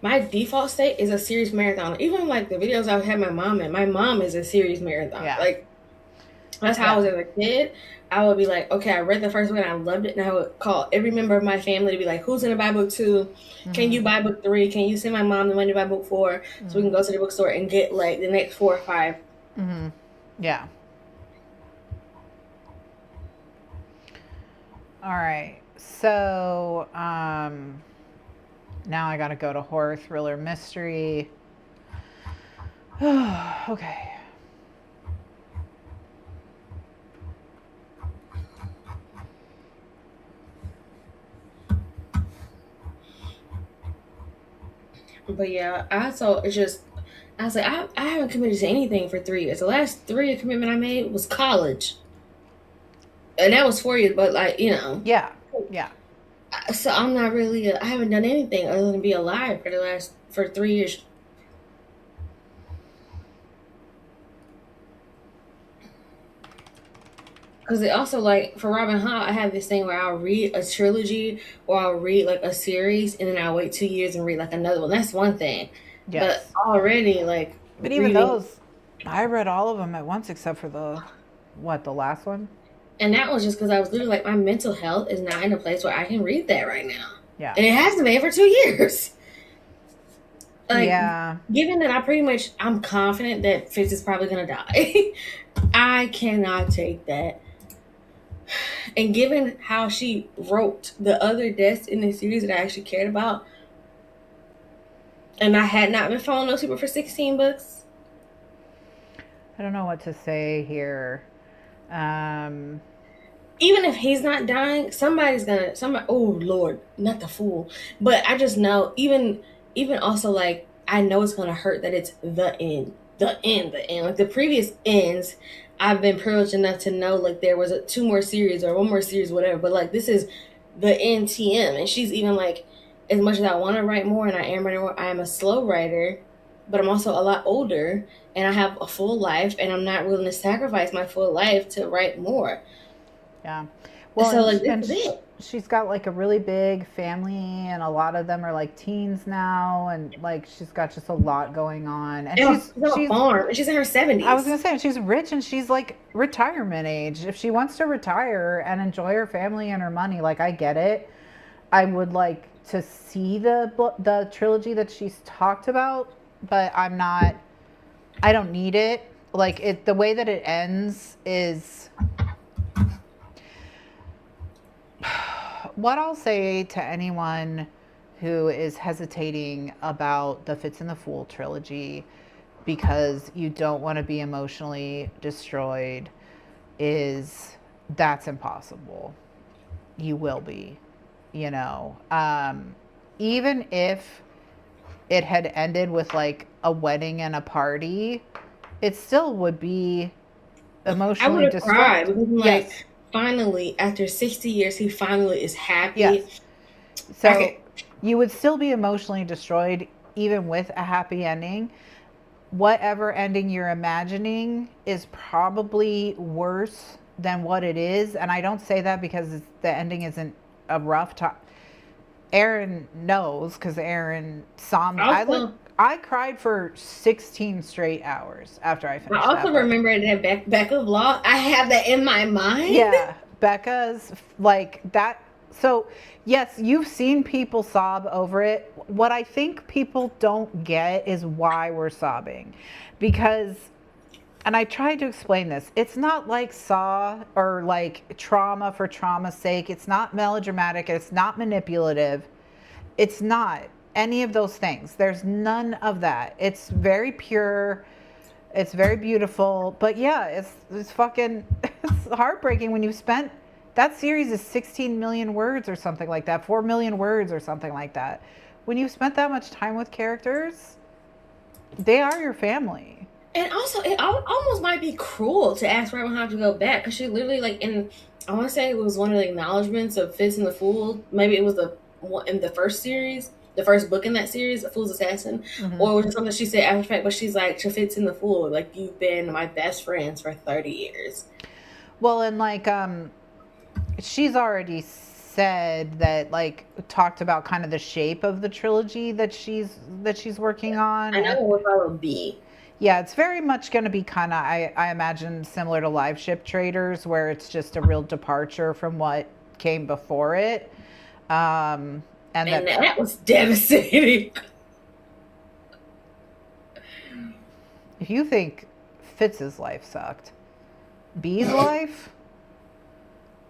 my default state is a series marathon. Even like the videos I've had my mom in, my mom is a series marathon. Yeah. Like, that's how I was as a kid. I would be like, okay, I read the first one and I loved it, and I would call every member of my family to be like, who's gonna buy book 2? Can you buy book 3? Can you send my mom the money to buy book 4 so we can go to the bookstore and get like the next 4 or 5? Yeah. All right. So now I gotta go to horror, thriller, mystery. Okay. But yeah, I was like, I haven't committed to anything for 3 years. The last 3-year commitment I made was college. And that was 4 years, but like, Yeah. So I'm not really, I haven't done anything other than be alive for 3 years. Because it also, like, for Robin Hood, I have this thing where I'll read a trilogy or I'll read, like, a series, and then I'll wait 2 years and read, like, another one. That's one thing. Yes. But already, like... But even those, I read all of them at once except for the last one? And that was just because I was literally, like, my mental health is not in a place where I can read that right now. Yeah. And it hasn't been for 2 years. Like, yeah. Given that I'm confident that Fitz is probably going to die. I cannot take that. And given how she wrote the other deaths in the series that I actually cared about, and I had not been following those people for 16 books, I don't know what to say here. Even if he's not dying, somebody's gonna somebody. Oh Lord, not the fool. But I just know, even also like I know it's gonna hurt that it's the end, the end, the end. Like the previous ends, I've been privileged enough to know like there was two more series or one more series, whatever. But like this is the NTM, and she's even like, as much as I want to write more, and I am writing more, I am a slow writer, but I'm also a lot older, and I have a full life, and I'm not willing to sacrifice my full life to write more. Yeah. Well, So like this and is it. she's got like a really big family, and a lot of them are like teens now, and like she's got just a lot going on. And She's on a farm, and she's in her I was 70s. gonna say she's rich, and she's like retirement age. If she wants to retire and enjoy her family and her money, like I get it. I would like to see the trilogy that she's talked about, but I'm not. I don't need it. Like it, the way that it ends is what I'll say to anyone who is hesitating about the Fitz and the Fool trilogy because you don't want to be emotionally destroyed is that's impossible. You will be, you know. Even if it had ended with like a wedding and a party, it still would be I would emotionally have cried destroyed. because I'm like, Yes. finally, after 60 years, he finally is happy. Yes. I So could, you would still be emotionally destroyed even with a happy ending. Whatever ending you're imagining is probably worse than what it is. And I don't say that because the ending isn't a rough time. Aaron knows because Aaron saw me. also, I cried for 16 straight hours after I I finished also that book. remember that Becca vlog. I have that in my mind. Yeah, Becca's like that. So, yes, you've seen people sob over it. What I think people don't get is why we're sobbing. Because, and I tried to explain this, it's not like Saw or like trauma for trauma's sake. It's not melodramatic. It's not manipulative. It's not any of those things. There's none of that. It's very pure. It's very beautiful, but yeah, it's fucking it's heartbreaking when you spent that series is 16 million words or something like that, 4 million words or something like that. When you've spent that much time with characters, they are your family. And also, it almost might be cruel to ask Rebel how to go back because she literally like in. I want to say it was one of the acknowledgments of Fitz and the Fool. Maybe it was the one in the first series, the first book in that series, The Fool's Assassin, or was it something she said after the fact? But she's like, to Fitz and the Fool, like you've been my best friends for 30 years. Well, and like she's already said that like talked about kind of the shape of the trilogy that she's working on. I know what I would be. Yeah, it's very much going to be kind of, I imagine, similar to Live Ship Traders, where it's just a real departure from what came before it. And that was devastating. If you think Fitz's life sucked, Bee's life?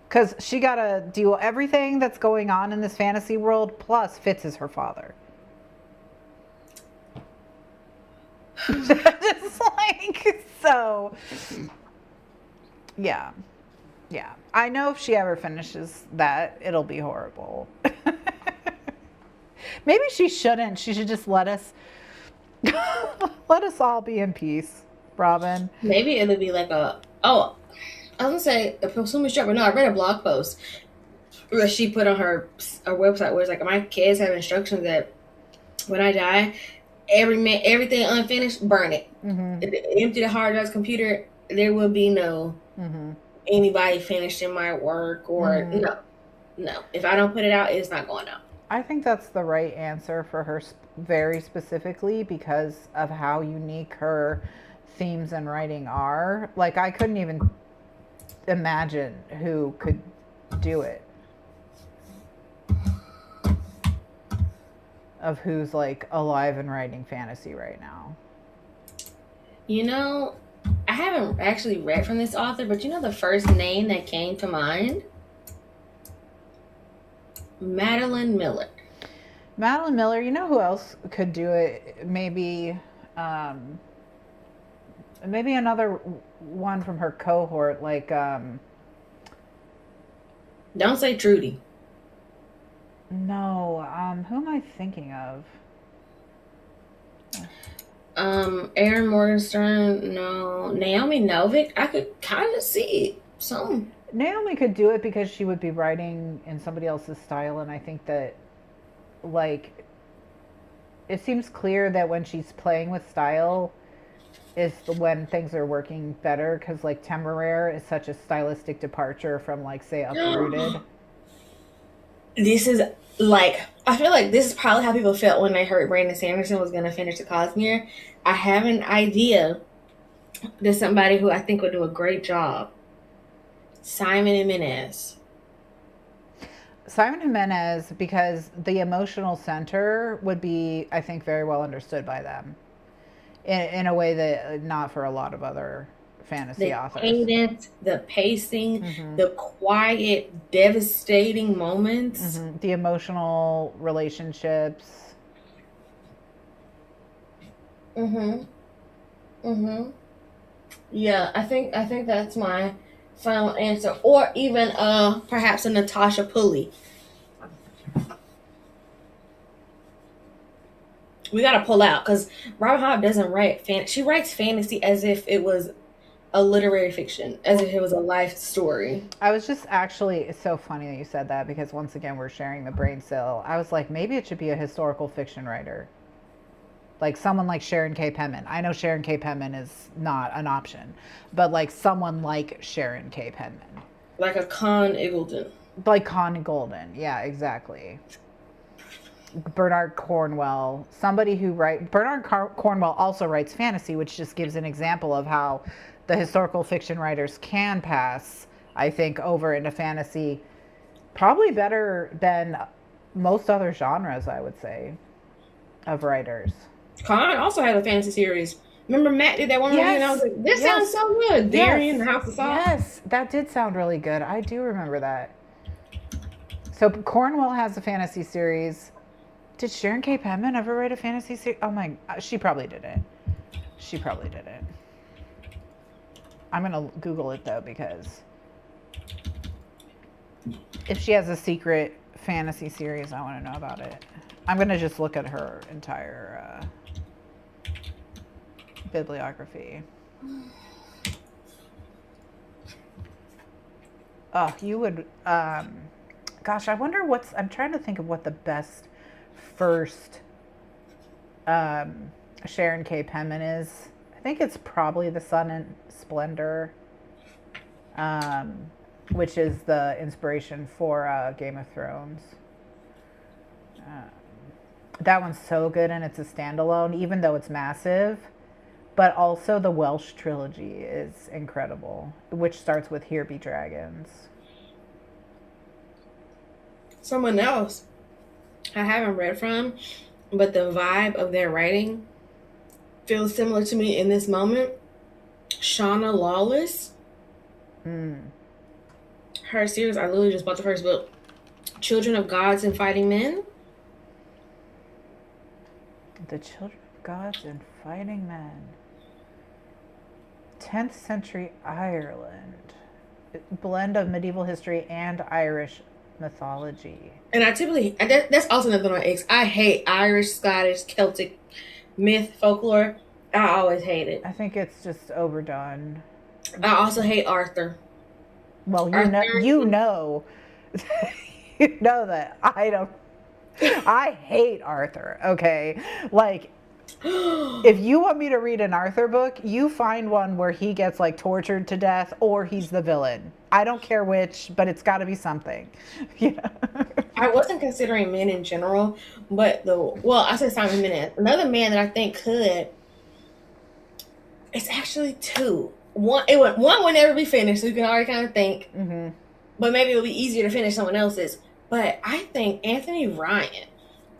Because she got to do everything that's going on in this fantasy world, plus Fitz is her father. Just like, so, yeah. I know if she ever finishes that, it'll be horrible. Maybe she shouldn't. She should just let us all be in peace, Robin. Maybe it'll be like I was gonna say a posthumous job, but no, I read a blog post where she put on her website where it's like, my kids have instructions that when I die, everything unfinished, burn it. Empty the hard drive's computer. There will be no anybody finishing my work or no. If I don't put it out, it's not going out. I think that's the right answer for her very specifically because of how unique her themes and writing are. Like, I couldn't even imagine who could do it. Of who's like alive and writing fantasy right now. You know, I haven't actually read from this author, but you know the first name that came to mind? Madeline Miller. Madeline Miller, you know who else could do it? Maybe Maybe another one from her cohort, like Don't say Trudy. no, who am I thinking of? Aaron Morgenstern, no. Naomi Novik, I could kind of see some. Naomi could do it because she would be writing in somebody else's style, and I think that, like, it seems clear that when she's playing with style is when things are working better, because, like, Temeraire is such a stylistic departure from, like, say, Uprooted. This is, like, I feel like this is probably how people felt when they heard Brandon Sanderson was going to finish the Cosmere. I have an idea. There's somebody who I think would do a great job. Simon Jimenez. Simon Jimenez, because the emotional center would be, I think, very well understood by them in a way that not for a lot of other fantasy authors. The cadence, the pacing, the quiet, devastating moments. The emotional relationships. Yeah, I think that's my final answer. Or even perhaps a Natasha Pulley. We gotta pull out because Robin Hobb doesn't write she writes fantasy as if it was a literary fiction, as if it was a life story. I was just actually, it's so funny that you said that, because once again we're sharing the brain cell. I was like, maybe it should be a historical fiction writer, like someone like Sharon K. Penman. I know Sharon K. Penman is not an option, but like someone like Sharon K. Penman, like a Con Eagleton, like Con Golden. Yeah, exactly. Bernard Cornwell, somebody who Bernard Cornwell also writes fantasy, which just gives an example of how the historical fiction writers can pass, I think, over into fantasy probably better than most other genres, I would say, of writers. Con also had a fantasy series. Remember Matt did that one review and I was like, this sounds so good. Darian, the House of Salt. Yes, that did sound really good. I do remember that. So Cornwell has a fantasy series. Did Sharon K. Penman ever write a fantasy series? Oh my, she probably didn't. She probably didn't. I'm going to Google it though, because if she has a secret fantasy series, I want to know about it. I'm going to just look at her entire bibliography. Oh, you would, gosh, I wonder I'm trying to think of what the best first Sharon K. Penman is. I think it's probably The Sun and Splendor, which is the inspiration for Game of Thrones. That one's so good, and it's a standalone, even though it's massive. But also the Welsh trilogy is incredible, which starts with Here Be Dragons. Someone else I haven't read from, but the vibe of their writing feels similar to me in this moment. Shauna Lawless. Her series, I literally just bought the first book. Children of Gods and Fighting Men. The Children of Gods and Fighting Men. 10th century Ireland. Blend of medieval history and Irish mythology. And that's also another one of my ex. I hate Irish, Scottish, Celtic myth, folklore. I always hate it. I think it's just overdone. I also hate Arthur. Well, you know that I hate Arthur, okay? Like, if you want me to read an Arthur book, you find one where he gets like tortured to death or he's the villain. I don't care which, but it's got to be something. Yeah. I wasn't considering men in general, but I said Simon Minute. Another man that I think could. It's actually two. One would never be finished, so you can already kind of think. But maybe it would be easier to finish someone else's. But I think Anthony Ryan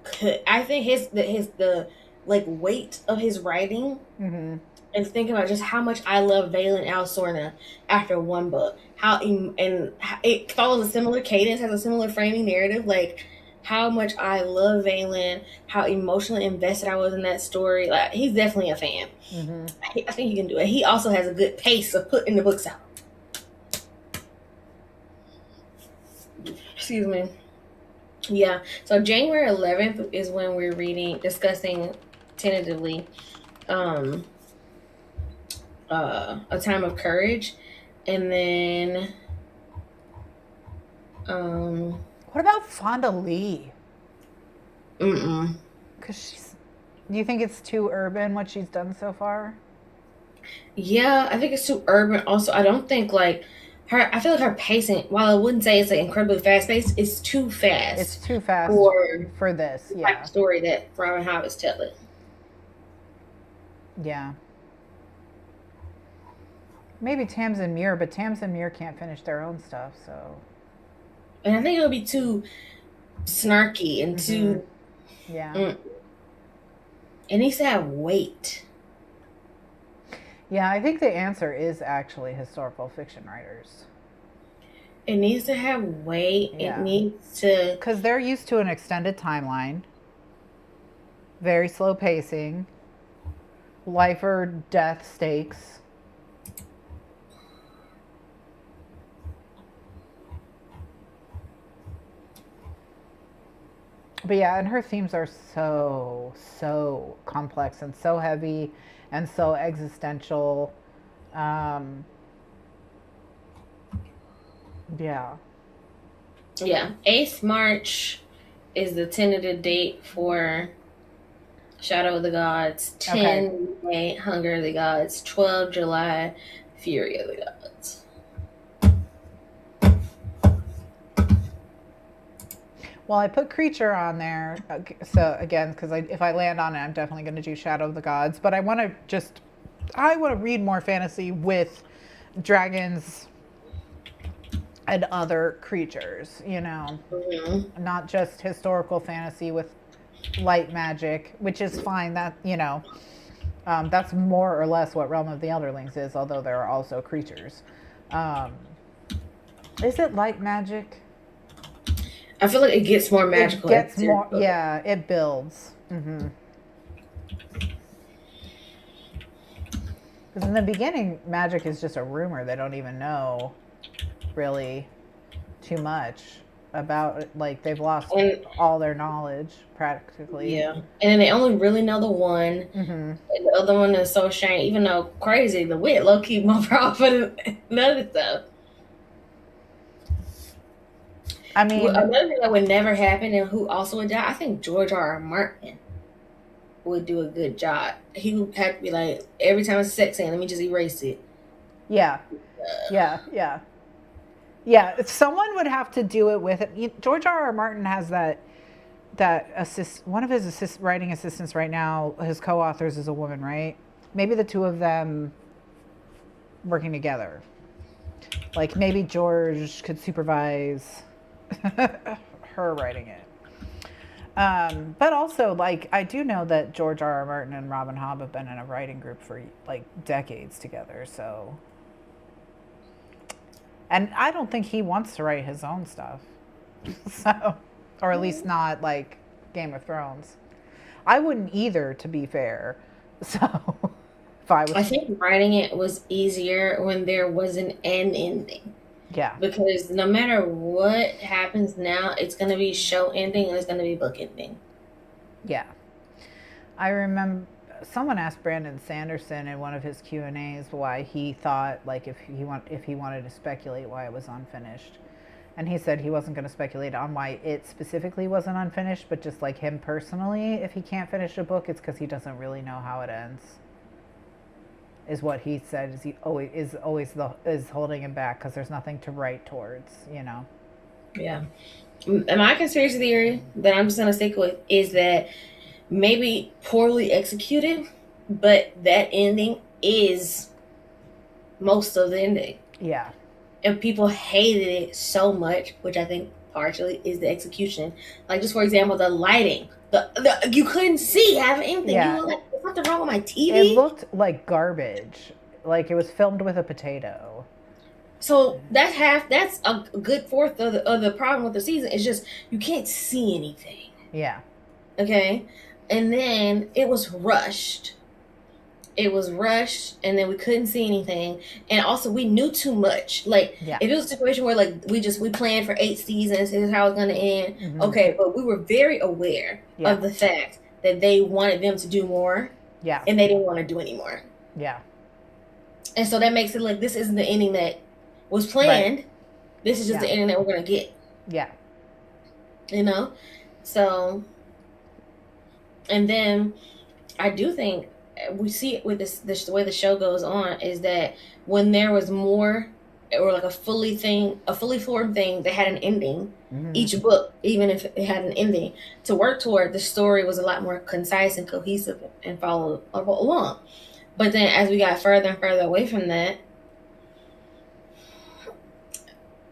could. I think the like weight of his writing, and thinking about just how much I love Valen Al Sorna after one book, how it follows a similar cadence, has a similar framing narrative. Like, how much I love Valen, how emotionally invested I was in that story. Like, he's definitely a fan. Mm-hmm. I think he can do it. He also has a good pace of putting the books out. Excuse me. Yeah. So January 11th is when we're discussing tentatively A Time of Courage. And then what about Fonda Lee? Mm-mm. Because do you think it's too urban what she's done so far? Yeah, I think it's too urban. Also, I don't think like her. I feel like her pacing, while I wouldn't say it's like incredibly fast paced, it's too fast. It's too fast for this. The Yeah. type of story that Robin Hobb is telling. Yeah. Maybe Tamsin Muir, but Tamsin Muir can't finish their own stuff, so. And I think it'll be too snarky and too. Yeah. It needs to have weight. Yeah, I think the answer is actually historical fiction writers. It needs to have weight. Yeah. It needs to. Because they're used to an extended timeline, very slow pacing, life or death stakes. But yeah, and her themes are so complex and so heavy and so existential. Yeah. Yeah. 8th March is the tentative date for Shadow of the Gods. 10 May, Hunger of the Gods. 12 July, Fury of the Gods. Well, I put Creature on there, so again, because if I land on it, I'm definitely going to do Shadow of the Gods. But I want to read more fantasy with dragons and other creatures, not just historical fantasy with light magic, which is fine. That, that's more or less what Realm of the Elderlings is, although there are also creatures. Is it light magic? I feel like it gets more magical. It gets more, yeah, it builds. Because in the beginning, magic is just a rumor. They don't even know really too much about, like, they've lost all their knowledge practically. Yeah. And then they only really know the one. And the other one is so ashamed, even though crazy, the wit low-key more powerful than other stuff. I mean, another thing that would never happen and who also would die, I think George R.R. Martin would do a good job. He would have to be like, every time it's a sex scene, let me just erase it. Yeah. Someone would have to do it with it. George R.R. Martin has that one of his writing assistants right now, his co-authors is a woman, right? Maybe the two of them working together. Like, maybe George could supervise her writing it. But also, like, I do know that George R.R. Martin and Robin Hobb have been in a writing group for like decades together, so. And I don't think he wants to write his own stuff. So, or at least not like Game of Thrones. I wouldn't either, to be fair. So, if I was. I think writing it was easier when there wasn't an ending. Yeah. Because no matter what happens now, it's going to be show ending and it's going to be book ending. Yeah. I remember someone asked Brandon Sanderson in one of his Q&As why he thought, like, if he wanted to speculate why it was unfinished. And he said he wasn't going to speculate on why it specifically wasn't unfinished, but just like him personally, if he can't finish a book, it's because he doesn't really know how it ends. Is what he said. Is he always is holding him back because there's nothing to write towards, Yeah. My conspiracy theory that I'm just gonna stick with is that maybe poorly executed, but that ending is most of the ending. Yeah. And people hated it so much, which I think partially is the execution. Like, just for example, the lighting. The you couldn't see half anything. Yeah. You were like, there's nothing wrong with my TV. It looked like garbage. Like it was filmed with a potato. So that's a good fourth of the problem with the season. It's just you can't see anything. Yeah. Okay. And then it was rushed. And then we couldn't see anything. And also we knew too much. Like if it was a situation where like we planned for 8 seasons, this is how it's gonna end. Mm-hmm. Okay, but we were very aware of the fact that they wanted them to do more. Yeah. And they didn't want to do any more. Yeah. And so that makes it like this isn't the ending that was planned. Right. This is just the ending that we're gonna get. Yeah. You know? So and then I do think we see it with this the way the show goes on is that when there was more or like a fully formed thing that had an ending, each book, even if it had an ending to work toward, the story was a lot more concise and cohesive and followed along. But then as we got further and further away from that,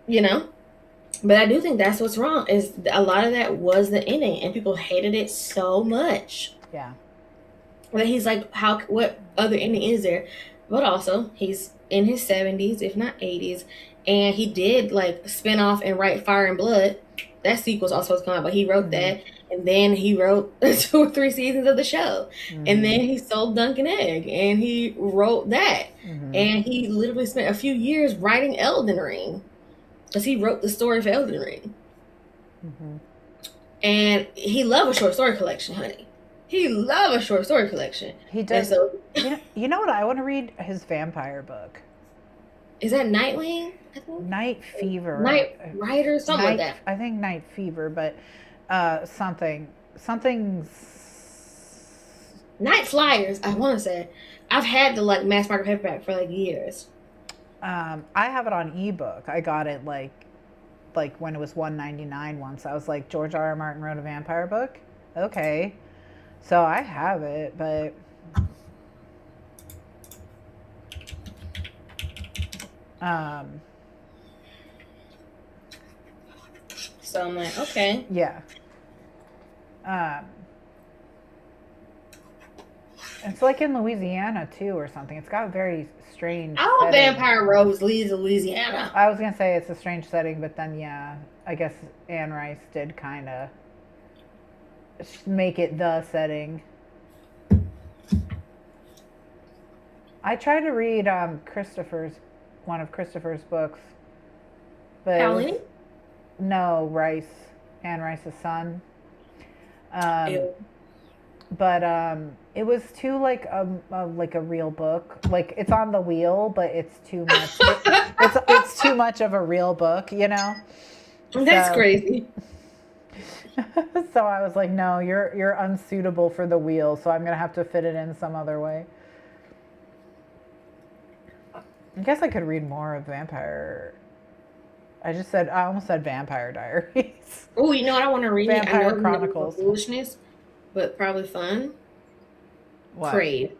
you know, but I do think that's what's wrong is a lot of that was the ending and people hated it so much. Yeah. But he's like, what other ending is there? But also, he's in his 70s, if not 80s, and he did like spin off and write Fire and Blood. That sequel's also supposed to come out, but he wrote that, and then he wrote 2 or 3 seasons of the show, and then he sold Dunk and Egg, and he wrote that, and he literally spent a few years writing Elden Ring, because he wrote the story for Elden Ring, and he loved a short story collection, honey. He loved a short story collection. He does. So, you know what? I want to read his vampire book. Is that Nightwing? I think? Night Fever. Night Rider, something like that. I think Night Fever, but something's Night Flyers. I want to say. I've had the like mass market paperback for like years. I have it on ebook. I got it like when it was $1.99 once. I was like, George R.R. Martin wrote a vampire book. Okay. So I have it, but so I'm like, okay. Yeah. It's like in Louisiana too or something. It's got a very strange Our Vampire Rose leaves Louisiana. I was gonna say it's a strange setting, but then yeah, I guess Anne Rice did kind of make it the setting. I tried to read one of Christopher's books, but no, Rice, Anne Rice's son. But it was too like a real book. Like it's on the wheel, but it's too much. it's too much of a real book, you know. That's crazy. So I was like, no, you're unsuitable for the wheel, so I'm gonna have to fit it in some other way. I guess I could read more of Vampire. I almost said Vampire Diaries. Oh, you know what I want to read? Vampire Chronicles. Foolishness, but probably fun. What? Crave.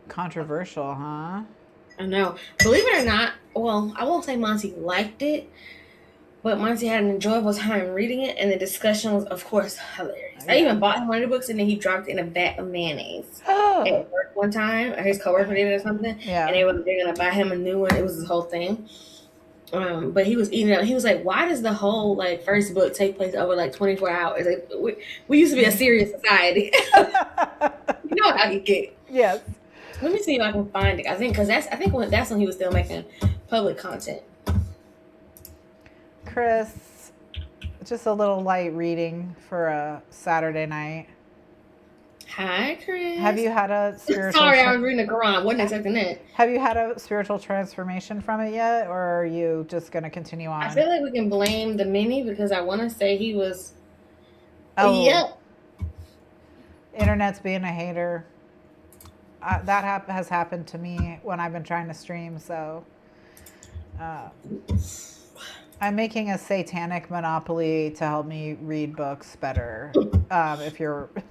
Controversial, huh? I know. Believe it or not, well, I won't say Monty liked it, but Monty had an enjoyable time reading it, and the discussion was, of course, hilarious. Yeah. I even bought him one of the books, and then he dropped it in a vat of mayonnaise at work one time, or his coworker did it or something, and they're going to buy him a new one. It was this whole thing. But he was eating it. He was like, why does the whole like first book take place over like 24 hours? Like we used to be a serious society. You know how you get. Yes. Let me see if I can find it. I think that's when he was still making public content. Chris, just a little light reading for a Saturday night. Hi, Chris. Have you had a spiritual... Sorry, I was reading the Quran. Wasn't expecting that. Have you had a spiritual transformation from it yet, or are you just going to continue on? I feel like we can blame the mini because I want to say he was... Oh. Yep. Internet's being a hater. That has happened to me when I've been trying to stream, so... I'm making a satanic monopoly to help me read books better.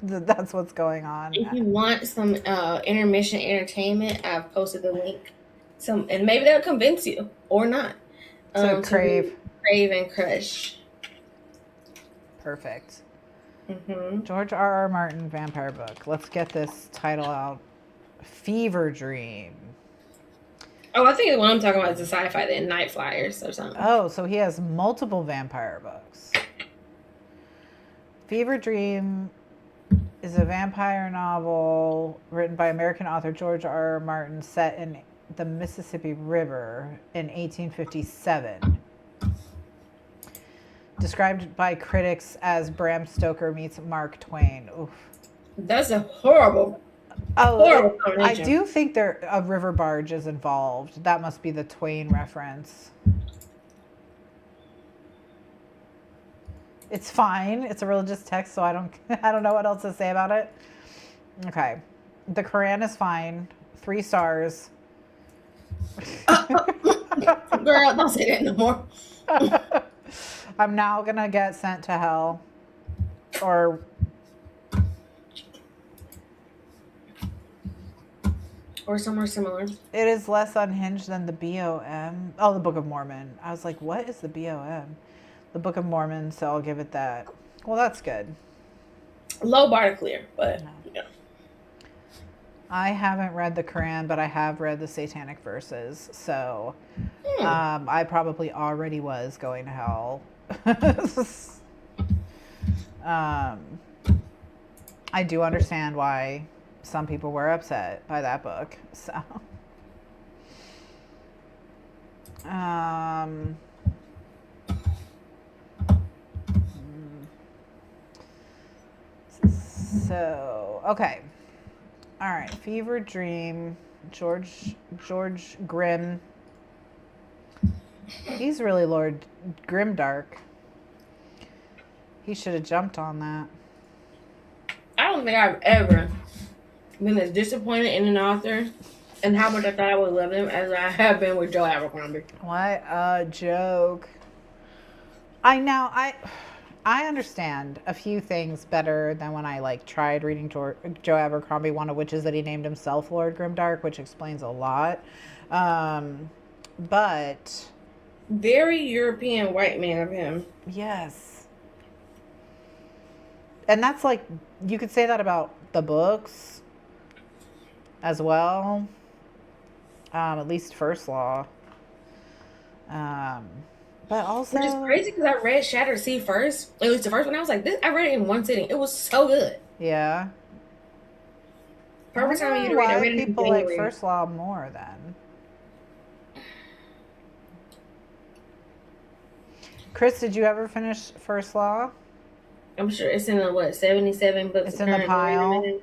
That's what's going on. If you want some intermission entertainment, I've posted the link. And maybe that'll convince you or not. So Crave and Crush. Perfect. George R.R. Martin vampire book. Let's get this title out. Fever Dream. Oh, I think the one I'm talking about is the sci-fi, then Night Flyers or something. Oh, so he has multiple vampire books. Fever Dream is a vampire novel written by American author George R. R. Martin set in the Mississippi River in 1857. Described by critics as Bram Stoker meets Mark Twain. Oof. That's a horrible. Oh, I do think a river barge is involved. That must be the Twain reference. It's fine. It's a religious text, so I don't know what else to say about it. Okay. The Quran is fine. 3 stars. Girl, don't say that no more. I'm now gonna get sent to hell. Or somewhere similar. It is less unhinged than the BOM. Oh, the Book of Mormon. I was like, what is the BOM? The Book of Mormon, so I'll give it that. Well, that's good. Low bar to clear, but yeah. I haven't read the Quran, but I have read the Satanic Verses, so I probably already was going to hell. I do understand why some people were upset by that book, so. So, okay. All right. Fever Dream, George Grimm. He's really Lord Grimdark. He should have jumped on that. I don't think I've ever been as disappointed in an author and how much I thought I would love them as I have been with Joe Abercrombie. What a joke. I understand a few things better than when I tried reading Joe Abercrombie, one of which is that he named himself Lord Grimdark, which explains a lot. But very European white man of him. Yes. And that's you could say that about the books as well. At least First Law. But also, which is crazy because I read Shattered Sea first, at least the first one. I was like, I read it in one sitting. It was so good. Yeah. Perfect time to read. I read it people like First Law more then. Chris, did you ever finish First Law? I'm sure it's in the 77 books. It's in the pile.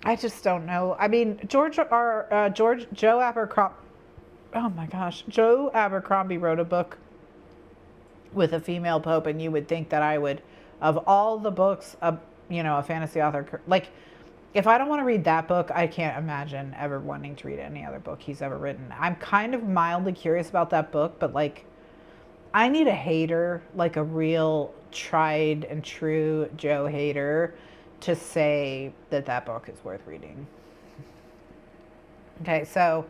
I just don't know. I mean, Joe Abercrombie. Oh my gosh, Joe Abercrombie wrote a book with a female pope, and you would think that I would, of all the books, a fantasy author, if I don't want to read that book, I can't imagine ever wanting to read any other book he's ever written. I'm kind of mildly curious about that book, but I need a hater, a real tried and true Joe hater, to say that book is worth reading. Okay, so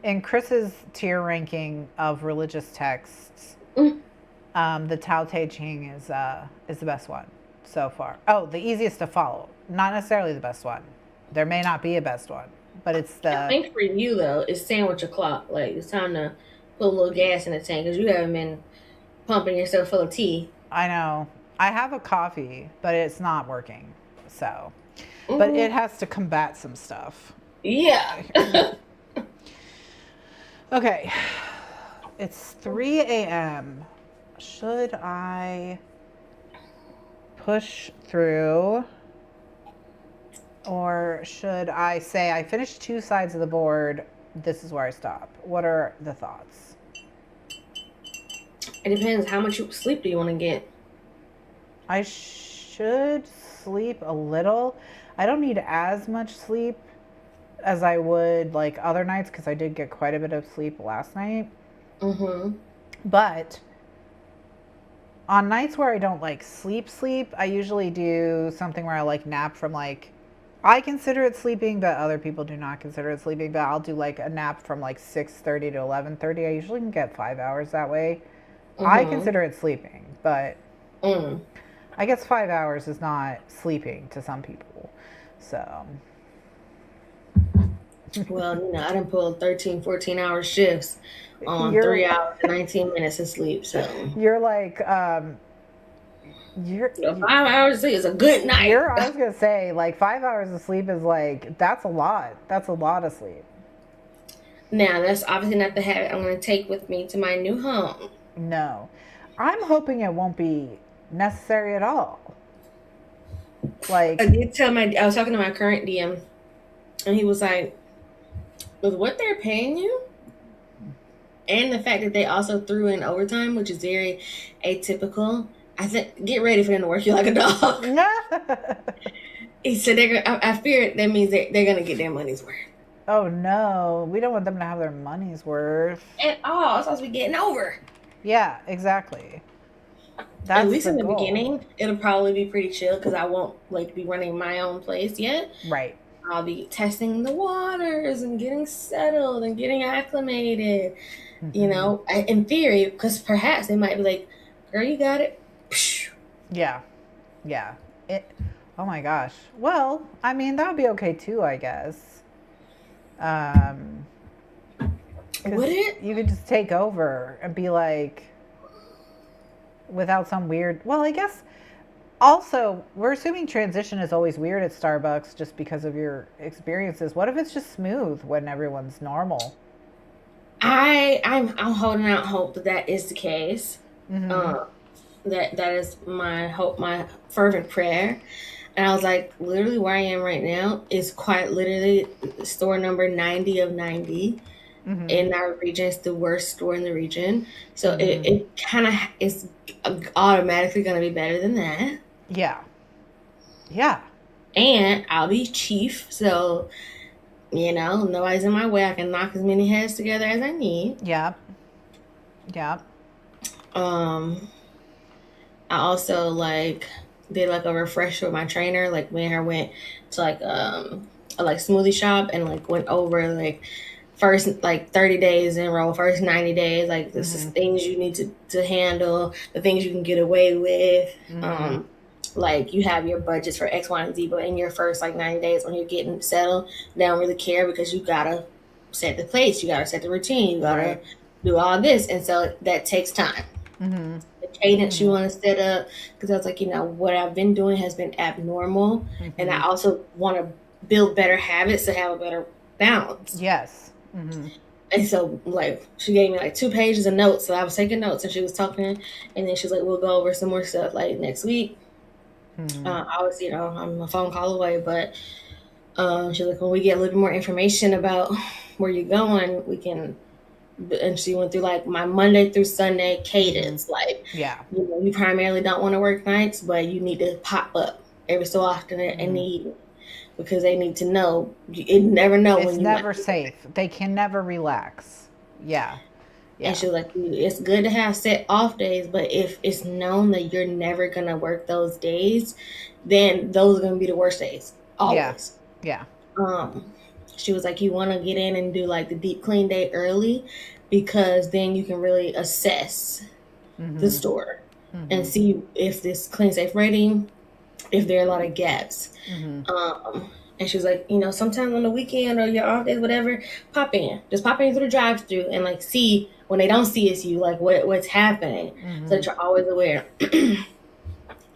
in Chris's tier ranking of religious texts, the Tao Te Ching is the best one so far. Oh, the easiest to follow. Not necessarily the best one. There may not be a best one, but it's the... I think for you, though, it's sandwich o'clock. It's time to put a little gas in the tank because you haven't been pumping yourself full of tea. I know. I have a coffee, but it's not working. So, but it has to combat some stuff. Yeah. Okay. It's 3 a.m. Should I push through, or should I say I finished 2 sides of the board? This is where I stop. What are the thoughts? It depends. How much sleep do you want to get? I should sleep a little. I don't need as much sleep as I would other nights because I did get quite a bit of sleep last night. But on nights where I don't sleep, I usually do something where I nap from I consider it sleeping, but other people do not consider it sleeping. But I'll do a nap from 6:30 to 11:30. I usually can get 5 hours that way. I consider it sleeping, but I guess 5 hours is not sleeping to some people. So. Well, I done pulled 13, 14-hour shifts on You're 3 hours and 19 minutes of sleep. So you're like you're 5 hours of sleep is a good night. I was gonna say, like, 5 hours of sleep is like, that's a lot. That's a lot of sleep. Now, that's obviously not the habit I'm going to take with me to my new home. No. I'm hoping it won't be necessary at all. Like, I was talking to my current DM, and he was like, with what they're paying you, and the fact that they also threw in overtime, which is very atypical, I think, get ready for them to work you like a dog. He said, I fear that means they're going to get their money's worth. Oh no, we don't want them to have their money's worth At all. It's supposed to be getting over. Yeah, exactly. That's at least in the goal. beginning, it'll probably be pretty chill because I won't be running my own place yet. Right. I'll be testing the waters and getting settled and getting acclimated. Mm-hmm. In theory, because perhaps they might be like, "Girl, you got it." Yeah. Oh my gosh. Well, I mean, that would be okay too, I guess. Would it? You could just take over and be like, without some weird. Well, I guess. Also, we're assuming transition is always weird at Starbucks just because of your experiences. What if it's just smooth when everyone's normal? I'm holding out hope that is the case. Mm-hmm. That is my hope, my fervent prayer. And I was like, literally where I am right now is quite literally store number 90 of 90 in our region. It's the worst store in the region. So it kind of is automatically going to be better than that. Yeah. And I'll be chief. So, nobody's in my way. I can knock as many heads together as I need. Yeah. I also did a refresher with my trainer. Me and her went to a smoothie shop and went over first 30 days in a row, first 90 days, this is things you need to handle, the things you can get away with. You have your budgets for X, Y, and Z, but in your first 90 days when you're getting settled, they don't really care because you gotta set the place, you gotta set the routine, you gotta do all this, and so that takes time. The cadence you want to set up, because I was what I've been doing has been abnormal, and I also want to build better habits to have a better balance. Yes. And so she gave me 2 pages of notes, so I was taking notes and she was talking, and then she's like, we'll go over some more stuff next week. I was I'm a phone call away, but she's like, when we get a little bit more information about where you're going, we can. And she went through my Monday through Sunday cadence. You primarily don't want to work nights, but you need to pop up every so often in the evening because they need to know. You never know when you. It's never safe. They can never relax. Yeah. And she was like, it's good to have set off days, but if it's known that you're never gonna work those days, then those are gonna be the worst days. Always. Yeah. She was like, you want to get in and do the deep clean day early because then you can really assess the store and see if this clean safe rating, if there are a lot of gaps. And she was like, sometimes on the weekend or your off days, whatever, just pop in through the drive-through and see when they don't see it's you, what's happening, so that you're always aware.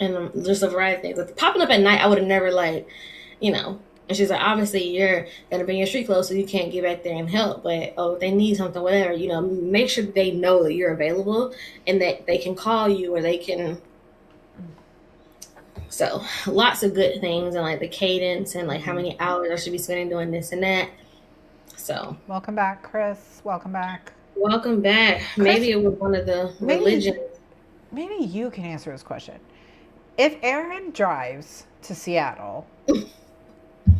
And just a variety of things. Popping up at night, I would have never And she's like, obviously you're going to bring your street clothes so you can't get back there and help. But, if they need something, whatever, make sure they know that you're available and that they can call you or they can. So lots of good things and the cadence and how many hours I should be spending doing this and that. So. Welcome back, Chris. Welcome back. Chris, maybe it was one of the religions. Maybe you can answer this question. If Erin drives to Seattle...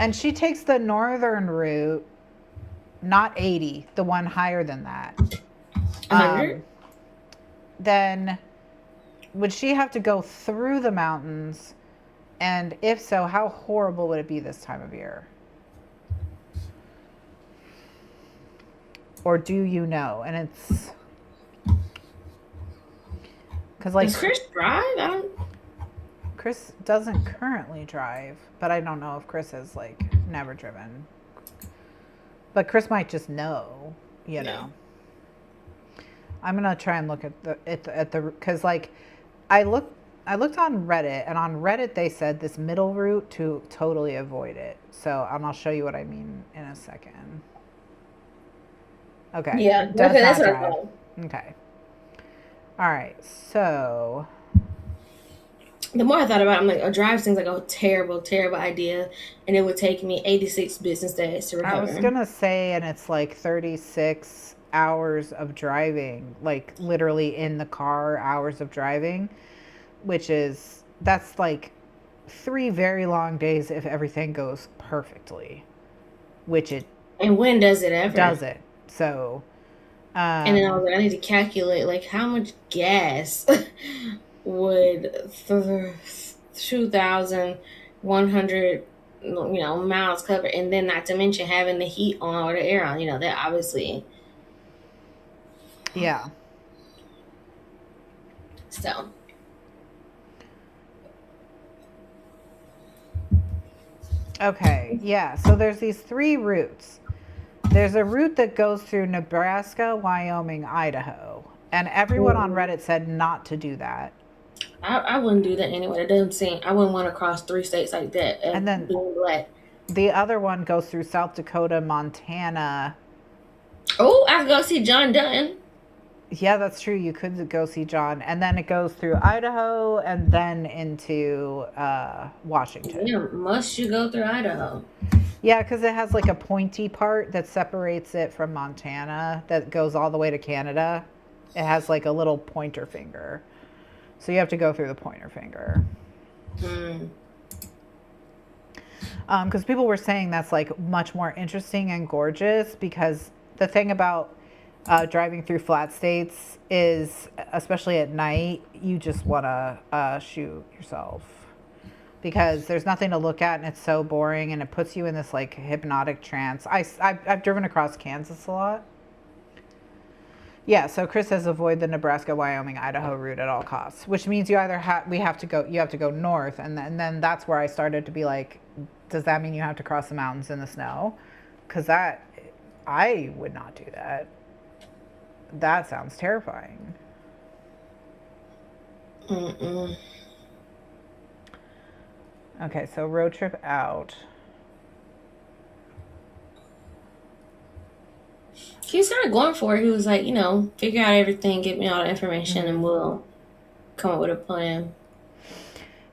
and she takes the northern route, not 80, the one higher than that. Then would she have to go through the mountains? And if so, how horrible would it be this time of year? Or do you know? And it's... because Does Chris drive? Chris doesn't currently drive, but I don't know if Chris has like never driven. But Chris might just know, you know. I'm gonna try and look at the because like I looked on Reddit, and on Reddit they said this middle route to totally avoid it. So I'll show you what I mean in a second. Okay. Yeah. Does Okay, not that's what drive. Okay. All right. So the more I thought about it, I'm like, a drive seems like a terrible, terrible idea, and it would take me 86 business days to recover. I was gonna say, and it's like 36 hours of driving, like literally in the car, hours of driving, that's like 3 very long days if everything goes perfectly, and when does it ever? Does it? So, and then I need to calculate like how much gas would 2,100 miles cover, and then not to mention having the heat on or the air on. That obviously. Yeah. So. Okay. Yeah. So there's these 3 routes. There's a route that goes through Nebraska, Wyoming, Idaho, and everyone on Reddit said not to do that. I wouldn't do that anyway. It doesn't seem. I wouldn't want to cross 3 states like that. And then being black. The other one goes through South Dakota, Montana. Oh, I could go see John Dutton. Yeah, that's true. You could go see John. And then it goes through Idaho and then into Washington. Yeah, must you go through Idaho? Yeah, because it has like a pointy part that separates it from Montana that goes all the way to Canada. It has like a little pointer finger. So you have to go through the pointer finger. Because people were saying that's like much more interesting and gorgeous, because the thing about driving through flat states is, especially at night, you just want to shoot yourself, because there's nothing to look at and it's so boring, and it puts you in this like hypnotic trance. I've driven across Kansas a lot. Yeah, so Chris says avoid the Nebraska, Wyoming, Idaho route at all costs, which means you either you have to go north, and then that's where I started to be like, does that mean you have to cross the mountains in the snow? Because I would not do that. That sounds terrifying. Okay, so road trip out. He started going for it. He was like, figure out everything, get me all the information, and we'll come up with a plan.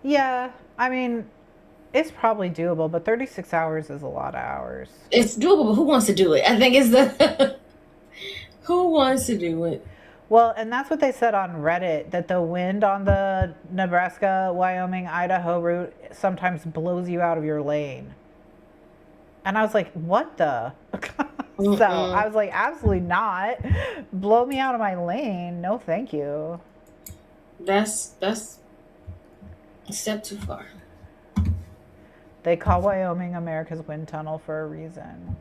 Yeah, I mean, it's probably doable, but 36 hours is a lot of hours. It's doable, but who wants to do it? I think it's the... Who wants to do it? Well, and that's what they said on Reddit, that the wind on the Nebraska, Wyoming, Idaho route sometimes blows you out of your lane. And I was like, what the... So I was like, absolutely not. Blow me out of my lane. No, thank you. That's a step too far. They call Wyoming America's wind tunnel for a reason.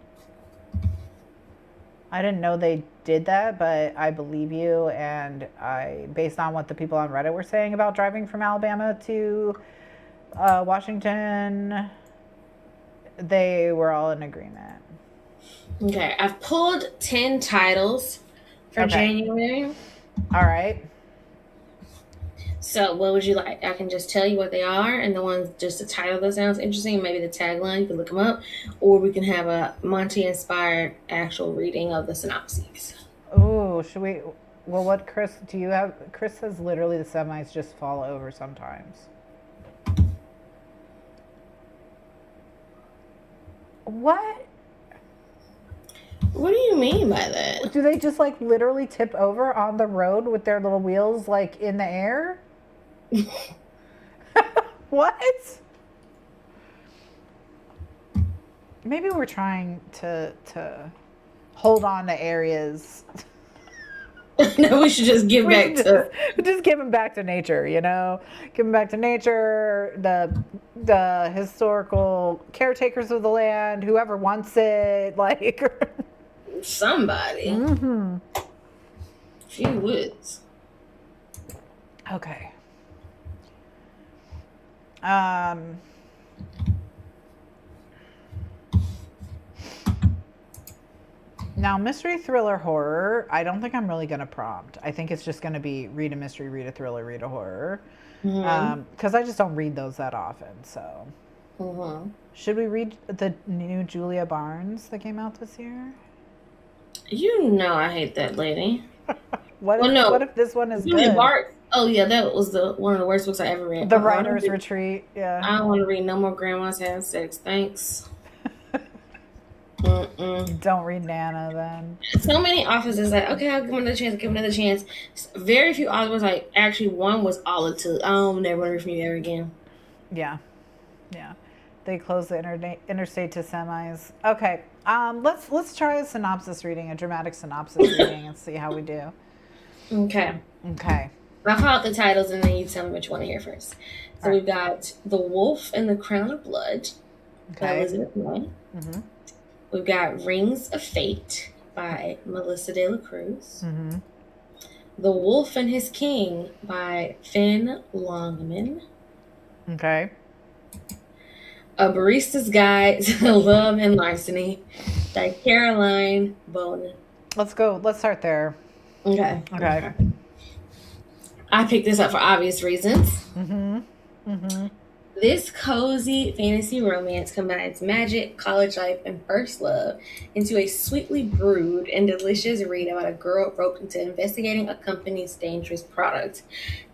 I didn't know they did that, but I believe you. And based on what the people on Reddit were saying about driving from Alabama to Washington, they were all in agreement. Okay, I've pulled 10 titles for January. All right. So what would you like? I can just tell you what they are, and the ones, just the title that sounds interesting, maybe the tagline, you can look them up, or we can have a Monty-inspired actual reading of the synopses. Oh, should we? Well, what Chris, do you have? Chris says literally the semis just fall over sometimes. What? What do you mean by that? Do they just like literally tip over on the road with their little wheels like in the air? What? Maybe we're trying to hold on to areas. No, we should just give back to... Just give them back to nature, Give them back to nature, the historical caretakers of the land, whoever wants it, like... Somebody. Mm-hmm. Few woods. Okay. Um, Now, mystery, thriller, horror, I don't think I'm really going to prompt. I think it's just going to be read a mystery, read a thriller, read a horror. Because I just don't read those that often. So, should we read the new Julia Barnes that came out this year? You know I hate that lady. What if this one is Julia good? Barnes. Oh yeah, that was one of the worst books I ever read. The Writer's Retreat. Yeah. I don't want to read no more grandmas having sex. Thanks. Don't read Nana then. So many authors is like, okay, I'll give him another chance. Very few authors like, actually one was all it took. I'll never read from you ever again. Yeah. They closed the interstate to semis. Okay, let's try a synopsis reading, a dramatic synopsis reading, and see how we do. Okay. I'll call out the titles and then you tell me what you want to hear first. So we've got The Wolf and the Crown of Blood by Elizabeth May. We've got Rings of Fate by Melissa De La Cruz. The Wolf and His King by Finn Longman. Okay. A Barista's Guide to Love and Larceny by Caroline Bowman. Let's go. Let's start there. Okay. I picked this up for obvious reasons. This cozy fantasy romance combines magic, college life, and first love into a sweetly brewed and delicious read about a girl roped into investigating a company's dangerous product.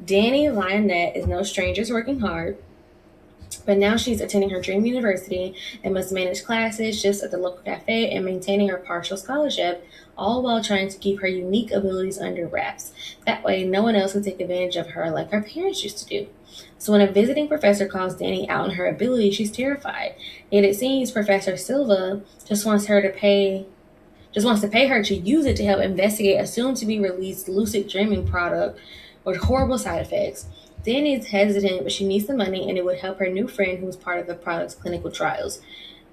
Dani Lionette is no stranger to working hard, but now she's attending her dream university and must manage classes, shifts at the local cafe, and maintaining her partial scholarship, all while trying to keep her unique abilities under wraps. That way, no one else can take advantage of her like her parents used to do. So when a visiting professor calls Dani out on her ability, she's terrified. Yet it seems Professor Silva just wants to pay her to use it to help investigate a soon-to-be-released lucid dreaming product with horrible side effects. Dani is hesitant, but she needs the money, and it would help her new friend who is part of the product's clinical trials.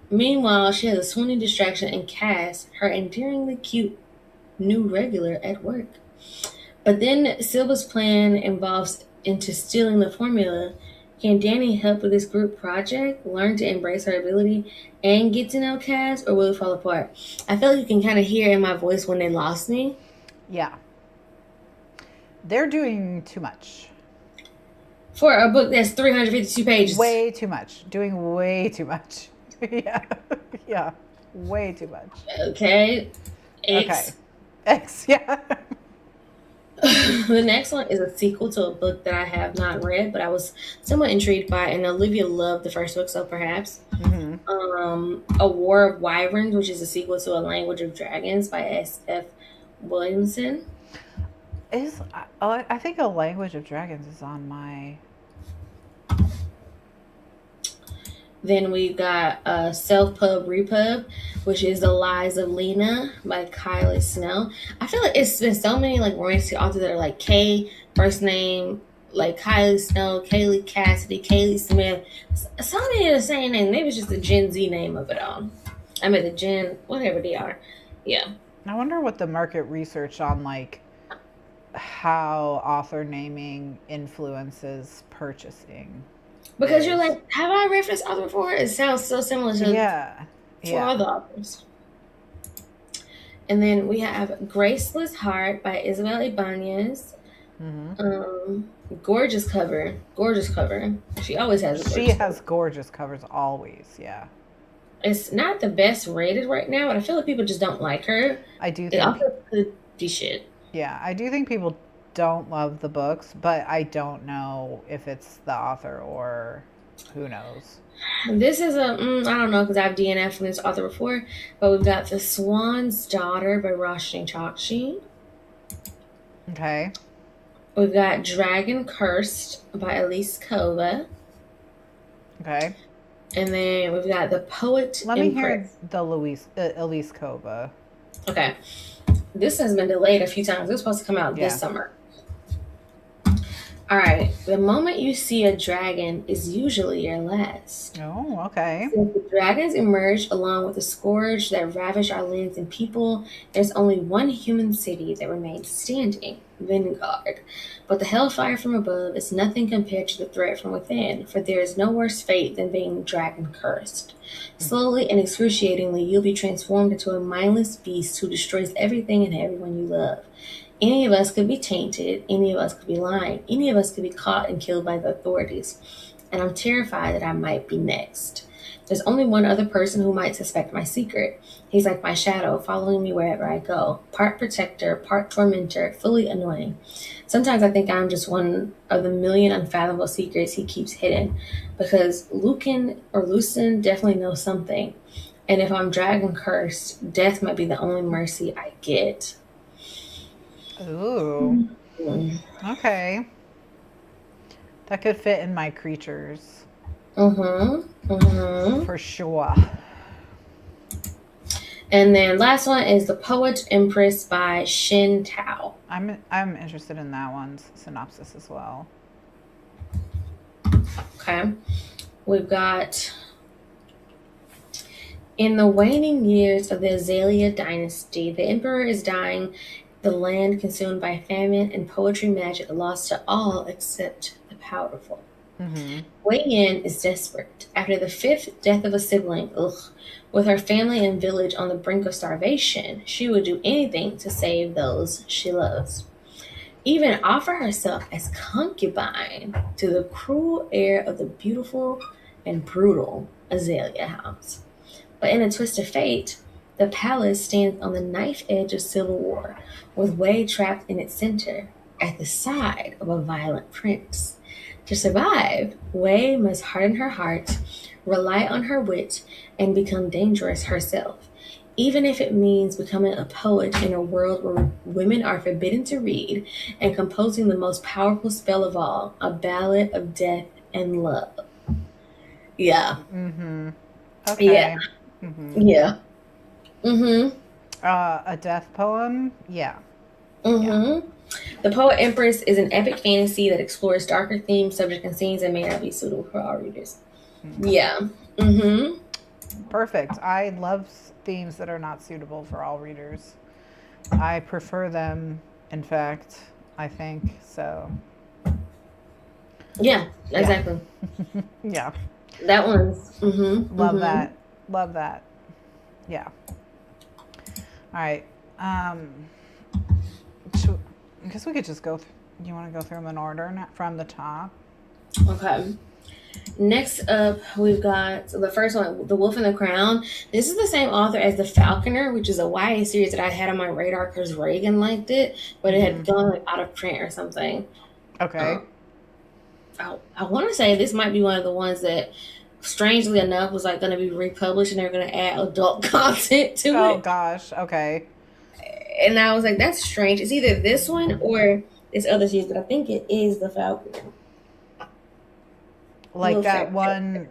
Meanwhile, she has a swooning distraction in Cass, her endearingly cute new regular at work. But then Silva's plan involves into stealing the formula. Can Dani help with this group project, learn to embrace her ability, and get to know Cass, or will it fall apart? I feel like you can kind of hear in my voice when they lost me. Yeah. They're doing too much. For a book that's 352 pages. Way too much. Doing way too much. Yeah. Way too much. Okay. X, yeah. The next one is a sequel to a book that I have not read, but I was somewhat intrigued by, and Olivia loved the first book, so perhaps. A War of Wyverns, which is a sequel to A Language of Dragons by S.F. Williamson. I think A Language of Dragons is on my... Then we've got Self-Pub Repub, which is The Lies of Lena by Kylie Snell. I feel like it's been so many like romantic authors that are like K, first name, like Kylie Snell, Kaylee Cassidy, Kaylee Smith. So many of the same name. Maybe it's just the Gen Z name of it all. I mean the Gen, whatever they are. Yeah. I wonder what the market research on like how author naming influences purchasing. Because you're like, have I read this author before? It sounds so similar to four other authors. And then we have Graceless Heart by Isabel Ibanez. Gorgeous cover. She always has She has gorgeous covers always, yeah. It's not the best rated right now, but I feel like people just don't like her. I do think it also could be shit. Yeah, I do think people don't love the books, but I don't know if it's the author or who knows. This is I don't know, because I've DNF'd from this author before, but we've got The Swan's Daughter by Roshni Chokshi. Okay. We've got Dragon Cursed by Elise Kova. Okay. And then we've got The Poet. Let me hear the Elise Kova. Okay. This has been delayed a few times. It was supposed to come out this summer. All right. The moment you see a dragon is usually your last. Oh, okay. Since the dragons emerged along with the scourge that ravaged our lands and people, there's only one human city that remains standing, Vengard. But the hellfire from above is nothing compared to the threat from within, for there is no worse fate than being dragon cursed. Slowly and excruciatingly, you'll be transformed into a mindless beast who destroys everything and everyone you love. Any of us could be tainted, any of us could be lying, any of us could be caught and killed by the authorities. And I'm terrified that I might be next. There's only one other person who might suspect my secret. He's like my shadow, following me wherever I go. Part protector, part tormentor, fully annoying. Sometimes I think I'm just one of the million unfathomable secrets he keeps hidden, because Lucan or Lucin definitely knows something. And if I'm dragon cursed, death might be the only mercy I get. Ooh. Okay. That could fit in my creatures. For sure. And then last one is The Poet Empress by Shin Tao. I'm interested in that one's synopsis as well. Okay. We've got, in the waning years of the Azalea dynasty, the emperor is dying, the land consumed by famine, and poetry magic lost to all except the powerful. Wei Yan is desperate. After the 5th death of a sibling, with her family and village on the brink of starvation, she would do anything to save those she loves. Even offer herself as concubine to the cruel heir of the beautiful and brutal Azalea house. But in a twist of fate, the palace stands on the knife edge of civil war, with Wei trapped in its center, at the side of a violent prince. To survive, Wei must harden her heart, rely on her wit, and become dangerous herself, even if it means becoming a poet in a world where women are forbidden to read and composing the most powerful spell of all, a ballad of death and love. Yeah. Okay. Yeah. Yeah. A death poem? Yeah. The Poet Empress is an epic fantasy that explores darker themes, subjects, and scenes that may not be suitable for all readers. Yeah. Perfect. I love themes that are not suitable for all readers. I prefer them, in fact, I think, so. Yeah, exactly. Yeah. That one's, Love that. Love that. Yeah. All right. I guess we could just go. You want to go through them in order from the top? Okay. Next up, we've got the first one, The Wolf and the Crown. This is the same author as The Falconer, which is a YA series that I had on my radar because Reagan liked it, but it had gone out of print or something. Okay. I want to say this might be one of the ones that, strangely enough, was like going to be republished and they're going to add adult content to it. Oh gosh. Okay. And I was like, that's strange. It's either this one or this other series, but I think it is The Falconer. Like that one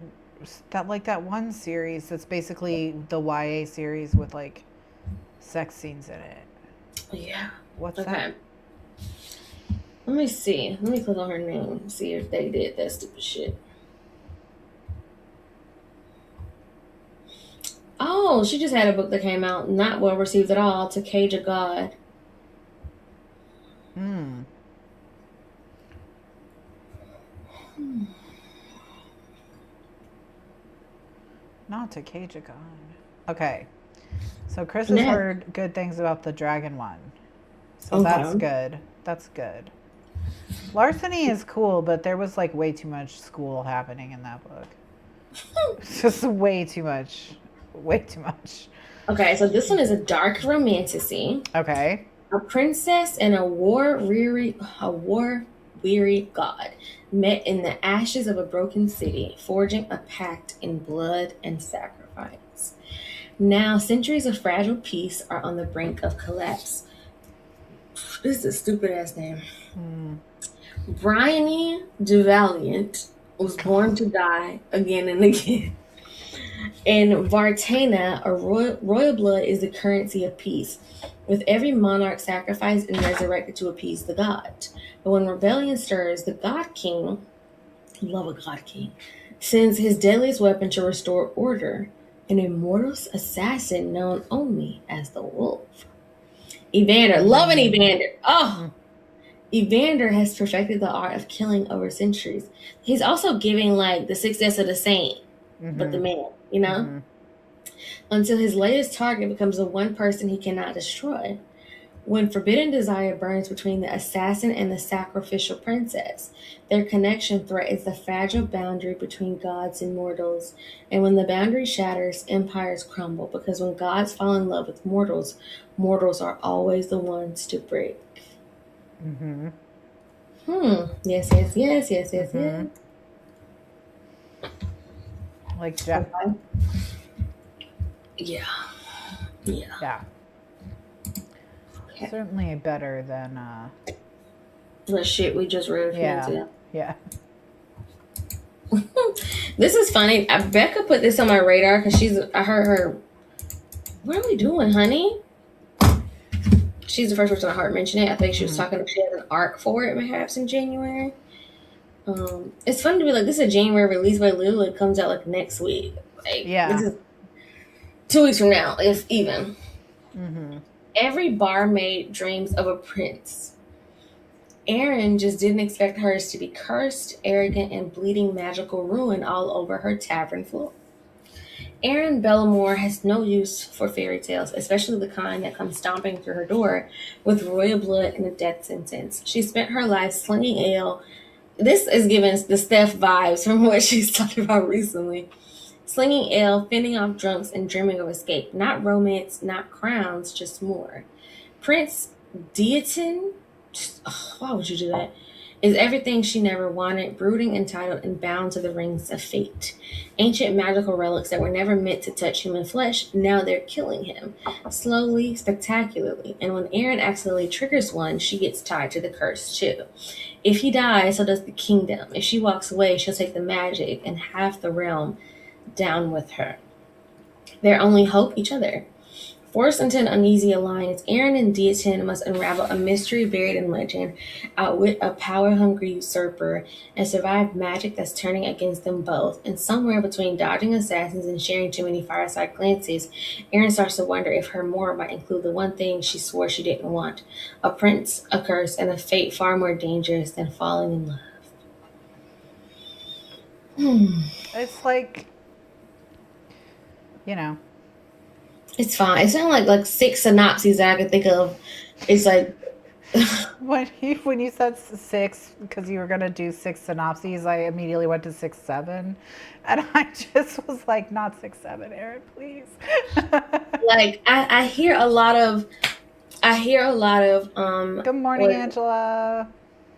series that's basically the YA series with like sex scenes in it. Yeah. What's that? Let me see. Let me click on her name, see if they did that stupid shit. Oh, she just had a book that came out, not well received at all, To Cage a God. Not To Cage a God. Okay. So Chris has heard good things about the dragon one. So that's good. That's good. Larceny is cool, but there was like way too much school happening in that book. Just way too much. Way too much. Okay, so this one is a dark romantasy. Okay. A princess and a war-weary god met in the ashes of a broken city, forging a pact in blood and sacrifice. Now, centuries of fragile peace are on the brink of collapse. This is a stupid-ass name. Bryony DeValiant was born to die again and again. In Vartana, a royal blood is the currency of peace, with every monarch sacrificed and resurrected to appease the god. But when rebellion stirs, the god king, love a god king, sends his deadliest weapon to restore order, an immortal assassin known only as the Wolf. Evander, love an Evander. Oh, Evander has perfected the art of killing over centuries. He's also giving like the success of the saint, but the man, you know? Until his latest target becomes the one person he cannot destroy. When forbidden desire burns between the assassin and the sacrificial princess, their connection threatens the fragile boundary between gods and mortals. And when the boundary shatters, empires crumble, because when gods fall in love with mortals, mortals are always the ones to break. Yes. Like Jeff. Yeah. Okay. Certainly better than the shit we just read. Yeah. This is funny. Becca put this on my radar because I heard her. What are we doing, honey? She's the first person I heard mention it. I think she was talking. She has an arc for it, perhaps in January. It's fun to be like, this is a January release by Lulu. It comes out like next week. Like, this is 2 weeks from now, if even. Every barmaid dreams of a prince. Erin just didn't expect hers to be cursed, arrogant, and bleeding magical ruin all over her tavern floor. Erin Bellamore has no use for fairy tales, especially the kind that come stomping through her door with royal blood and a death sentence. She spent her life slinging ale. This is giving the Steph vibes from what she's talking about recently. Slinging ale, fending off drunks, and dreaming of escape. Not romance, not crowns, just more. Prince Deaton, why would you do that? Is everything she never wanted, brooding, entitled, and bound to the rings of fate. Ancient magical relics that were never meant to touch human flesh, now they're killing him. Slowly, spectacularly. And when Erin accidentally triggers one, she gets tied to the curse too. If he dies, so does the kingdom. If she walks away, she'll take the magic and half the realm down with her. Their only hope, each other. Forced into an uneasy alliance, Erin and Deaton must unravel a mystery buried in legend, outwit a power-hungry usurper, and survive magic that's turning against them both. And somewhere between dodging assassins and sharing too many fireside glances, Erin starts to wonder if her more might include the one thing she swore she didn't want: a prince, a curse, and a fate far more dangerous than falling in love. It's like, you know. It's fine. It's not like 6 synopses that I could think of. It's like when you said 6 because you were gonna do 6 synopses, I immediately went to 6, 7, and I just was like, not 6, 7, Erin, please. like I hear a lot of. Good morning, Angela.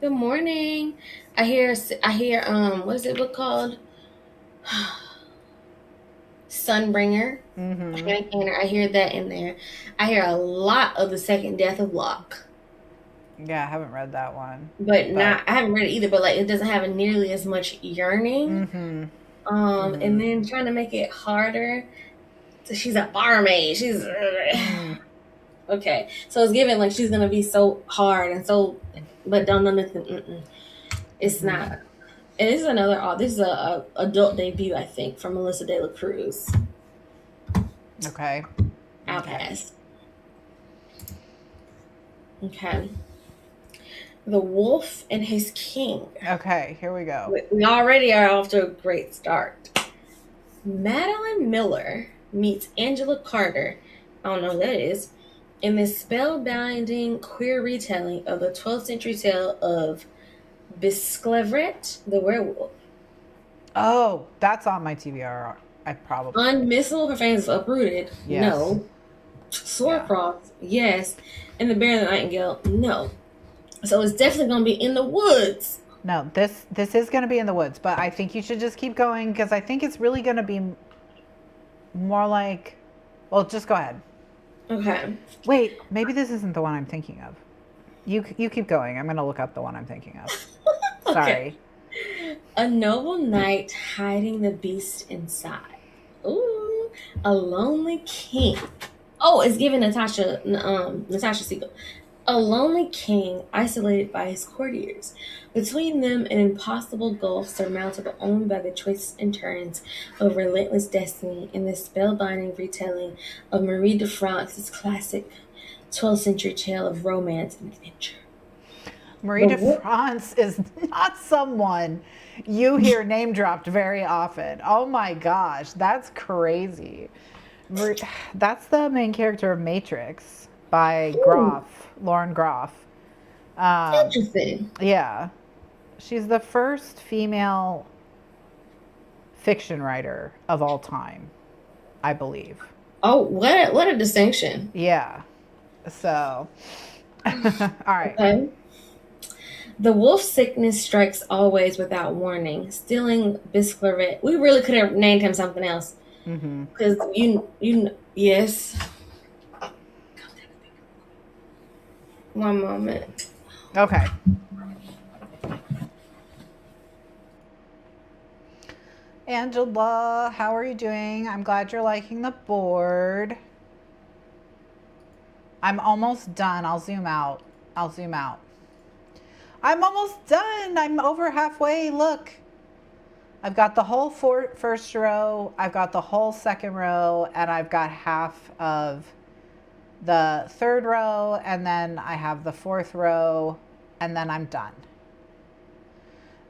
Good morning. I hear. What is it book called? Sunbringer. I hear that in there. I hear a lot of The Second Death of Locke. Yeah, I haven't read that one. But I haven't read it either, but like it doesn't have nearly as much yearning. And then trying to make it harder. So she's a barmaid. She's okay. So it's given like she's gonna be so hard and so, but don't know nothing. It's not. And this is this is a adult debut, I think, from Melissa De La Cruz. Okay. I'll pass. Okay. The Wolf and His King. Okay, here we go. We already are off to a great start. Madeline Miller meets Angela Carter, I don't know who that is, in this spellbinding queer retelling of the 12th century tale of Bisclevret the Werewolf. Oh, that's on my TBR. I probably. Unmissable for fans of Uprooted. Yes. No. Swordcroft. Yes. And The Bear and the Nightingale. No. So it's definitely going to be in the woods. No, this is going to be in the woods, but I think you should just keep going because I think it's really going to be more like. Well, just go ahead. Okay. Wait, maybe this isn't the one I'm thinking of. You keep going. I'm going to look up the one I'm thinking of. Sorry. A noble knight hiding the beast inside. Ooh. A lonely king. Oh, it's giving Natasha Siegel. A lonely king isolated by his courtiers. Between them, an impossible gulf surmountable only by the twists and turns of relentless destiny in the spellbinding retelling of Marie de France's classic 12th century tale of romance and adventure. Marie de France is not someone you hear name dropped very often. Oh my gosh, that's crazy. That's the main character of Matrix by Lauren Groff. Interesting. Yeah. She's the first female fiction writer of all time, I believe. Oh, what a distinction. Yeah. So, all right. Okay. The wolf sickness strikes always without warning, stealing Biscleret. We really could have named him something else. Because yes. One moment. Okay. Angela, how are you doing? I'm glad you're liking the board. I'm almost done. I'll zoom out. I'm almost done. I'm over halfway. Look. I've got the whole first row. I've got the whole second row. And I've got half of the third row. And then I have the fourth row. And then I'm done.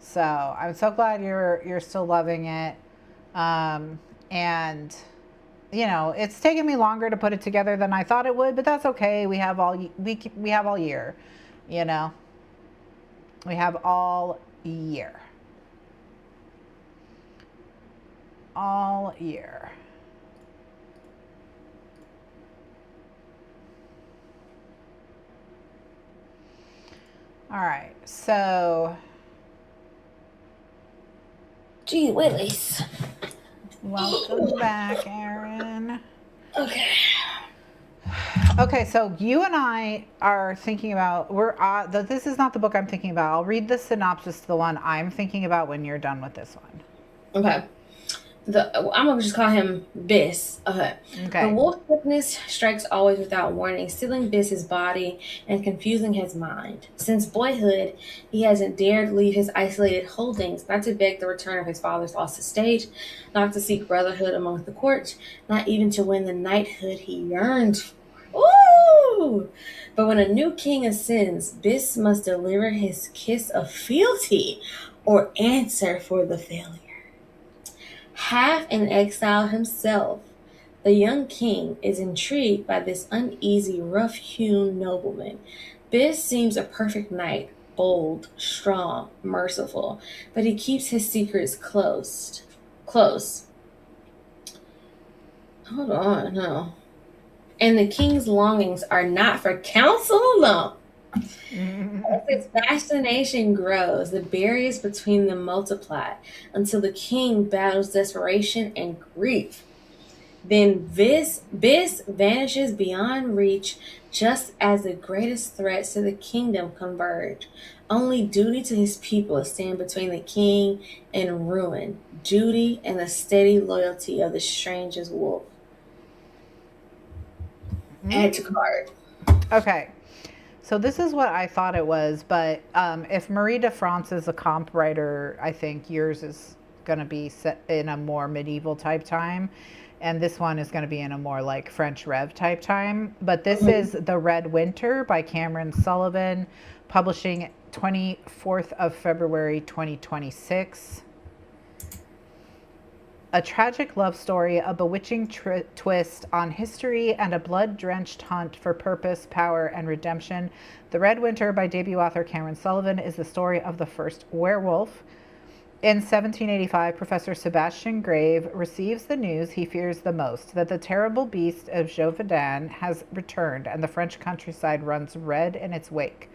So I'm so glad you're still loving it. And you know, it's taken me longer to put it together than I thought it would, but that's okay. We have all year, you know. We have all year. All year. All right. So Gee Willis. Welcome back, Erin. Okay. Okay, so you and I are thinking about, this is not the book I'm thinking about. I'll read the synopsis to the one I'm thinking about when you're done with this one. Okay. I'm going to just call him Biss. Okay. The wolf sickness strikes always without warning, stealing Biss's body and confusing his mind. Since boyhood, he hasn't dared leave his isolated holdings, not to beg the return of his father's lost estate, not to seek brotherhood amongst the court, not even to win the knighthood he yearned for. Ooh! But when a new king ascends, Biss must deliver his kiss of fealty or answer for the failure. Half an exile himself, the young king is intrigued by this uneasy, rough-hewn nobleman. Biss seems a perfect knight, bold, strong, merciful, but he keeps his secrets close. Hold on, no. And the king's longings are not for counsel alone. As his fascination grows, the barriers between them multiply until the king battles desperation and grief. Then Biss vanishes beyond reach just as the greatest threats to the kingdom converge. Only duty to his people stand between the king and ruin, duty and the steady loyalty of the strangest wolf. Add to card. Okay. So this is what I thought it was, but if Marie de France is a comp writer, I think yours is going to be set in a more medieval type time, and this one is going to be in a more like French Rev type time. But this is The Red Winter by Cameron Sullivan, publishing 24th of February 2026. A tragic love story, a bewitching twist on history, and a blood-drenched hunt for purpose, power, and redemption. The Red Winter by debut author Cameron Sullivan is the story of the first werewolf. In 1785, Professor Sebastian Grave receives the news he fears the most, that the terrible beast of Gévaudan has returned, and the French countryside runs red in its wake.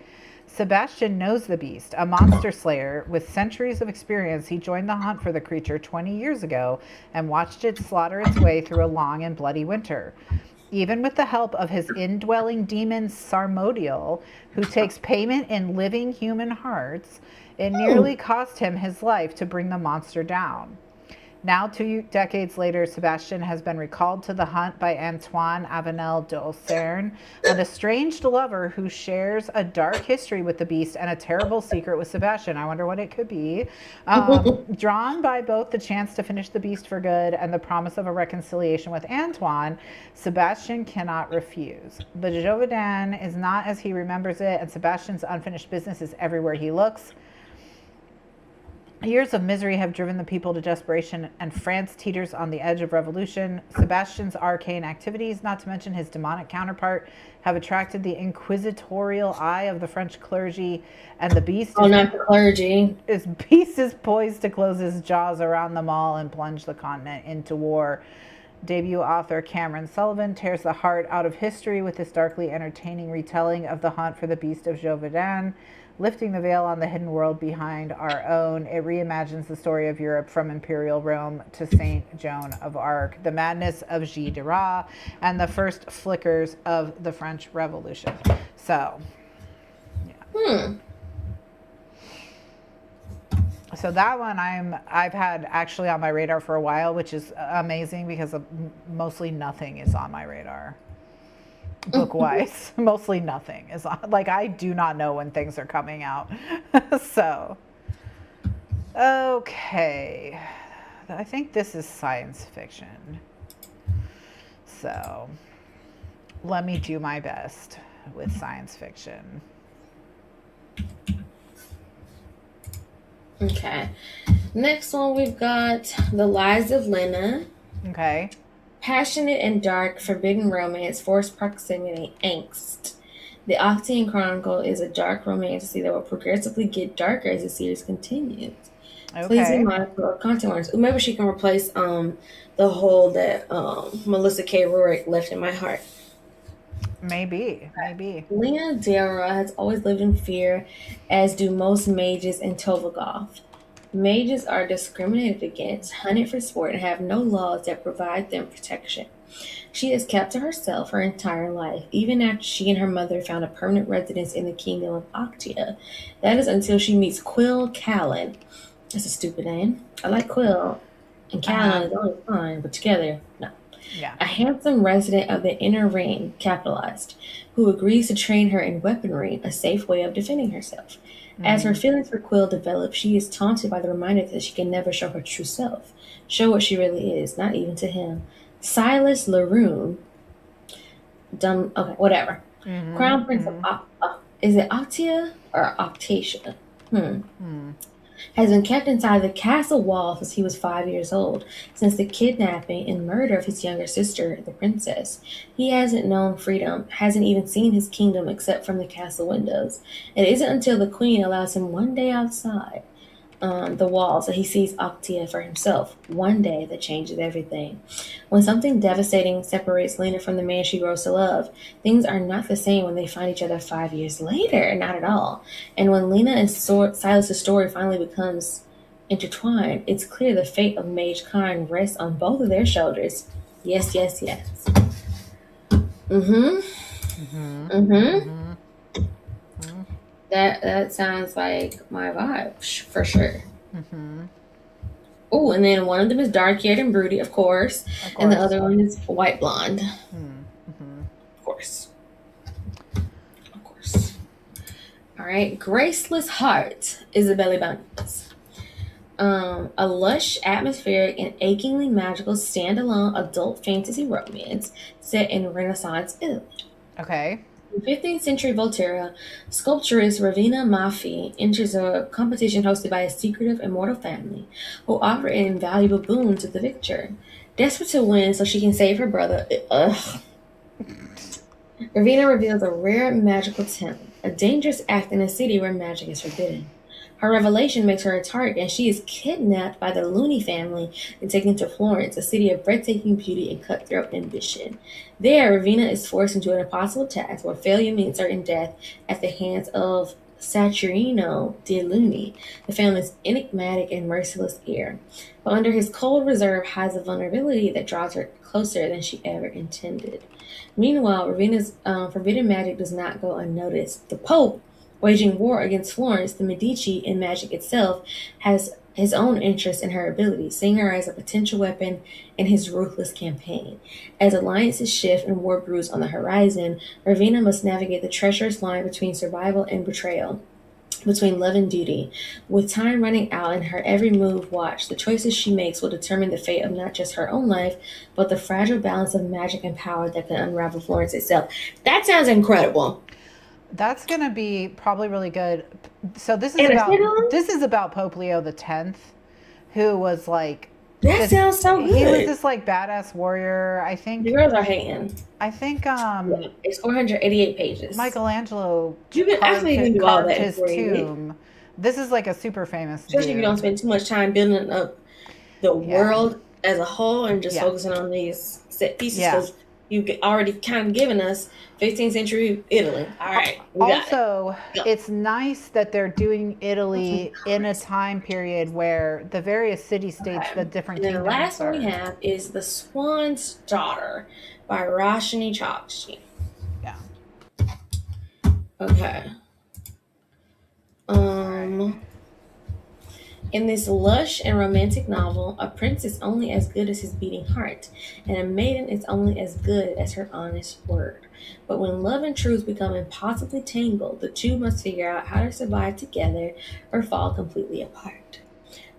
Sebastian knows the beast, a monster slayer. With centuries of experience, he joined the hunt for the creature 20 years ago and watched it slaughter its way through a long and bloody winter. Even with the help of his indwelling demon Sarmodiel, who takes payment in living human hearts, it nearly cost him his life to bring the monster down. Now, 2 decades later, Sebastian has been recalled to the hunt by Antoine Avenel d'Auxerre, an estranged lover who shares a dark history with the beast and a terrible secret with Sebastian. I wonder what it could be. Drawn by both the chance to finish the beast for good and the promise of a reconciliation with Antoine, Sebastian cannot refuse. But Gévaudan is not as he remembers it, and Sebastian's unfinished business is everywhere he looks. Years of misery have driven the people to desperation, and France teeters on the edge of revolution. Sebastian's arcane activities, not to mention his demonic counterpart, have attracted the inquisitorial eye of the French clergy, and the beast not the clergy. His beast is poised to close his jaws around them all and plunge the continent into war. Debut author Cameron Sullivan tears the heart out of history with this darkly entertaining retelling of the hunt for the beast of Gévaudan. Lifting the veil on the hidden world behind our own, it reimagines the story of Europe from Imperial Rome to Saint Joan of Arc, the madness of Gilles de Rais, and the first flickers of the French Revolution. So, yeah. So that one I've had actually on my radar for a while, which is amazing because mostly nothing is on my radar. Book-wise, mostly nothing is on. Like, I do not know when things are coming out. So, okay. I think this is science fiction. So, let me do my best with science fiction. Okay. Next one, we've got The Lies of Lena. Okay. Passionate and dark, forbidden romance, forced proximity, angst. The Octian Chronicle is a dark romantasy that will progressively get darker as the series continues. Okay. Please be mindful of content warnings. Maybe she can replace the hole that Melissa K. Rourke left in my heart. Maybe. Lena Dara has always lived in fear, as do most mages in Tovagoth. Mages are discriminated against, hunted for sport, and have no laws that provide them protection. She is kept to herself her entire life, even after she and her mother found a permanent residence in the kingdom of Octia. That is until she meets Quill Callan. That's a stupid name. I like Quill, and Callan is always fine, but together, no. Yeah. A handsome resident of the Inner Ring, capitalized, who agrees to train her in weaponry, a safe way of defending herself. As her feelings for Quill develop, she is taunted by the reminder that she can never show her true self, show what she really is, not even to him. Silas Laroon, Crown Prince of is it Octia or Octatia? Has been kept inside the castle wall since he was 5 years old, since the kidnapping and murder of his younger sister, the princess. He hasn't known freedom, hasn't even seen his kingdom except from the castle windows. It isn't until the queen allows him one day outside the walls that he sees Octia for himself. One day that changes everything. When something devastating separates Lena from the man she grows to love, things are not the same when they find each other 5 years later. Not at all. And when Lena and Silas' story finally becomes intertwined, it's clear the fate of Mage Kind rests on both of their shoulders. Yes, yes, yes. That sounds like my vibe, for sure. Oh, and then one of them is dark-haired and broody, of course. And the other one is white blonde. Of course. All right. Graceless Heart, Isabelle Banks. A lush, atmospheric, and achingly magical standalone adult fantasy romance set in Renaissance Italy. Okay. In 15th century Volterra, sculptress Ravina Mafi enters a competition hosted by a secretive immortal family who offer an invaluable boon to the victor. Desperate to win so she can save her brother, Ravina reveals a rare magical temple, a dangerous act in a city where magic is forbidden. Her revelation makes her a target, and she is kidnapped by the Looney family and taken to Florence, a city of breathtaking beauty and cutthroat ambition. There, Ravina is forced into an impossible task where failure means certain death at the hands of Saturino de Luni, the family's enigmatic and merciless heir. But under his cold reserve hides a vulnerability that draws her closer than she ever intended. Meanwhile, Ravina's forbidden magic does not go unnoticed. The Pope, waging war against Florence, the Medici, and magic itself, has his own interest in her ability, seeing her as a potential weapon in his ruthless campaign. As alliances shift and war brews on the horizon, Ravina must navigate the treacherous line between survival and betrayal, between love and duty. With time running out and her every move watched, the choices she makes will determine the fate of not just her own life, but the fragile balance of magic and power that can unravel Florence itself. That sounds incredible. That's gonna be probably really good. So this And is about Pope Leo X, who was like that sounds so good. He was this like badass warrior. I think the girls are hating. I think it's 488 pages. Michelangelo carved his tomb. This is like a super famous. Especially if you don't spend too much time building up the world as a whole and just focusing on these set pieces. Because you already kind of given us 15th century Italy. All right. Also, it's nice that they're doing Italy in a time period where the various city-states, the different kingdoms. And the last one we have is The Swan's Daughter by Roshni Chokshi. Yeah. Okay. In this lush and romantic novel, a prince is only as good as his beating heart, and a maiden is only as good as her honest word. But when love and truth become impossibly tangled, the two must figure out how to survive together or fall completely apart.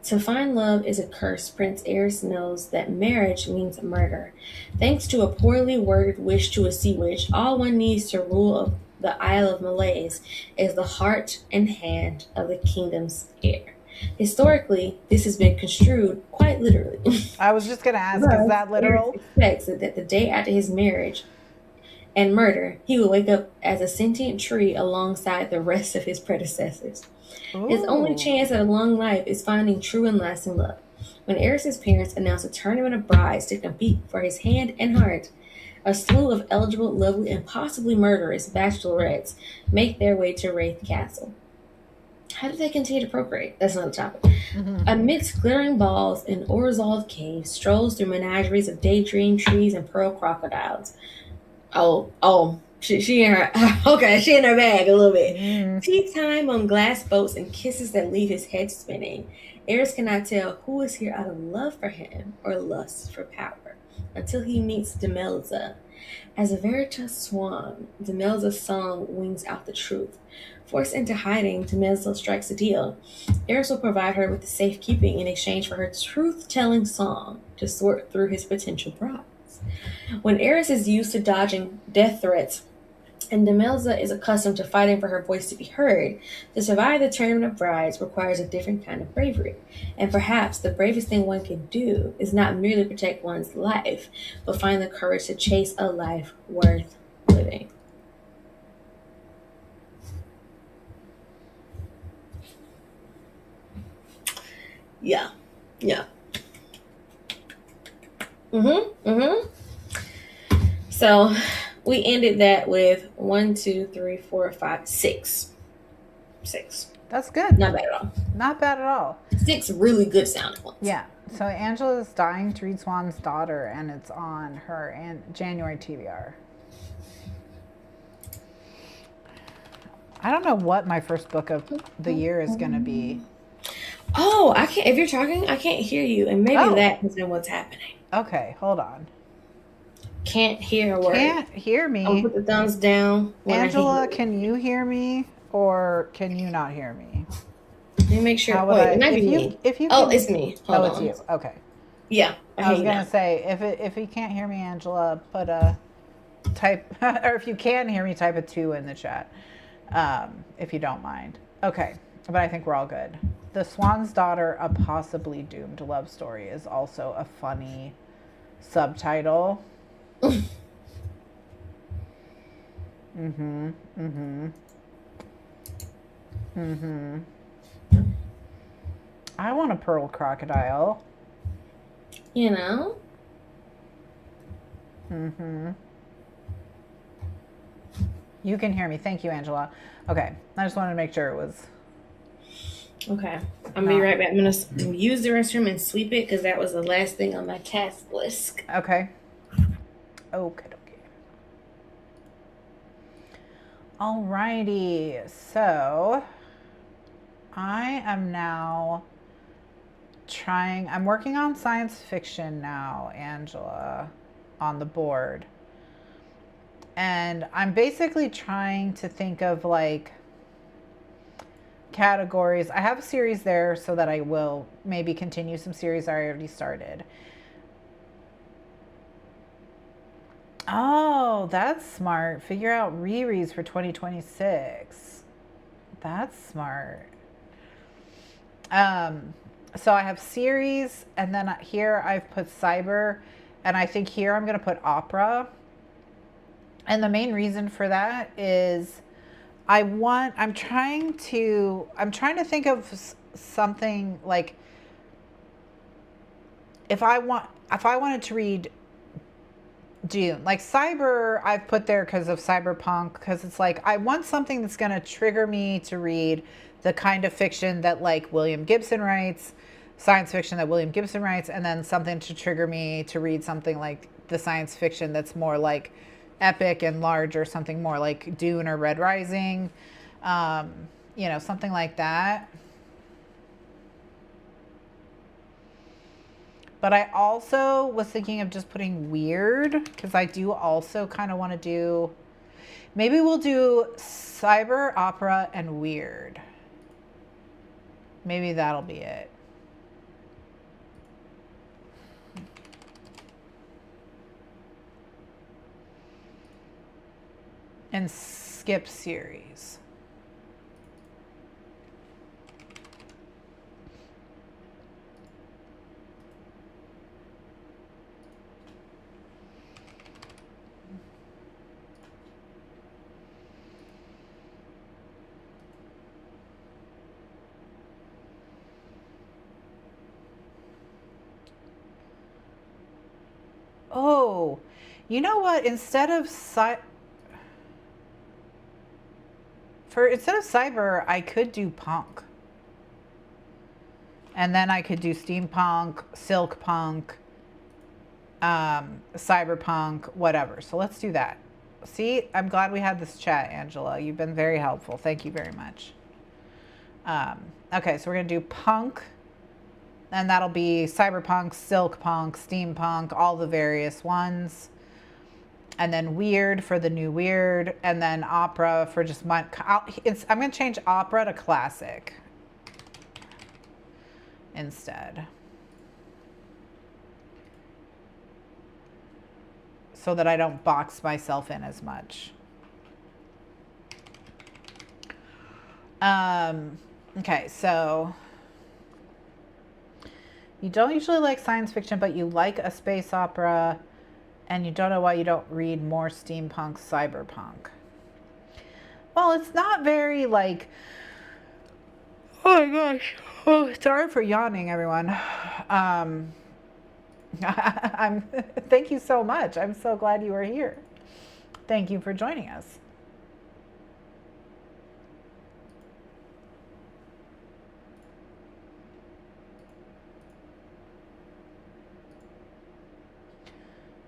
To find love is a curse. Prince Eris knows that marriage means murder. Thanks to a poorly worded wish to a sea witch, all one needs to rule the Isle of Malaise is the heart and hand of the kingdom's heir. Historically, this has been construed quite literally. I was just going to ask, is that literal? Eris expects that the day after his marriage and murder, he will wake up as a sentient tree alongside the rest of his predecessors. Ooh. His only chance at a long life is finding true and lasting love. When Eris's parents announce a tournament of brides to compete for his hand and heart, a slew of eligible, lovely, and possibly murderous bachelorettes make their way to Wraith Castle. How do they continue to procreate? That's another topic. Mm-hmm. Amidst glittering balls in Orzald Cave, strolls through menageries of daydream trees and pearl crocodiles. She in her she in her bag a little bit. Mm. Tea time on glass boats and kisses that leave his head spinning. Eris cannot tell who is here out of love for him or lust for power until he meets Demelza. As a veritas swan, Demelza's song wings out the truth. Forced into hiding, Demelza strikes a deal. Eris will provide her with safekeeping in exchange for her truth-telling song to sort through his potential brides. When Eris is used to dodging death threats, and Demelza is accustomed to fighting for her voice to be heard, to survive the tournament of brides requires a different kind of bravery. And perhaps the bravest thing one can do is not merely protect one's life, but find the courage to chase a life worth living. Yeah. So we ended that with 1, 2, 3, 4, 5, 6. 6. That's good. Not bad at all. Not bad at all. 6 really good sounding ones. Yeah. So Angela's dying to read Swan's Daughter, and it's on her January TBR. I don't know what my first book of the year is going to be. Oh, I can't. If you're talking, I can't hear you, and maybe that is in what's happening. Okay, hold on. Can't hear a word. Can't hear me. I'll put the thumbs down. Angela, can you hear me, or can you not hear me? Let me make sure. Wait, it might be me. It's me. Hold on. It's you. Okay. Yeah, I was gonna say if you can't hear me, Angela, put a type, or if you can hear me, type a 2 in the chat, if you don't mind. Okay, but I think we're all good. The Swan's Daughter, A Possibly Doomed Love Story is also a funny subtitle. I want a pearl crocodile. You know? You can hear me. Thank you, Angela. Okay. I just wanted to make sure it was... Okay. I'll be right back. I'm going to use the restroom and sweep it because that was the last thing on my task list. Okay. Okay. Alrighty. So, I am now I'm working on science fiction now, Angela, on the board. And I'm basically trying to think of like categories. I have a series there so that I will maybe continue some series I already started. Oh, that's smart. Figure out rereads for 2026. That's smart. So I have series, and then here I've put cyber, and I think here I'm going to put opera. And the main reason for that is I'm trying to think of something like if I wanted to read Dune, like cyber, I've put there because of cyberpunk, because it's like I want something that's going to trigger me to read the kind of fiction that like William Gibson writes, science fiction that William Gibson writes, and then something to trigger me to read something like the science fiction that's more like epic and large, or something more like Dune or Red Rising, something like that. But I also was thinking of just putting weird, because I do also kind of want to do, maybe we'll do cyber, opera, and weird. Maybe that'll be it. And skip series. Oh, you know what? Instead of cyber, I could do punk. And then I could do steampunk, silk punk, cyberpunk, whatever. So let's do that. See, I'm glad we had this chat, Angela. You've been very helpful. Thank you very much. Okay, so we're going to do punk. And that'll be cyberpunk, silk punk, steampunk, all the various ones. And then weird for the new weird. And then opera for just I'm going to change opera to classic instead, so that I don't box myself in as much. Okay, so you don't usually like science fiction, but you like a space opera, and you don't know why you don't read more steampunk, cyberpunk. Well, it's not very like, oh my gosh, oh, sorry for yawning, everyone. Thank you so much. I'm so glad you were here. Thank you for joining us.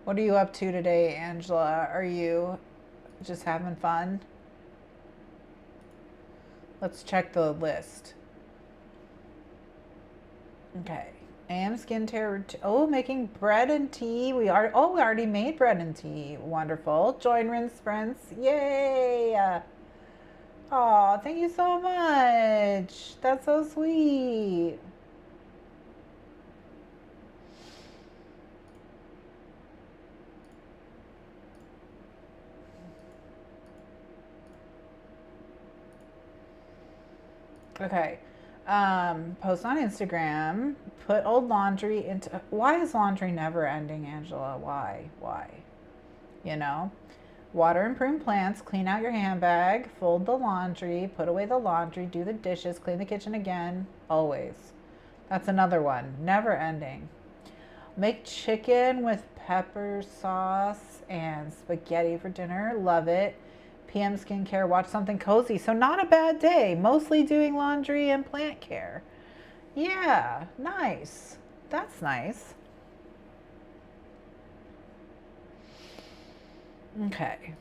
What are you up to today, Angela? Are you just having fun? Let's check the list. Okay. AM skincare. Oh, making bread and tea. We already made bread and tea. Wonderful. Join rinse sprints. Yay! Oh, thank you so much. That's so sweet. Okay. Post on Instagram. Put old laundry into. Why is laundry never ending, Angela? Why? You know? Water and prune plants. Clean out your handbag. Fold the laundry. Put away the laundry. Do the dishes. Clean the kitchen again. Always. That's another one. Never ending. Make chicken with pepper sauce and spaghetti for dinner. Love it. PM skincare, watch something cozy. So not a bad day. Mostly doing laundry and plant care. Yeah, nice. That's nice. Okay.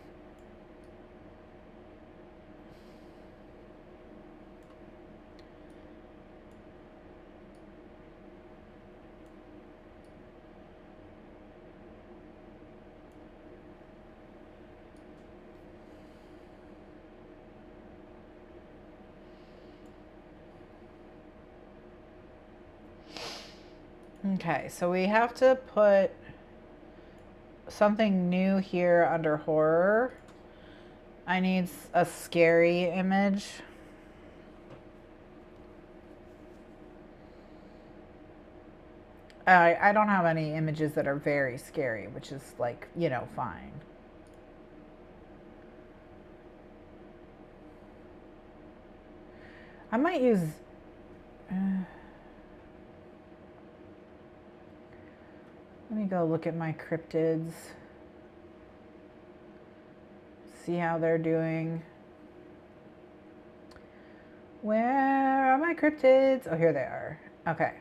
Okay, so we have to put something new here under horror. I need a scary image. I don't have any images that are very scary, which is like, you know, fine. I might use... let me go look at my cryptids. See how they're doing. Where are my cryptids? Oh, here they are. Okay.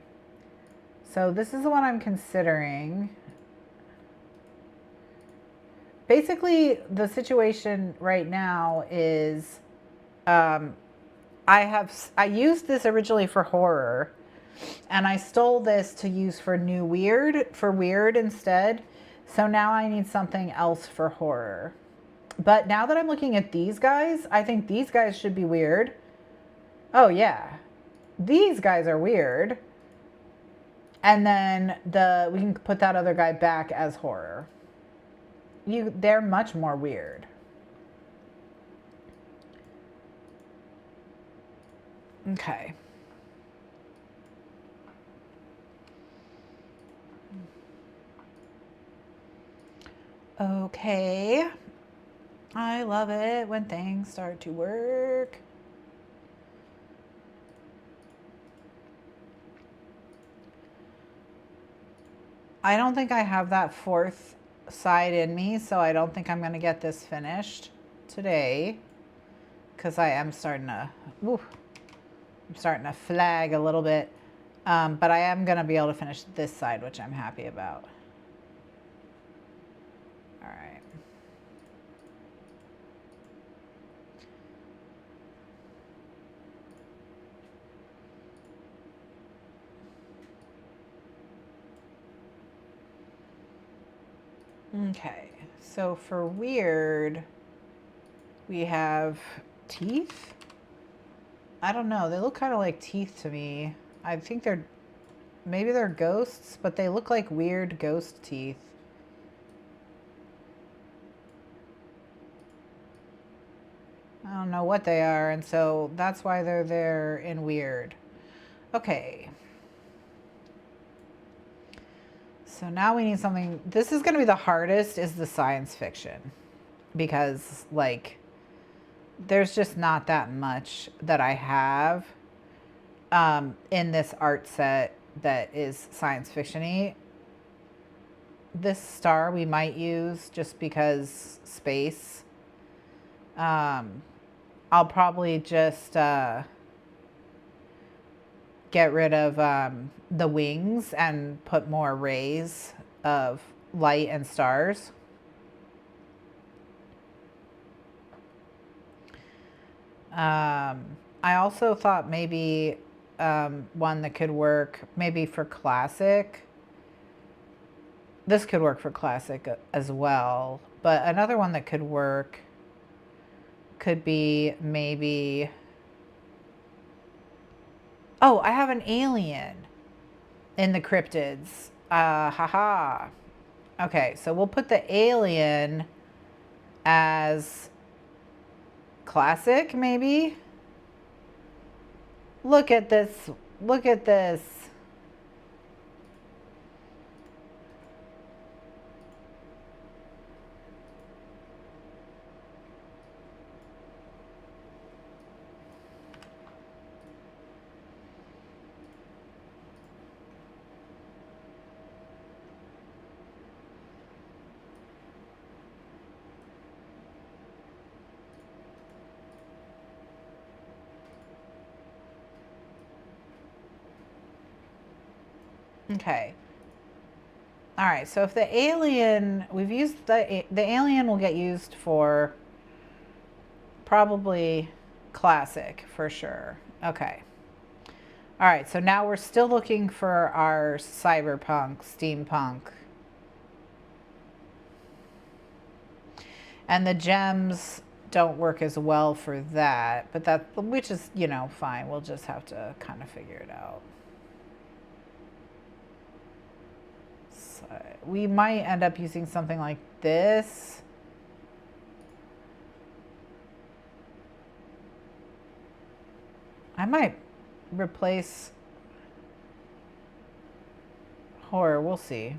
So this is the one I'm considering. Basically, the situation right now is I used this originally for horror, and I stole this to use for weird instead. So now I need something else for horror. But now that I'm looking at these guys, I think these guys should be weird. Oh yeah, these guys are weird. And then we can put that other guy back as horror. They're much more weird. Okay. Okay. I love it when things start to work. I don't think I have that fourth side in me, so I don't think I'm going to get this finished today, because I am starting to, I'm starting to flag a little bit, but I am going to be able to finish this side, which I'm happy about. All right. Okay, so for weird, we have teeth. I don't know, they look kind of like teeth to me. I think maybe they're ghosts, but they look like weird ghost teeth. I don't know what they are, and so that's why they're there in weird. Okay. So now we need something. This is going to be the hardest, is the science fiction, because like there's just not that much that I have in this art set that is science fiction-y. This star we might use just because space. I'll probably just get rid of the wings and put more rays of light and stars. I also thought maybe one that could work maybe for classic. This could work for classic as well, but another one that could work could be maybe... Oh, I have an alien in the cryptids. Haha. Okay, so we'll put the alien as classic, maybe. Look at this. Look at this. Okay. All right, so if the alien, we've used the alien will get used for probably classic for sure. Okay. All right, so now we're still looking for our cyberpunk, steampunk. And the gems don't work as well for that, but which is, you know, fine. We'll just have to kind of figure it out. We might end up using something like this. I might replace horror. We'll see.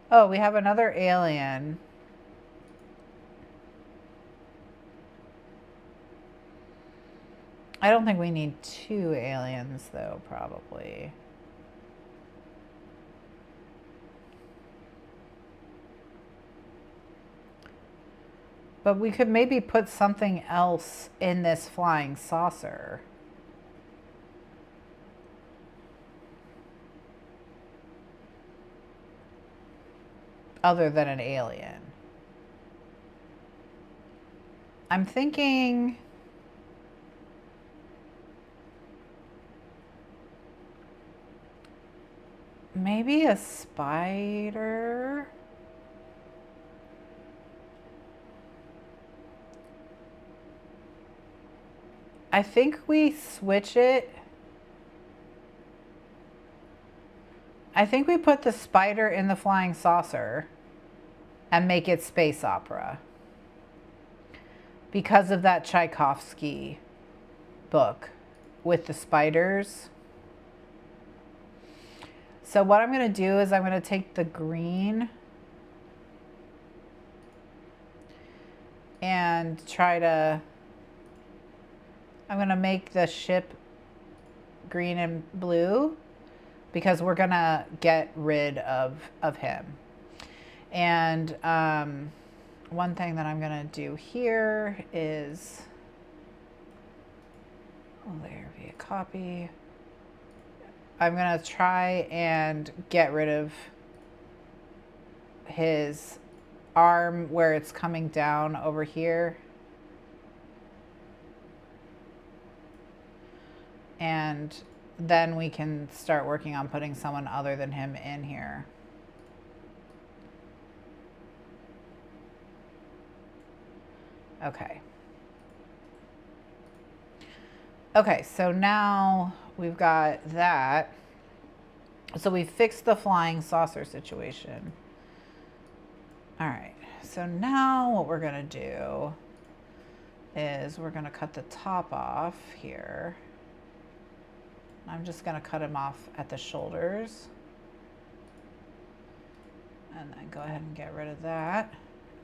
Oh, we have another alien. I don't think we need 2 aliens, though, probably. But we could maybe put something else in this flying saucer. Other than an alien. I'm thinking maybe a spider. I think we switch it. I think we put the spider in the flying saucer and make it space opera because of that Tchaikovsky book with the spiders. So what I'm going to do is I'm going to take the green and try to, I'm going to make the ship green and blue because we're going to get rid of him. And one thing that I'm going to do here is, there be a copy. I'm going to try and get rid of his arm where it's coming down over here. And then we can start working on putting someone other than him in here. Okay. Okay, so now we've got that. So we fixed the flying saucer situation. All right, so now what we're gonna do is we're gonna cut the top off here. I'm just gonna cut him off at the shoulders. And then go ahead and get rid of that.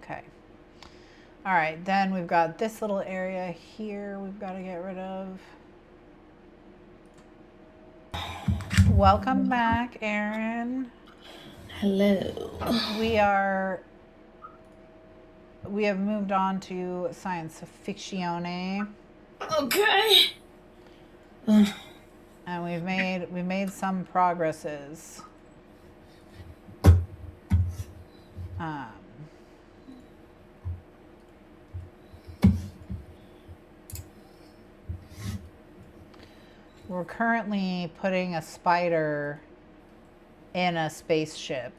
Okay. All right, then we've got this little area here we've got to get rid of. Welcome back, Erin. Hello. We have moved on to science fictione. Okay. And we made some progresses. We're currently putting a spider in a spaceship.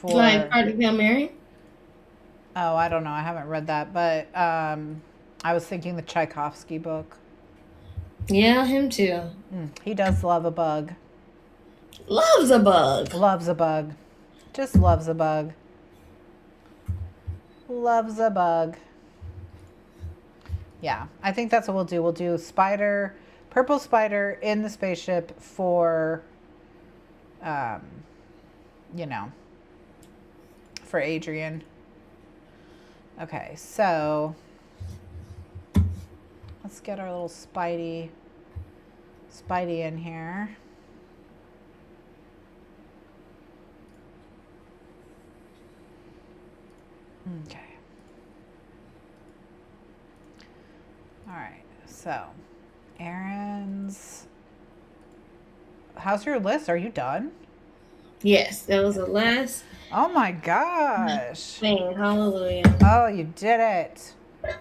Like Cardi B Mary? Oh, I don't know. I haven't read that, but I was thinking the Tchaikovsky book. Yeah, him too. He does love a bug. Loves a bug. Loves a bug. Just loves a bug. Loves a bug. Yeah, I think that's what we'll do. We'll do spider, purple spider in the spaceship for, you know, for Adrian. Okay, so let's get our little Spidey in here. Okay. All right, so Erin's, how's your list? Are you done? Yes, that was the last Oh my gosh. thing. Hallelujah. Oh, you did it.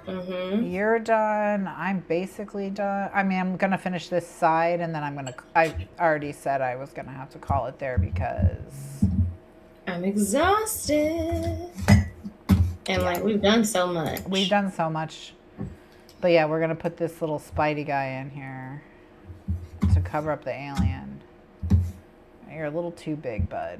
Mm-hmm. You're done. I'm basically done. I mean, I'm going to finish this side and then I already said I was going to have to call it there because I'm exhausted. And like, we've done so much. We've done so much. But yeah, we're going to put this little Spidey guy in here to cover up the alien. You're a little too big, bud.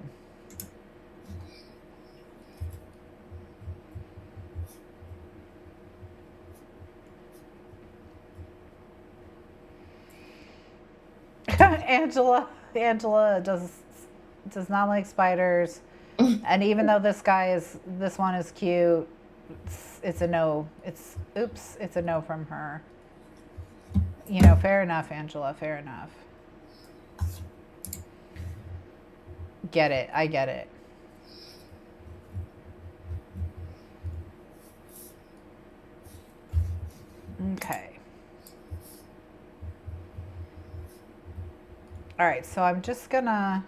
Angela does not like spiders. And even though this one is cute, it's a no. It's a no from her. You know, fair enough, Angela, fair enough. Get it. I get it. Okay. All right, so I'm just gonna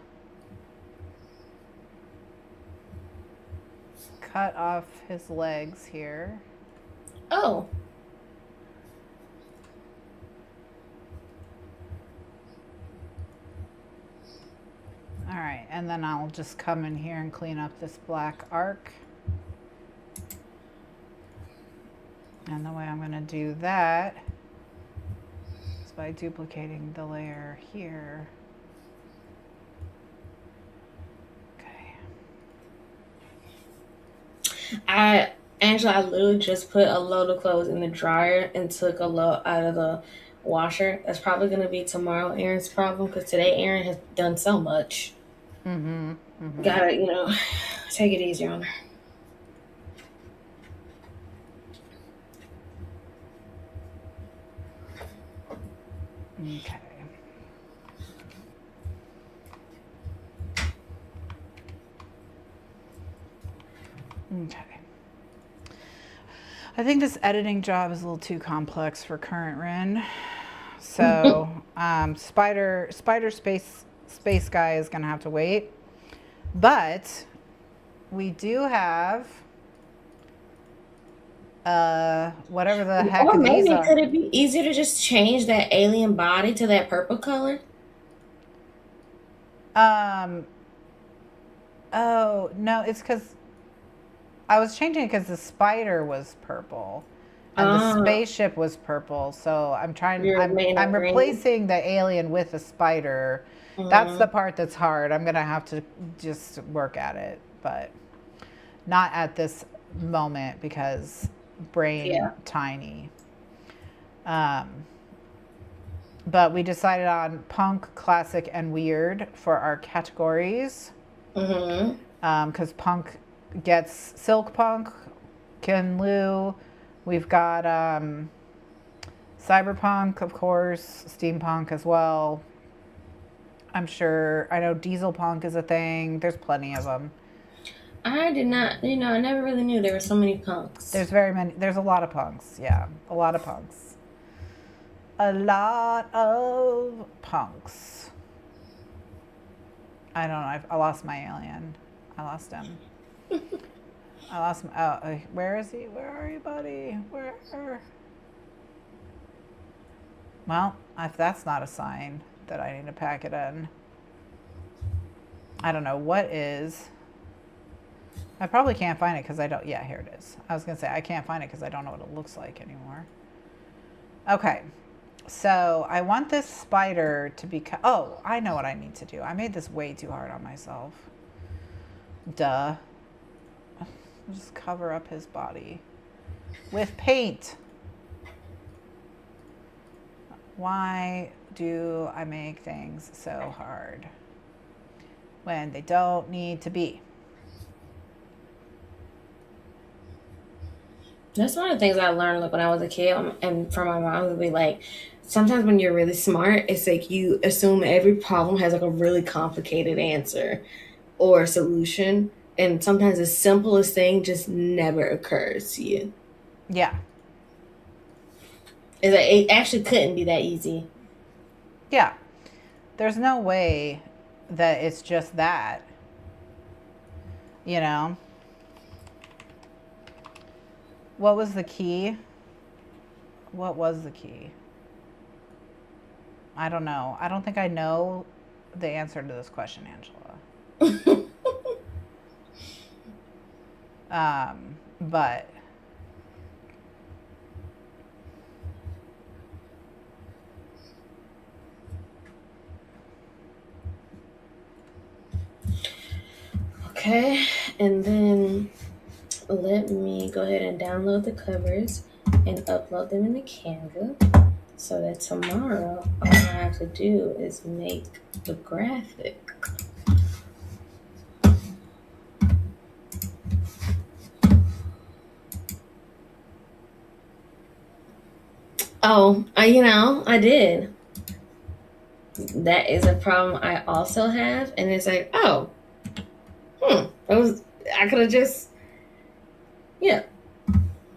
cut off his legs here. Oh. All right, and then I'll just come in here and clean up this black arc. And the way I'm going to do that is by duplicating the layer here. Okay. Angela, I literally just put a load of clothes in the dryer and took a load out of the washer. That's probably going to be tomorrow Aaron's problem because today Aaron has done so much. Gotta, take it easy on her. Okay. Okay. I think this editing job is a little too complex for current Rin. So, Spider Space Guy is going to have to wait. But we do have whatever the heck or maybe these are. Could it be easier to just change that alien body to that purple color? Oh, no, it's because I was changing it because the spider was purple and the spaceship was purple. So I'm replacing the alien with the spider. That's the part that's hard. I'm going to have to just work at it, but not at this moment because brain tiny. But we decided on punk, classic, and weird for our categories. Because punk gets silk punk, Ken Liu. We've got cyberpunk, of course, steampunk as well. I know diesel punk is a thing. There's plenty of them. I did not, I never really knew there were so many punks. There's a lot of punks. Yeah, a lot of punks. A lot of punks. I don't know. I lost my alien. I lost him. I lost my... where is he? Where are you, buddy? Where? Well, if that's not a sign that I need to pack it in. I don't know. What is... I probably can't find it because I don't... Yeah, here it is. I was going to say, I can't find it because I don't know what it looks like anymore. Okay. So, I want this spider to be... Oh, I know what I need to do. I made this way too hard on myself. Duh. Just cover up his body with paint. Why do I make things so hard when they don't need to be? That's one of the things I learned like when I was a kid and from my mom would be like, sometimes when you're really smart, it's like you assume every problem has like a really complicated answer or solution. And sometimes the simplest thing just never occurs to you. Yeah. It's like, it actually couldn't be that easy. Yeah. There's no way that it's just that. You know? What was the key? What was the key? I don't know. I don't think I know the answer to this question, Angela. But okay, and then let me go ahead and download the covers and upload them into Canva so that tomorrow all I have to do is make the graphic. Oh, I did. That is a problem I also have. And it's like, I could have just, you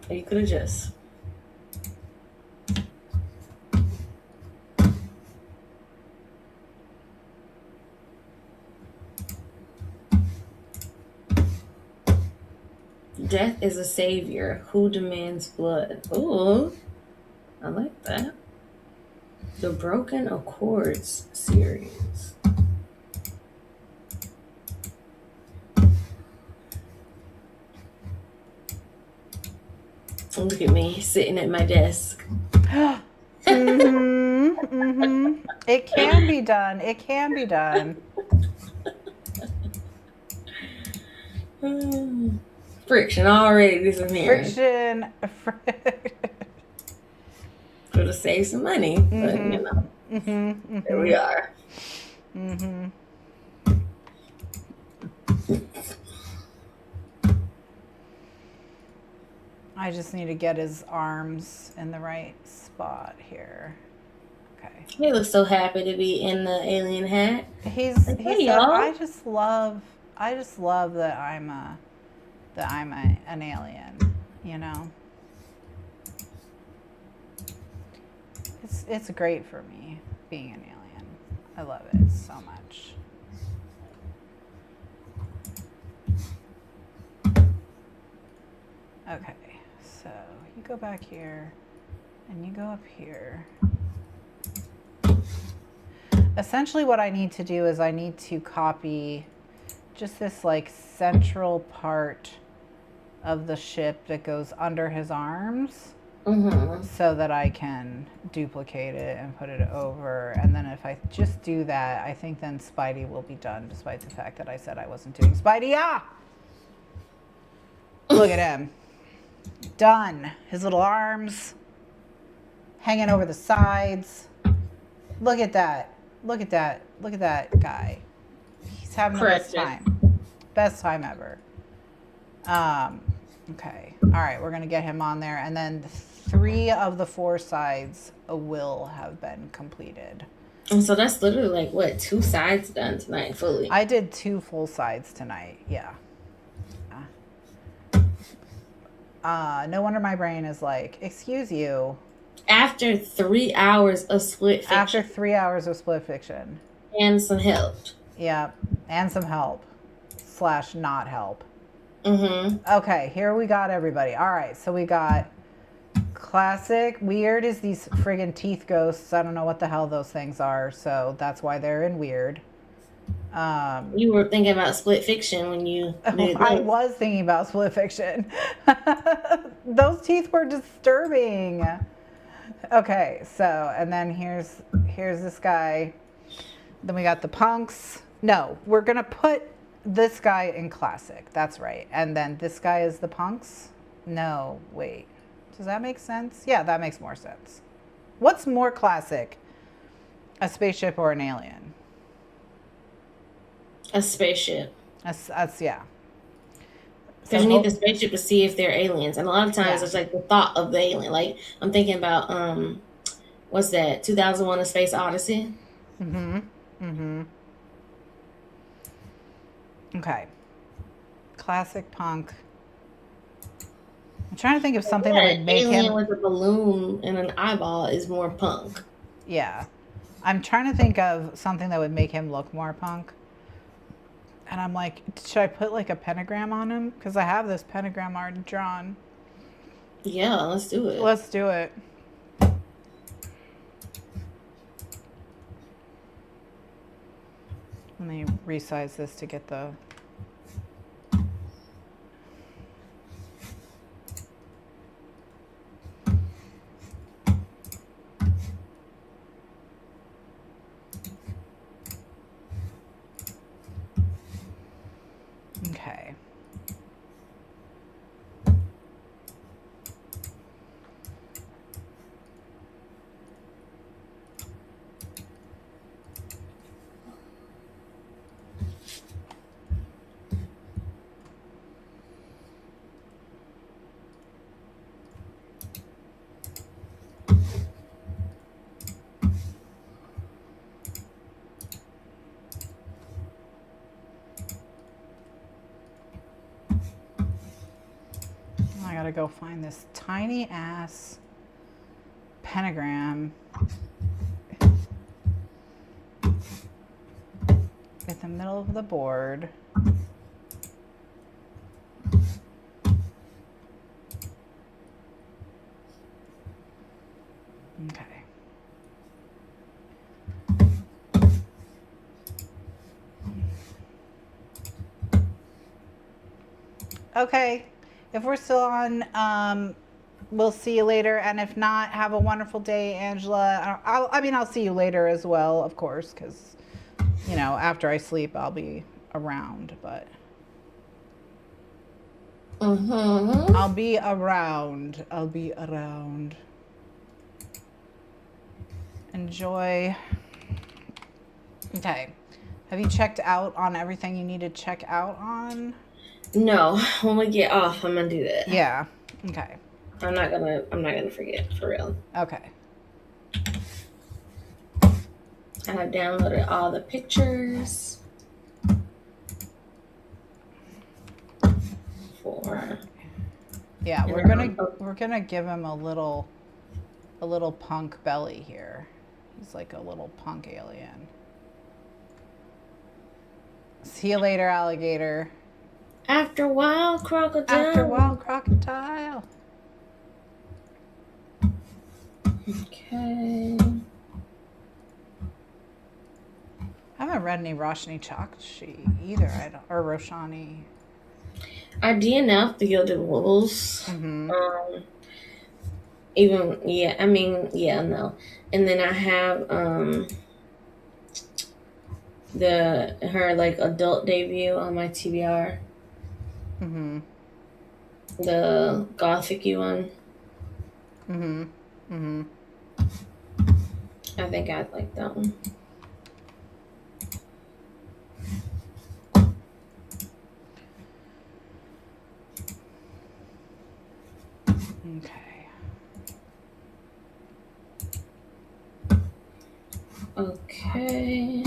could have just. Death is a savior who demands blood. Ooh, I like that. The Broken Accords series. Look at me sitting at my desk. It can be done. It can be done. Friction already disappearing. Friction. Could have saved some money, but here we are. I just need to get his arms in the right spot here. Okay. He looks so happy to be in the alien hat. He said, I just love that I'm an alien, you know. It's great for me being an alien. I love it so much. Okay, so you go back here and you go up here. Essentially what I need to do is I need to copy just this like central part of the ship that goes under his arms. So that I can duplicate it and put it over. And then if I just do that, I think then Spidey will be done, despite the fact that I said I wasn't doing Spidey. Look at him. Done. His little arms hanging over the sides. Look at that. Look at that. Look at that guy. He's having the best time. Best time ever. Okay. All right. We're going to get him on there. And then 3 of the 4 sides will have been completed. And so that's literally like, what, 2 sides done tonight fully? I did 2 full sides tonight. Yeah. No wonder my brain is like, excuse you. After 3 hours of split fiction. After 3 hours of split fiction. And some help. Yeah. And some help. / not help. Okay, here we got everybody. All right, so we got classic. Weird is these friggin' teeth ghosts. I don't know what the hell those things are, so that's why they're in weird. You were thinking about split fiction when you did I was thinking about split fiction. Those teeth were disturbing. Okay, so, and then here's this guy. Then we got the punks. No, we're going to put this guy in classic. That's right. And then this guy is the punks? No, wait. Does that make sense? Yeah, that makes more sense. What's more classic? A spaceship or an alien? A spaceship. Yeah. Because you need the spaceship to see if they're aliens. And a lot of times it's like the thought of the alien. Like, I'm thinking about, what's that? 2001: A Space Odyssey? Okay. Classic punk. I'm trying to think of something that would make alien him... with a balloon and an eyeball is more punk. Yeah. I'm trying to think of something that would make him look more punk. And I'm like, should I put like a pentagram on him? Because I have this pentagram already drawn. Yeah, let's do it. Let's do it. Let me resize this to get the... Okay. I gotta go find this tiny ass pentagram at the middle of the board. Okay. Okay. If we're still on, we'll see you later. And if not, have a wonderful day, Angela. I'll see you later as well, of course, because, you know, after I sleep, I'll be around. But I'll be around. Enjoy. Okay. Have you checked out on everything you need to check out on? No, when we get off, I'm gonna do that. Yeah. Okay. I'm not gonna forget, for real. Okay. I have downloaded all the pictures for. Yeah, we're gonna give him a little punk belly here. He's like a little punk alien. See you later, alligator. After a while, crocodile. After a while, crocodile. Okay. I haven't read any Roshani Chakshi either. Or Roshani. I DNF'd the Gilded Wolves. Mm-hmm. No. And then I have her like adult debut on my TBR. Mm-hmm. The gothic-y one. Mm-hmm. Mm-hmm. I think I'd like that one. Okay. Okay.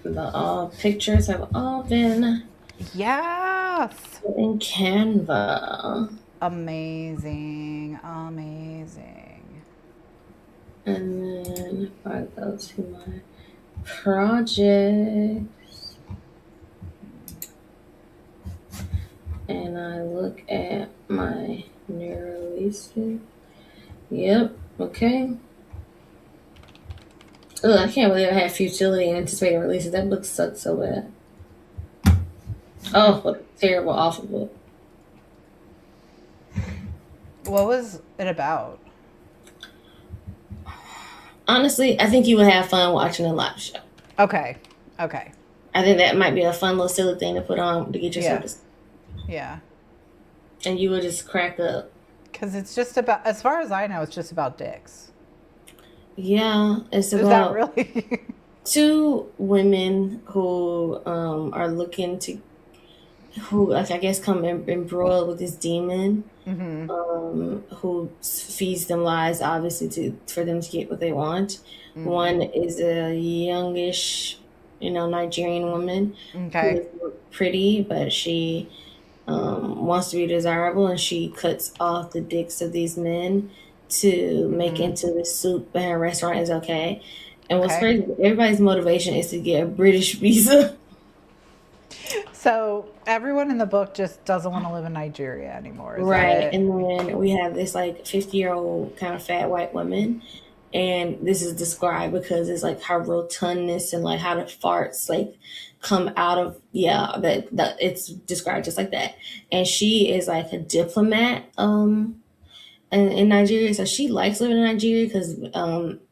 The pictures have all been in Canva. Amazing. And then if I go to my projects and I look at my new releases. Yep, okay. Ugh, I can't believe I had futility and anticipated releases. That book sucked so bad. Oh, what a terrible, awful book. What was it about? Honestly, I think you would have fun watching a live show. Okay. I think that might be a fun little silly thing to put on to get your service. Yeah. And you would just crack up. Because it's just about, as far as I know, it's just about dicks. Yeah, it's about. Is that really? Two women who are looking to, who I guess come embroiled with this demon, who feeds them lies, obviously for them to get what they want. Mm-hmm. One is a youngish, Nigerian woman who is pretty, but she wants to be desirable, and she cuts off the dicks of these men to make into this soup, and her restaurant is okay. And what's crazy, everybody's motivation is to get a British visa. So everyone in the book just doesn't want to live in Nigeria anymore. Is Right. that it? And then we have this like 50-year-old kind of fat white woman. And this is described because it's like her rotundness and like how the farts like come out of, that it's described just like that. And she is like a diplomat in Nigeria. So she likes living in Nigeria because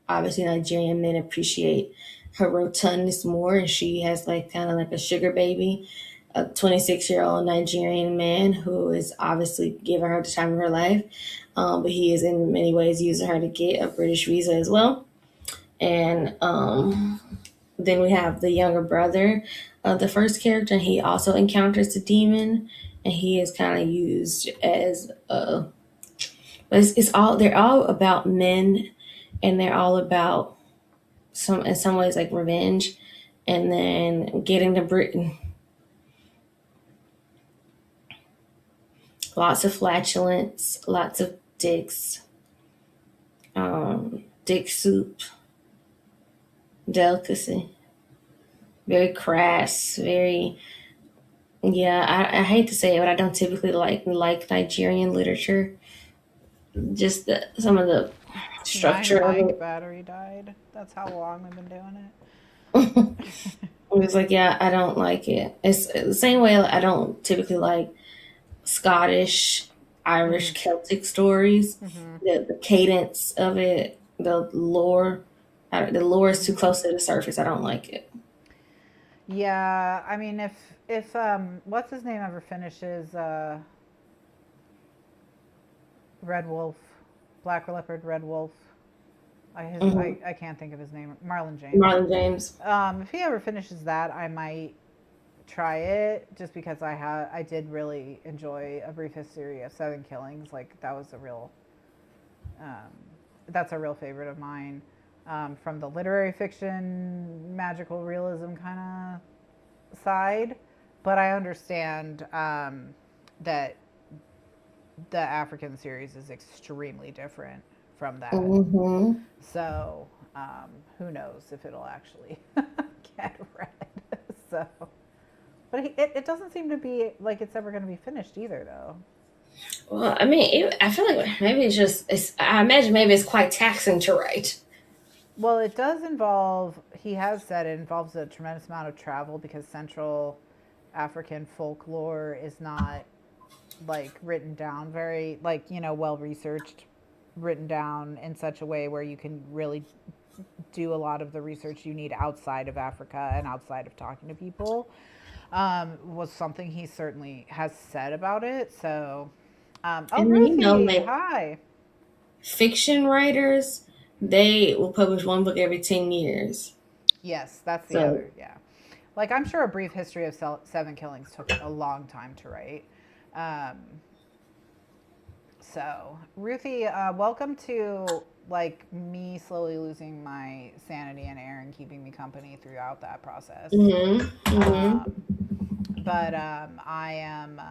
obviously Nigerian men appreciate her rotundness more. And she has like kind of like a sugar baby, a 26-year-old Nigerian man who is obviously giving her the time of her life. But he is in many ways using her to get a British visa as well. And then we have the younger brother of the first character, and he also encounters the demon, and he is kind of used as a. It's all, they're all about men, and they're all about in some ways like revenge, and then getting to Britain. Lots of flatulence, lots of dicks, dick soup, delicacy, very crass, very, I hate to say it, but I don't typically like Nigerian literature. Just some of the structure My of mic it. battery died. That's how long we've been doing it. It was like, I don't like it. It's the same way I don't typically like Scottish, Irish, Celtic stories. The cadence of it, the lore is too close to the surface. I don't like it. Yeah, I mean, if what's his name ever finishes Red Wolf, Black Leopard, Red Wolf. I can't think of his name. Marlon James. Marlon James. If he ever finishes that, I might try it just because I did really enjoy A Brief History of Seven Killings. Like that was that's a real favorite of mine. From the literary fiction, magical realism kind of side, but I understand that the African series is extremely different from that. Mm-hmm. So who knows if it'll actually get read. So, but it doesn't seem to be like it's ever going to be finished either, though. Well, I mean, I feel like maybe I imagine maybe it's quite taxing to write. Well, it does involve, he has said it involves a tremendous amount of travel because Central African folklore is not like written down very, like, well researched, written down in such a way where you can really do a lot of the research you need outside of Africa and outside of talking to people. Was something he certainly has said about it. So, And Ruthie, like hi. fiction writers, they will publish one book every 10 years. Yes, that's the other. Yeah. Like, I'm sure A Brief History of Seven Killings took a long time to write. So, Ruthie, welcome to like me slowly losing my sanity and Aaron keeping me company throughout that process. But I am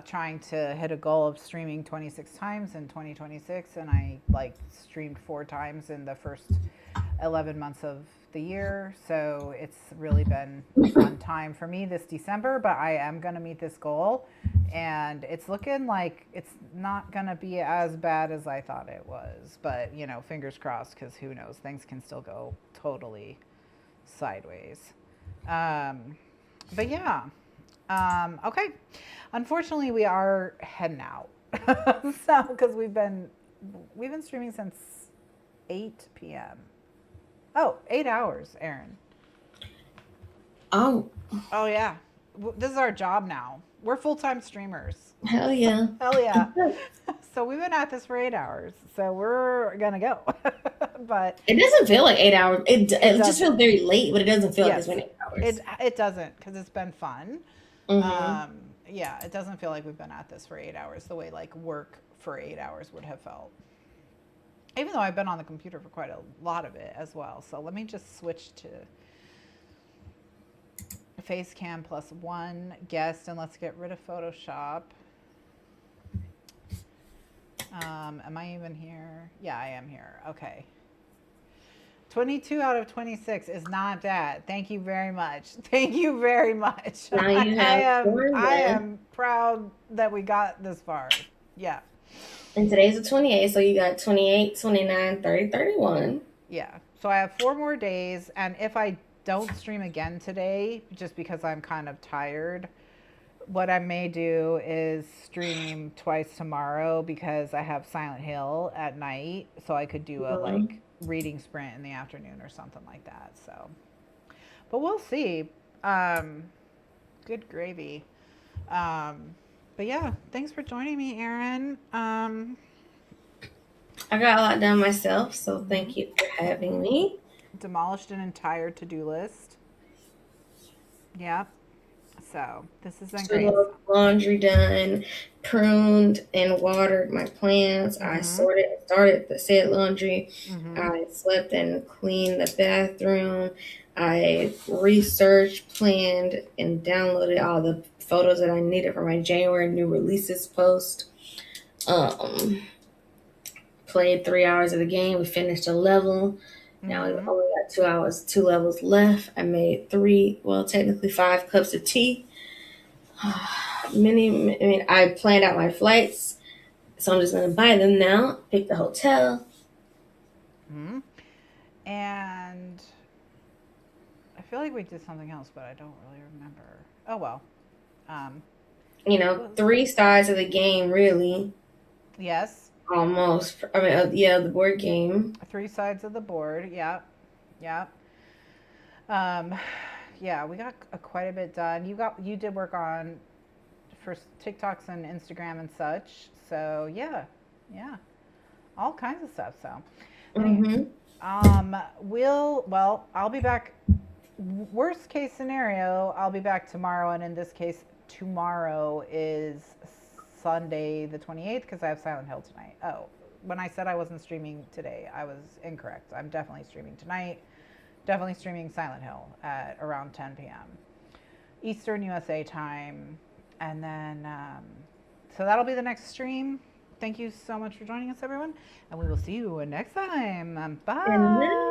trying to hit a goal of streaming 26 times in 2026, and I like streamed 4 times in the first 11 months of the year. So it's really been a fun time for me this December, but I am going to meet this goal. And it's looking like it's not going to be as bad as I thought it was. But, fingers crossed, because who knows? Things can still go totally sideways. But yeah. Okay. Unfortunately, we are heading out. So, because we've been streaming since 8 p.m. Oh, 8 hours, Aaron. Oh, yeah. This is our job now. We're full-time streamers. hell yeah. Hell yeah. So we've been at this for 8 hours. So we're going to go. But it doesn't feel like 8 hours. It just feels very late, but it doesn't feel like it's been 8 hours. It doesn't, because it's been fun. Yeah, it doesn't feel like we've been at this for 8 hours the way like work for 8 hours would have felt. Even though I've been on the computer for quite a lot of it as well. So let me just switch to Facecam plus 1 guest, and let's get rid of Photoshop. Am I even here? Yeah, I am here. Okay. 22 out of 26 is not bad. Thank you very much. Thank you very much. Now you have 4 I left. am proud that we got this far. Yeah. And today's the 28th, so you got 28, 29, 30, 31. Yeah. So I have 4 more days, and if I don't stream again today, just because I'm kind of tired, what I may do is stream twice tomorrow because I have Silent Hill at night, so I could do a like reading sprint in the afternoon or something like that. So, but we'll see. Good gravy. But yeah, thanks for joining me, Erin. I got a lot done myself, so thank you for having me. Demolished an entire to-do list. Yep. So this has been great. Laundry done, pruned and watered my plants. I started the said laundry. I slept and cleaned the bathroom. I researched, planned, and downloaded all the photos that I needed for my January new releases post. Played 3 hours of the game. We finished a level. Now we've only got 2 hours, 2 levels left. I made technically 5 cups of tea. I planned out my flights, so I'm just going to buy them now, pick the hotel. And I feel like we did something else, but I don't really remember. Oh, well. 3 stars of the game, really. Yes. Almost. The board game. 3 sides of the board. Yeah. Yeah. Yeah, we got quite a bit done. You did work on for TikToks and Instagram and such. So yeah, all kinds of stuff. So anyway, I'll be back. Worst case scenario, I'll be back tomorrow, and in this case, tomorrow is Sunday the 28th because I have Silent Hill tonight. Oh, when I said I wasn't streaming today, I was incorrect. I'm definitely streaming tonight. Definitely streaming Silent Hill at around 10 p.m. Eastern USA time. And then, so that'll be the next stream. Thank you so much for joining us, everyone. And we will see you next time. Bye.